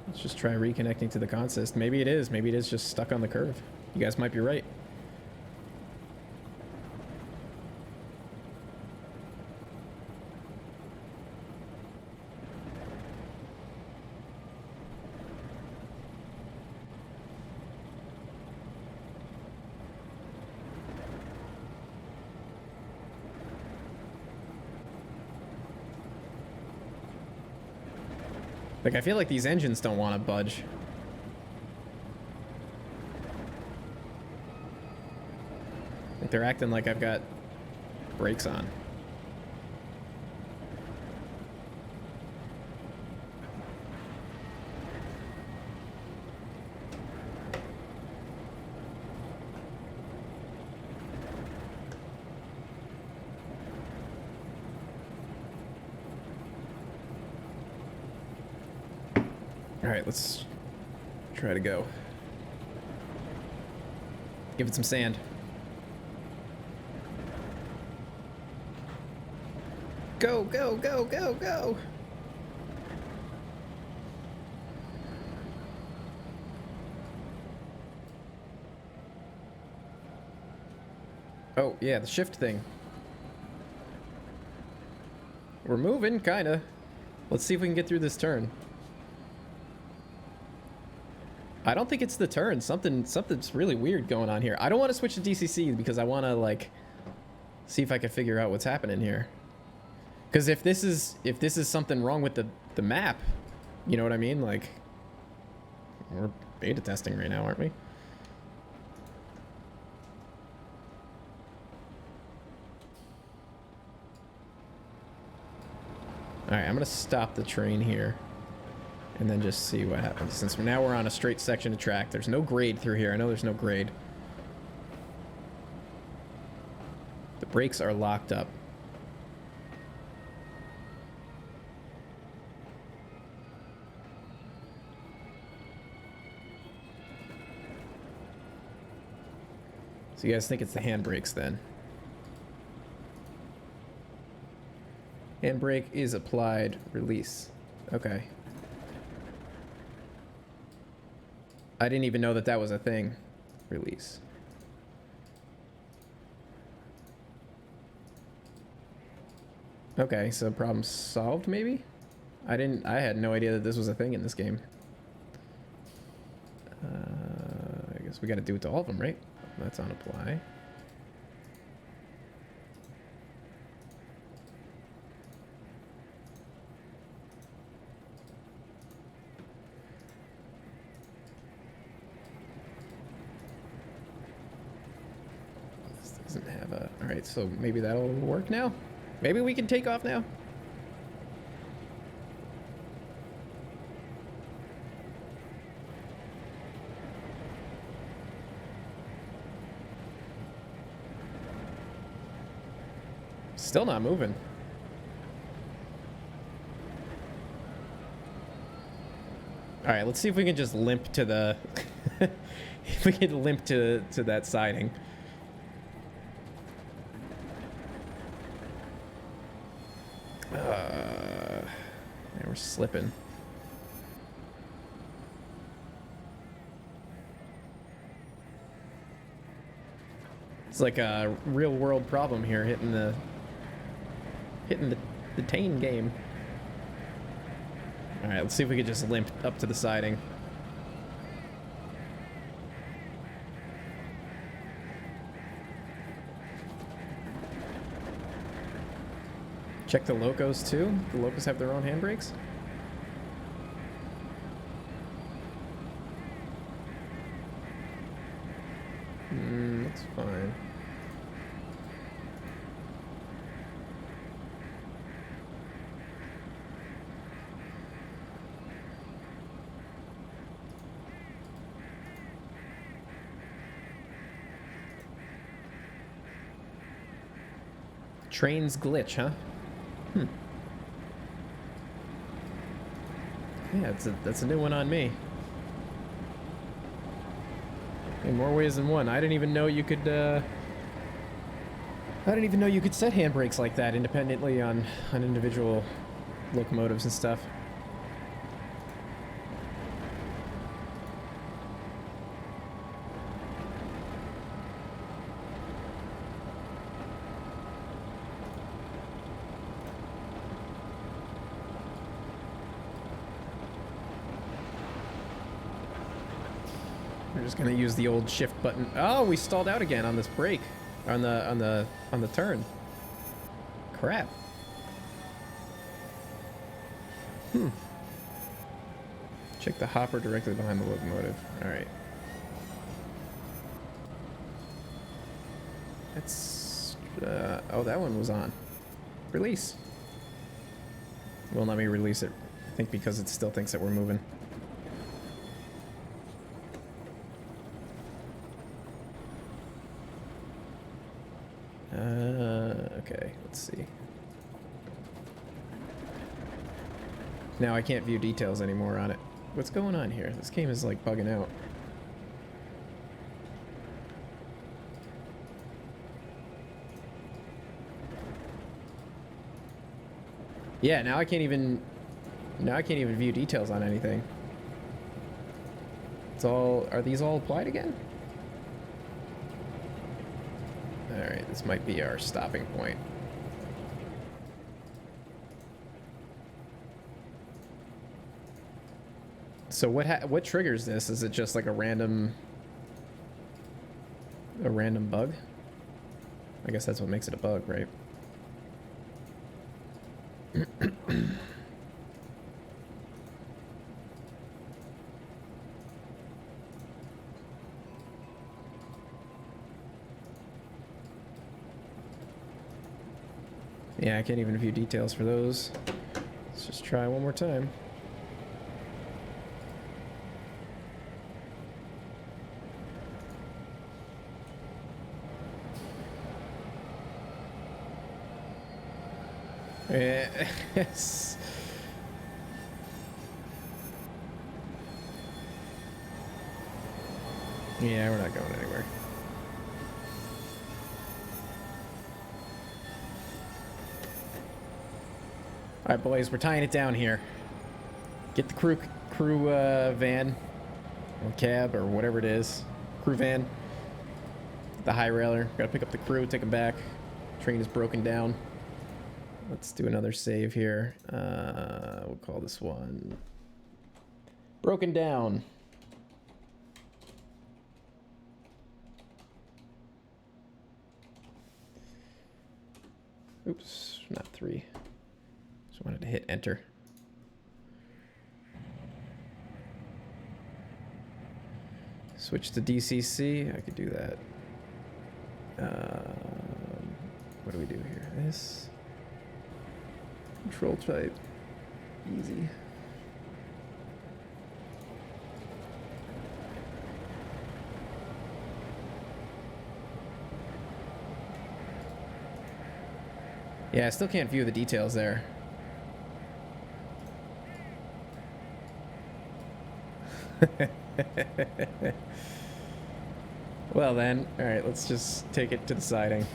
Speaker 2: Let's just try reconnecting to the consist. Maybe it is. Maybe it is just stuck on the curve. You guys might be right. Like, I feel like these engines don't want to budge. Like, they're acting like I've got brakes on. Alright, let's try to go. Give it some sand. Go, go, go, go, go! Oh, yeah, the shift thing. We're moving, kinda. Let's see if we can get through this turn. I don't think it's the turn. Something's really weird going on here. I don't want to switch to DCC because I want to, like, see if I can figure out what's happening here. Because if this is something wrong with the map, you know what I mean? Like, we're beta testing right now, aren't we? All right, I'm gonna stop the train here. And then just see what happens. Since now we're on a straight section of track. There's no grade through here. I know there's no grade. The brakes are locked up. So you guys think it's the handbrakes then? Handbrake is applied. Release. Okay. I didn't even know that that was a thing. Release. Okay, so problem solved maybe? I had no idea that this was a thing in this game. I guess we gotta do it to all of them, right? That's on apply. Doesn't have a... Alright, so maybe that'll work now? Maybe we can take off now? Still not moving. All right, let's see if we can just limp to the... if we can limp to that siding. Man, we're slipping. It's like a real world problem here, hitting the Tane game. All right, let's see if we can just limp up to the siding. Check the locos too. The locos have their own handbrakes. That's fine. Trainz glitch, huh? Yeah, that's a new one on me. In more ways than one. I didn't even know you could. I didn't even know you could set handbrakes like that independently on individual locomotives and stuff. We're just gonna use the old shift button. Oh, we stalled out again on this brake, on the turn. Crap. Check the hopper directly behind the locomotive. All right. That's. Oh, that one was on. Release. Won't let me release it. I think because it still thinks that we're moving. Okay, let's see. Now I can't view details anymore on it. What's going on here? This game is like bugging out. Yeah, now I can't even view details on anything. It's all, are these all applied again? Alright, this might be our stopping point. So what triggers this? Is it just like a random bug? I guess that's what makes it a bug, right? Yeah, I can't even view details for those. Let's just try one more time. Yes. Yeah, we're not going anywhere. All right, boys, we're tying it down here. Get the crew van or cab or whatever it is. Crew van. The high railer. Gotta pick up the crew, take them back. Train is broken down. Let's do another save here. We'll call this one Broken Down. Oops, not 3. Just wanted to hit enter. Switch to DCC. I could do that. What do we do here? This. Control type. Easy. Yeah, I still can't view the details there. Well then, alright, let's just take it to the siding.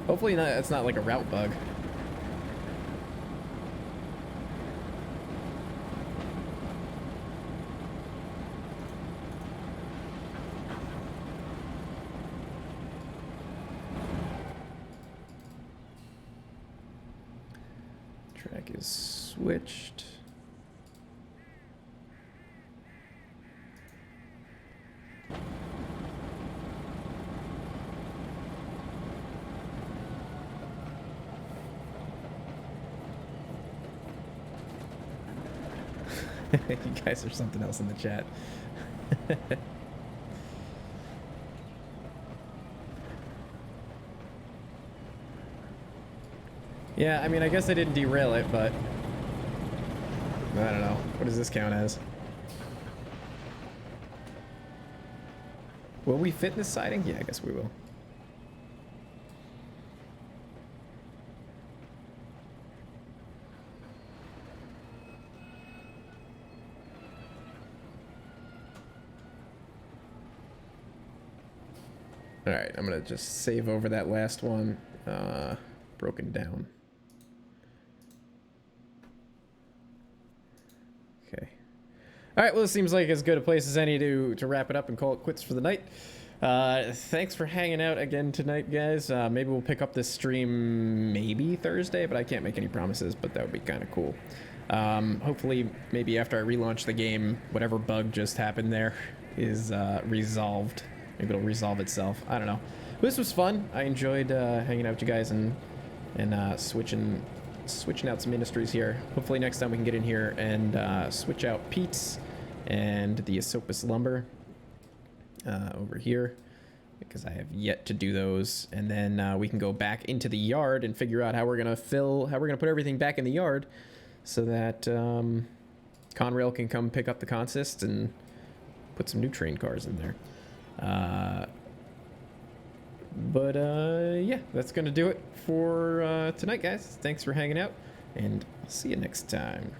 Speaker 2: Hopefully not, it's not like a route bug. Track is switched. You guys are something else in the chat. Yeah, I mean, I guess I didn't derail it, but I don't know. What does this count as? Will we fit in this siding? Yeah, I guess we will. All right, I'm gonna just save over that last one. Broken down. Okay. All right, well, this seems like as good a place as any to wrap it up and call it quits for the night. Thanks for hanging out again tonight, guys. Maybe we'll pick up this stream maybe Thursday, but I can't make any promises, but that would be kind of cool. Hopefully, maybe after I relaunch the game, whatever bug just happened there is resolved. Maybe it'll resolve itself. I don't know. But this was fun. I enjoyed hanging out with you guys and switching out some industries here. Hopefully next time we can get in here and switch out Pete's and the Esopus lumber over here, because I have yet to do those. And then we can go back into the yard and figure out how we're gonna put everything back in the yard so that Conrail can come pick up the consist and put some new train cars in there. Yeah, that's gonna do it for tonight, guys. Thanks for hanging out, and I'll see you next time.